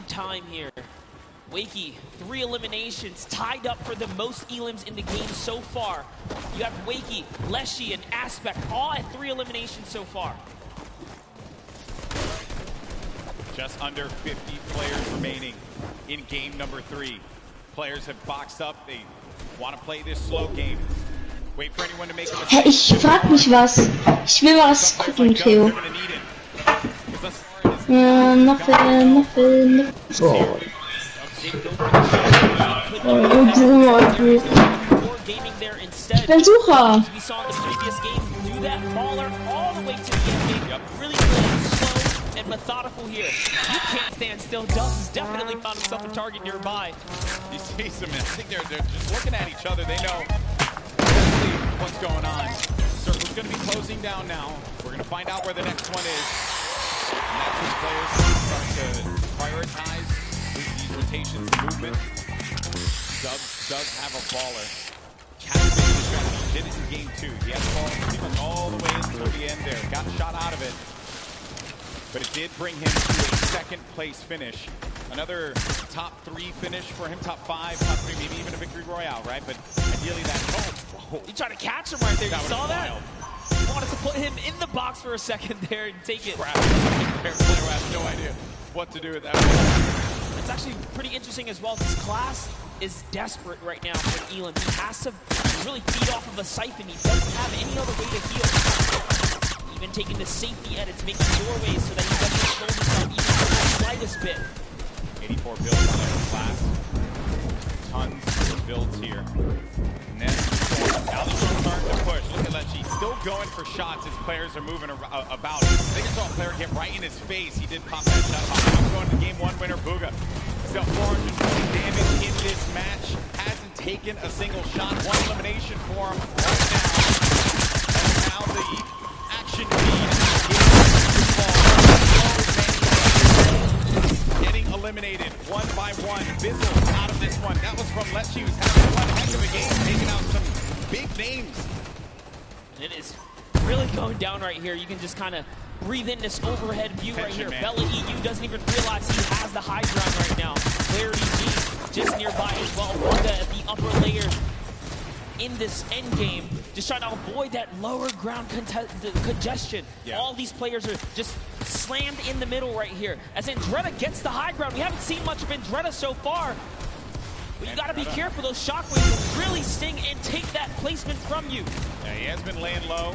Time here. Wakey, 3 eliminations, tied up for the most elims in the game so far. You have Wakey, Leshy, and Aspect, all at 3 eliminations so far.
Just under 50 players remaining in game number 3. Players have boxed up. They want to play this slow game. Wait for anyone to make a mistake.
Hä, ich frag mich was. Ich will was gucken, Theo. Nothing. Oh. Ich bin Sucher.
And methodical here. You can't stand still. Dubs has definitely found himself a target nearby.
You see some, I think they're just looking at each other. They know exactly what's going on. Circle's going to be closing down now. We're going to find out where the next one is. And that's when players start to prioritize these rotations and movement. Dubs does have a baller. Captivated the strategy. Did it in game 2. He had the ball pretty much all the way until the end there. Got shot out of it. But it did bring him to a second place finish. Another top 3 finish for him, top 5, top 3, maybe even a victory royale, right? But ideally that's home.
You tried to catch him right there. You saw that? You wanted to put him in the box for a second there and take it.
Crap. Player has no idea what to do with that.
It's actually pretty interesting as well. This class is desperate right now for Elam. He has to really feed off of a siphon. He doesn't have any other way to heal. Even taking the safety edits, making doorways so that he doesn't slow himself even the slightest bit.
84 builds in the class. Tons of builds here. Now the storm's starting to push. Look at Lechy. Still going for shots as players are moving about. I think I saw a player get right in his face. He did pop that shot. I'm going to game 1 winner, Booga. Still 420 damage in this match. Hasn't taken a single shot. 1 elimination for him right now. And now the action feed getting eliminated 1 by 1. Bizzle out of this one. That was from Lechy, who's having one heck of a game, taking out some big names.
It is really going down right here. You can just kind of breathe in this overhead view right here. Man. Bella EU doesn't even realize he has the high ground right now. Clarity G just nearby as well. Wanda at the upper layers in this end game, just trying to avoid that lower ground congestion. Yeah. All these players are just slammed in the middle right here. As Andretta gets the high ground, we haven't seen much of Andretta so far. But you gotta be careful, those shockwaves will really sting and take that placement from you.
Yeah, he has been laying low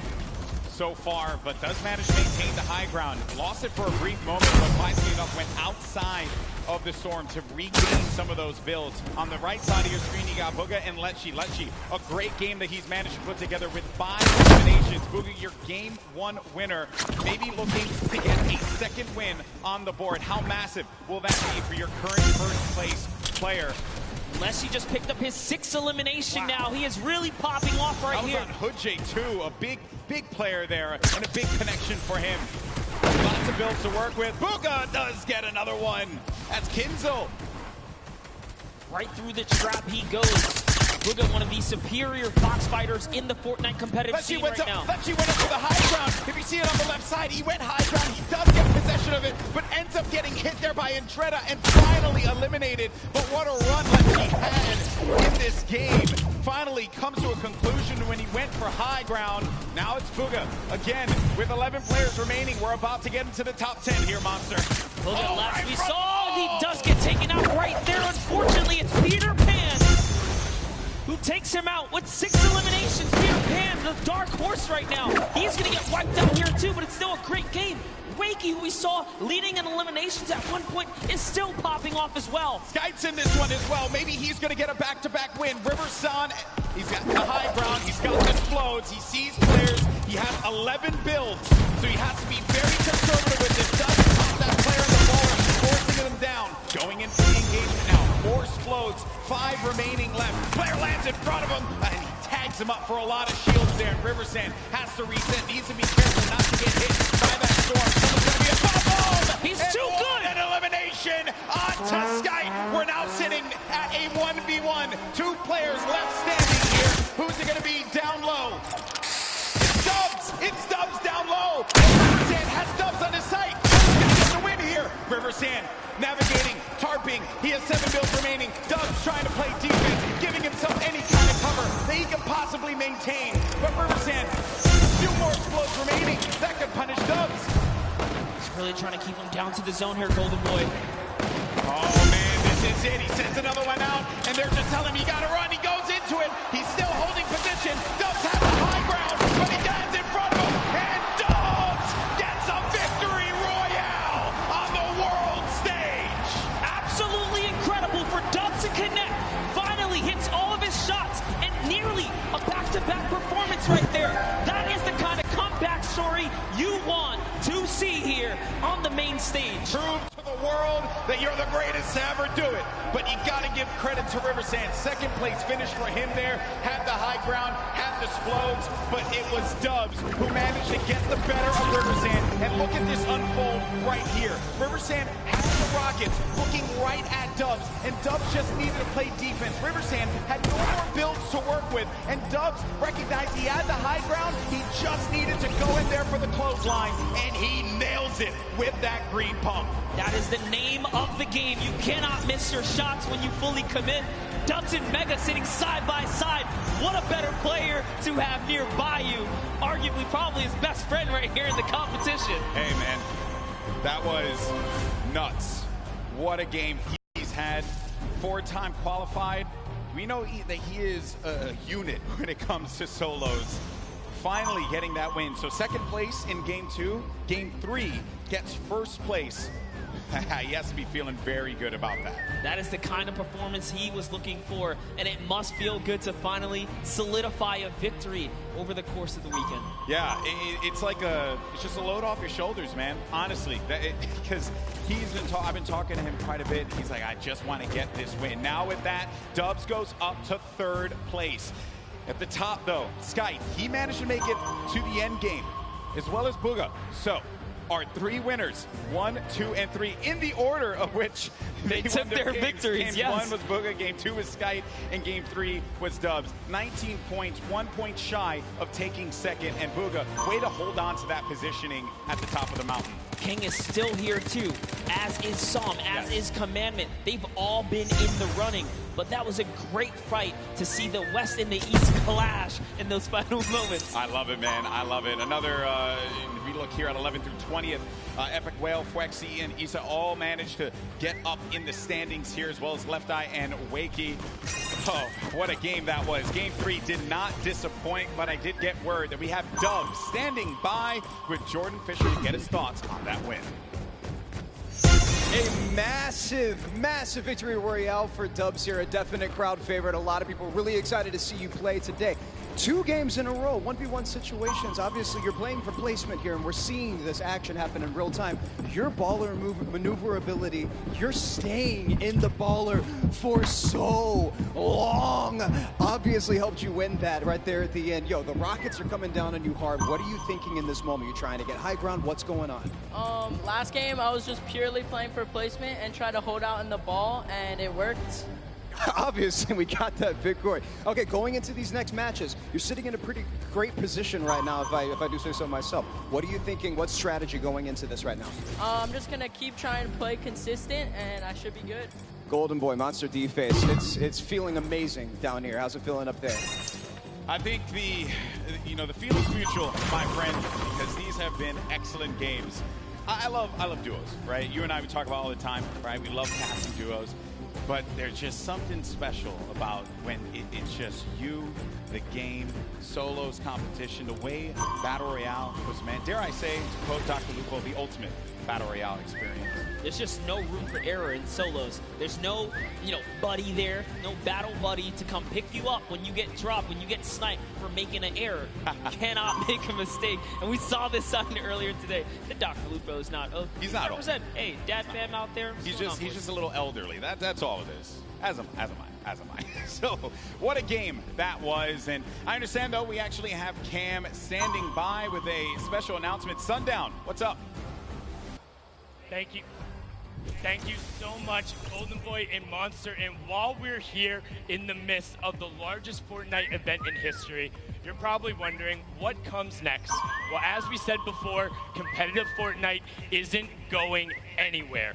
so far, but does manage to maintain the high ground. Lost it for a brief moment, but wisely enough went outside of the storm to regain some of those builds. On the right side of your screen, you got Booga and Lechy. Lechy, a great game that he's managed to put together with 5 eliminations. Booga, your game 1 winner, maybe looking to get a second win on the board. How massive will that be for your current first place player?
Unless he just picked up his 6th elimination now. He is really popping off right here.
That was on Hoodjay too, a big player there, and a big connection for him. Lots of builds to work with. Booga does get another one. That's Kinzel.
Right through the trap he goes. Booga, one of the superior Fox fighters in the Fortnite competitive scene right now.
Let's went up for the high ground. If you see it on the left side, he went high ground. He does get possession of it, but ends up getting hit there by Andretta and finally eliminated. But what a run Lepchi had in this game. Finally comes to a conclusion when he went for high ground. Now it's Booga. Again, with 11 players remaining, we're about to get into the top 10 here, Monster.
Booga left. We saw he does get taken out right there. Unfortunately, it's Peter Pan who takes him out with 6 eliminations. Peter Pan, the dark horse right now. He's going to get wiped out here too, but it's still a great game. Wakey, who we saw leading in eliminations at one point, is still popping off as well.
Skyte's in this one as well. Maybe he's going to get a back-to-back win. Riverson, he's got the high ground. He's got the explodes. He sees players. He has 11 builds, so he has to be very conservative with this. Doesn't pop that player in the ball. He's forcing them down. Going into the engagement now. 4 explodes. 5 remaining left. Player lands in front of him, and he tags him up for a lot of shields there. And Riversand has to reset. Needs to be careful not to get hit by that storm. Someone's going to be a bubble.
He's too good.
An elimination onto Skype. We're now sitting at a 1v1. 2 players left standing here. Who's it going to be down low? It's Dubs. It's Dubs down low. Riversand has Dubs on his sight. He's going to get the win here. Riversand navigating, tarping. He has 7 builds remaining. Dubs trying to play defense, giving himself any kind of cover that he can possibly maintain. But Riversand, a few more explodes remaining. That could punish Dubs.
He's really trying to keep him down to the zone here, Golden Boy.
Oh man, this is it. He sends another one out, and they're just telling him, you gotta run. He goes into it. He's still holding position. Dubs has the high ground, but he dives in front of him, and Dubs gets a victory royale on the world stage.
Absolutely incredible for Dubs to connect. Finally hits all of his shots, and nearly a back-to-back performance right there. That is the kind of comeback story you want to see here on the main stage.
Prove to the world that you're the greatest to ever do it. But you gotta give credit to Riversand. 2nd place finish for him there. Had the high ground, had the explodes, but it was Dubs who managed to get the better of Riversand. And look at this unfold right here. Riversand had the Rockets looking right at Dubs, and Dubs just needed to play defense. Riversand had no more builds to work with, and Dubs recognized he had the high ground. He just needed to go in there for the clothesline, and he nails it with that green pump.
That is the name of the game. You cannot miss your shots when you fully commit. Dubs and Mega sitting side by side. What a better player to have nearby you. Arguably probably his best friend right here in the competition.
Hey man, that was nuts. What a game he's had. 4-time qualified. We know that he is a unit when it comes to solos. Finally getting that win. So 2nd place in game 2. Game 3 gets 1st place. He has to be feeling very good about that.
That is the kind of performance he was looking for, and it must feel good to finally solidify a victory over the course of the weekend.
Yeah, it's like it's just a load off your shoulders, man. Honestly, because I've been talking to him quite a bit. He's like, I just want to get this win. Now with that, Dubs goes up to 3rd place. At the top, though, Skype, he managed to make it to the end game, as well as Booga. So, our 3 winners, 1, 2, and 3, in the order of which
they took their victories.
Game 1 was Booga, Game 2 was Skype, and Game 3 was Dubs. 19 points, 1 point shy of taking 2nd, and Booga, way to hold on to that positioning at the top of the mountain.
King is still here too, as is Psalm, as is Commandment. They've all been in the running, but that was a great fight to see the West and the East clash in those final moments.
I love it, man. I love it. Another, we look here at 11th through 20th, Epic Whale, Fwexy, and Issa all managed to get up in the standings here, as well as Left Eye and Wakey. Oh, what a game that was. Game 3 did not disappoint, but I did get word that we have Dubs standing by with Jordan Fisher to get his thoughts on that win.
A massive victory royale for Dubs here, a definite crowd favorite. A lot of people really excited to see you play today. 2 games in a row, 1v1 situations. Obviously, you're playing for placement here, and we're seeing this action happen in real time. Your baller maneuverability, you're staying in the baller for so long, obviously helped you win that right there at the end. Yo, the rockets are coming down on you hard. What are you thinking in this moment? You're trying to get high ground. What's going on?
Last game, I was just purely playing for placement and try to hold out in the ball, and it worked.
Obviously, we got that victory. Okay, going into these next matches, you're sitting in a pretty great position right now, if I do say so myself. What are you thinking? What strategy going into this right now?
I'm just going to keep trying to play consistent, and I should be good.
Golden Boy, Monster D-Face, it's feeling amazing down here. How's it feeling up there?
I think the feeling's mutual, my friend, because these have been excellent games. I love duos, right? You and I, we talk about all the time, right? We love casting duos. But there's just something special about when it's just you, the game, solos, competition, the way Battle Royale was meant. Dare I say, to quote Dr. Lupo, the ultimate Battle Royale experience.
There's just no room for error in solos. There's no, buddy there, no battle buddy to come pick you up when you get dropped, when you get sniped for making an error. You cannot make a mistake. And we saw this sign earlier today. Dr. Lupo is not.
He's not old.
Hey, dad fam out there.
He's just a little elderly. That's all it is. As am I. So, what a game that was. And I understand, though, we actually have Cam standing by with a special announcement. Sundown, what's up?
Thank you. Thank you so much, Golden Boy and Monster. And while we're here in the midst of the largest Fortnite event in history, you're probably wondering what comes next. Well, as we said before, competitive Fortnite isn't going anywhere.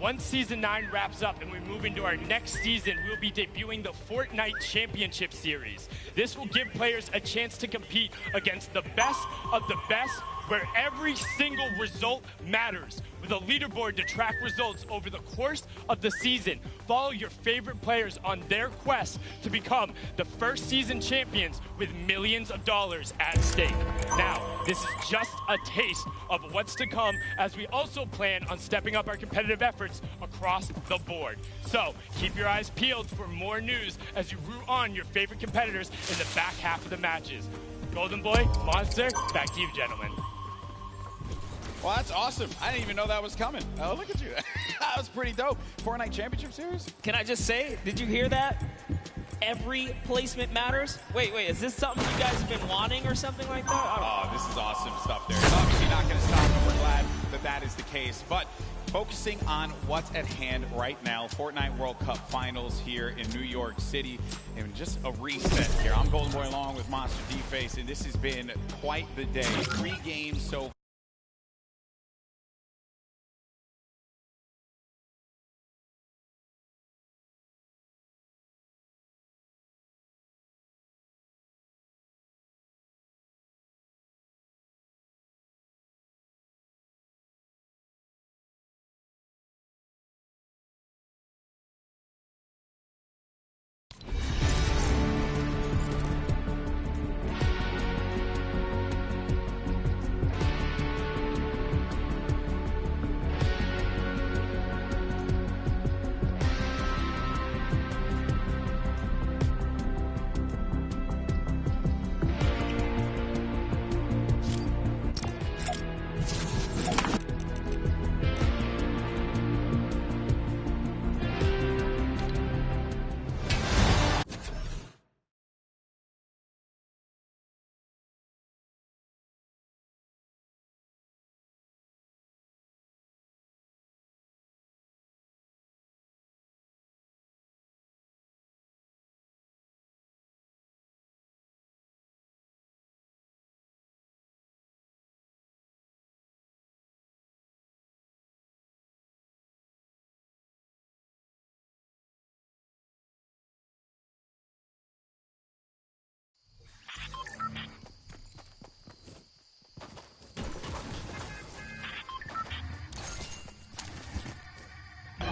Once Season 9 wraps up and we move into our next season, we'll be debuting the Fortnite Championship Series. This will give players a chance to compete against the best of the best, where every single result matters, with a leaderboard to track results over the course of the season. Follow your favorite players on their quest to become the first season champions with millions of dollars at stake. Now, this is just a taste of what's to come, as we also plan on stepping up our competitive efforts across the board. So, keep your eyes peeled for more news as you root on your favorite competitors in the back half of the matches. Golden Boy, Monster, back to you, gentlemen.
Well, that's awesome. I didn't even know that was coming. Oh, look at you. That was pretty dope. Fortnite Championship Series?
Can I just say, did you hear that? Every placement matters. Wait, is this something you guys have been wanting or something like that?
Oh, this is awesome stuff there. It's obviously not going to stop, and we're glad that that is the case. But focusing on what's at hand right now, Fortnite World Cup Finals here in New York City, and just a reset here. I'm Golden Boy along with Monster D-Face, and this has been quite the day. 3 games so far.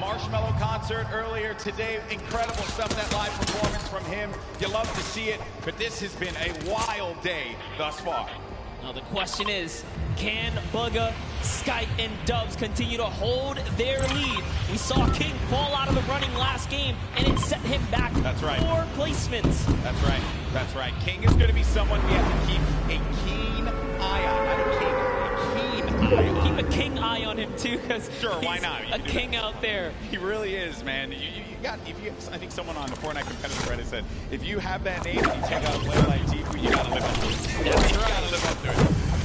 Marshmello concert earlier today. Incredible stuff, that live performance from him. You love to see it, but this has been a wild day thus far.
Now the question is, can Bugha Skype and Dubs continue to hold their lead. We saw King fall out of the running last game, and it set him back 4 placements.
That's right. That's right. King is going to be someone we have to keep a keen eye on. Not a king, a keen eye on.
Keep a king eye on him too, because
why not?
A king out there.
He really is, man. You got. I think someone on the Fortnite competitive Reddit said, if you have that name and you take out a player like Tifu, you got to live up to it.
That's
you
right.
got to live up to it.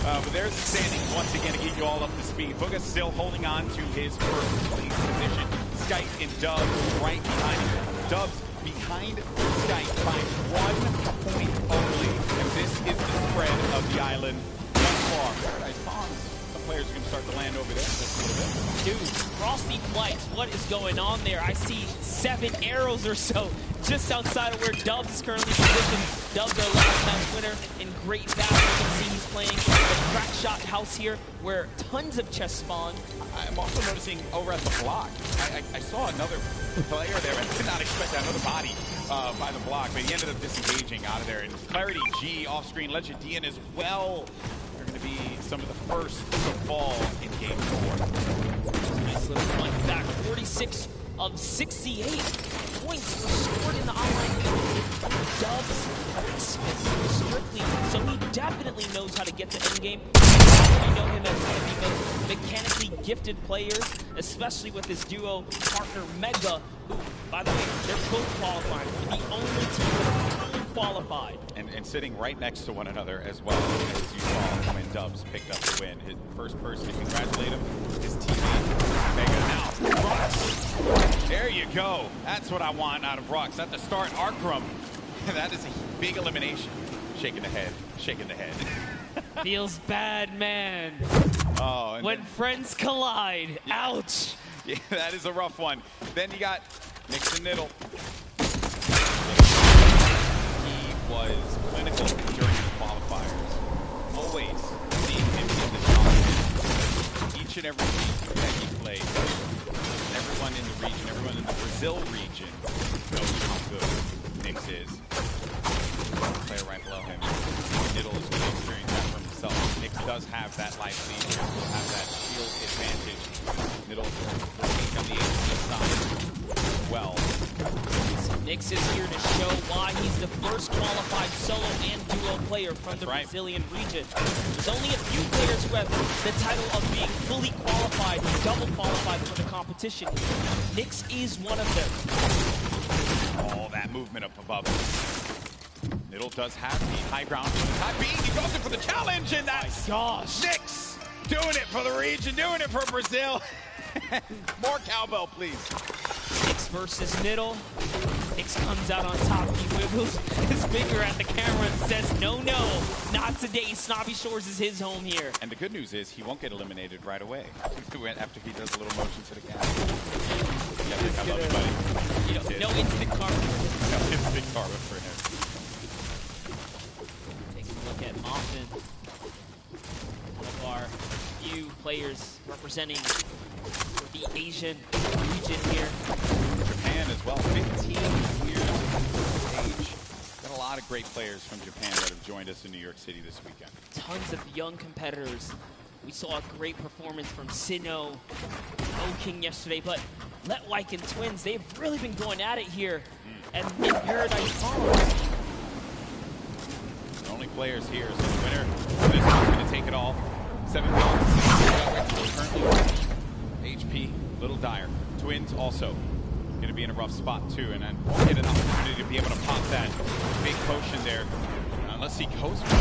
But there's the standings once again to get you all up to speed. Booga's still holding on to his first place position. Skype and Dubs right behind him. Dubs behind Skype by 1 point only. And this is the spread of the island thus far. Paradise Palms. Some players are going to start to land over there.
Dude, Frosty Flights, what is going on there? I see 7 arrows or so just outside of where Dubs is currently positioned. Dubs, our last match winner, in great battle. You can see he's playing the crack shot house here, where tons of chests spawn.
I'm also noticing over at the block, I saw another player there. I did not expect another body by the block, but he ended up disengaging out of there. And Clarity G off-screen, Legend Dian as well. They're going to be some of the first to fall in Game 4.
Nice little point back. 46 of 68 points were scored in the online game. Dubs strictly, so he definitely knows how to get to endgame. We know him as one of the most mechanically gifted players, especially with his duo partner Mega, who, by the way, they're both qualifying. The only team qualified.
And sitting right next to one another as well, as you saw when Dubs picked up the win. His first person to congratulate him, his teammate Mega. Now, Rux. There you go. That's what I want out of Rux. At the start, Arkrum. That is a big elimination. Shaking the head, shaking the head.
Feels bad, man.
Oh, and
when friends collide. Yeah. Ouch.
Yeah, that is a rough one. Then you got Nix and Niddle. He was clinical during the qualifiers. Always seeing him in the top. Each and every week that he played. Everyone in the region, everyone in the Brazil region knows how good Nix is. Player right below him. Niddle is going to experience that for himself. Nix does have that life lead, will have that shield advantage. Niddle working on the HP side as well.
So Nix is here to show why he's the first qualified solo and duo player from the Brazilian region. There's only a few players who have the title of being fully qualified, double qualified for the competition. Nix is one of them.
All that movement up above him. Niddle does have the high ground for the time being. He goes in for the challenge, and that's Nix doing it for the region, doing it for Brazil. More cowbell, please.
Nix versus Niddle. Nix comes out on top. He wiggles his finger at the camera and says, no, not today. Snobby Shores is his home here.
And the good news is he won't get eliminated right away after he does a little motion to the camera. Yeah, I love you, buddy.
No instant karma.
No instant karma for him.
Taking a look at Moffin. One of our few players representing the Asian region here.
Japan as well, 15 years of age. Got a lot of great players from Japan that have joined us in New York City this weekend.
Tons of young competitors. We saw a great performance from Sinnoh, O-King yesterday, but Let Wyke and Twins, they've really been going at it here in Paradise Palms.
The only players here, so the winner of this one's going to take it all. 7 points. Currently HP, Little Dire. Twins also going to be in a rough spot too, and then won't get an opportunity to be able to pop that big potion there unless he goes for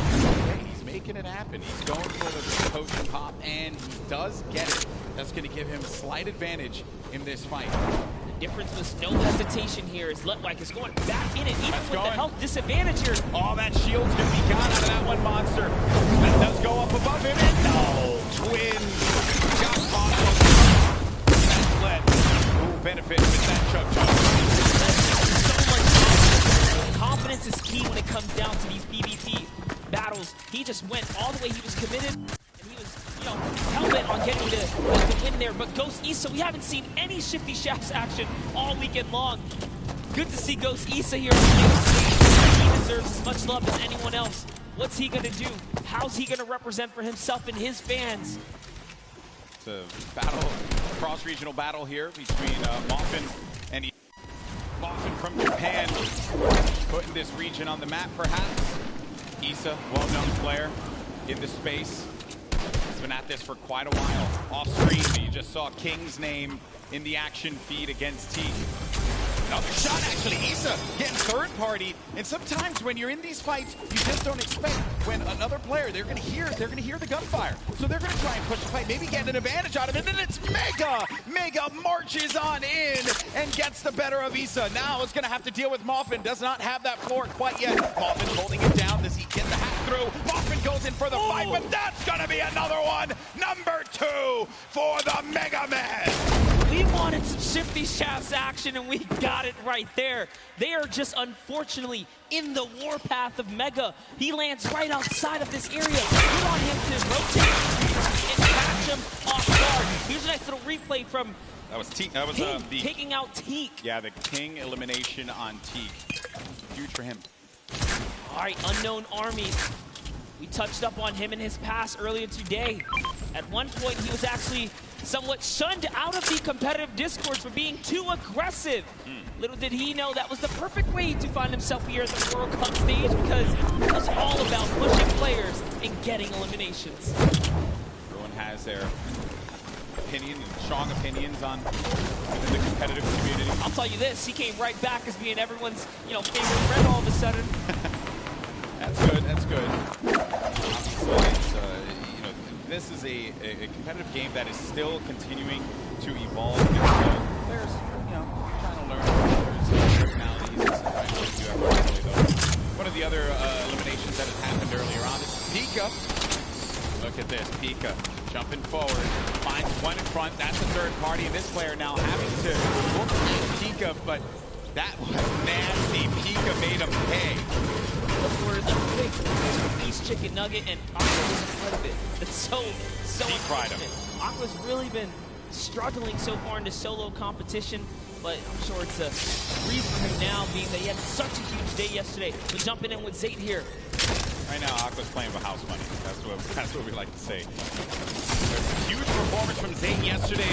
it. He's making it happen. He's going for the potion pop, and he does get it. That's going to give him a slight advantage in this fight.
The difference was no hesitation here as Let Wyke is going back in it, even with the health disadvantage here.
Oh, that shield's going to be gone out of that one monster. That does go up above him, and no! Twins got caught on that sled. Ooh, benefit with that chug chug.
Confidence is key when it comes down to these PvP battles. He just went all the way. He was committed, and he was, hell-bent on getting the win there. But Ghost Issa, we haven't seen any Shifty Shafts action all weekend long. Good to see Ghost Issa here on the stage. He deserves as much love as anyone else. What's he going to do? How's he going to represent for himself and his fans?
It's a battle, cross-regional battle here between Moffin and Moffin from Japan, putting this region on the map perhaps. Issa, well-known player in the space, has been at this for quite a while. Off screen, you just saw King's name in the action feed against Teak. Another shot, actually. Issa getting third party. And sometimes when you're in these fights, you just don't expect when another player, they're gonna hear the gunfire. So they're gonna try and push the fight, maybe get an advantage out of it. And then it's Mega! Mega marches on in and gets the better of Issa. Now it's gonna have to deal with Moffin. Does not have that floor quite yet. Moffin holding it down. Does he get the hack through? Moffin goes in for the fight, but that's gonna be another one. Number 2 for the Mega Man.
We wanted some Shifty Shafts action, and we got it right there. They are just, unfortunately, in the warpath of Mega. He lands right outside of this area. We want him to rotate and catch him off guard. Here's a nice little replay from
That was Teak. That was
King
the
taking out Teak.
Yeah, the King elimination on Teak. Huge for him.
All right, Unknown Army. We touched up on him in his pass earlier today. At one point, he was actually somewhat shunned out of the competitive discourse for being too aggressive. Little did he know that was the perfect way to find himself here at the World Cup stage, because it was all about pushing players and getting eliminations.
Everyone has their opinion, strong opinions on the competitive community.
I'll tell you this, he came right back as being everyone's, favorite red all of a sudden.
That's good, that's good. Obviously, it's, this is a competitive game that is still continuing to evolve. Players, trying to learn their personalities and stuff like that. You ever play those. One of the other eliminations that has happened earlier on is Pika. Look at this, Pika jumping forward, finds one in front. That's the third party, and this player now having to look at Pika, but that was nasty. Pika made him pay.
For the big East Chicken Nugget, and Aqua was a part of it. It's so unfortunate. Aqua's really been struggling so far in the solo competition, but I'm sure it's a breeze for him now, being that he had such a huge day yesterday. But jumping in with Zayt here.
Right now, Aqua's playing for house money. That's what we like to say. There's a huge performance from Zayt yesterday.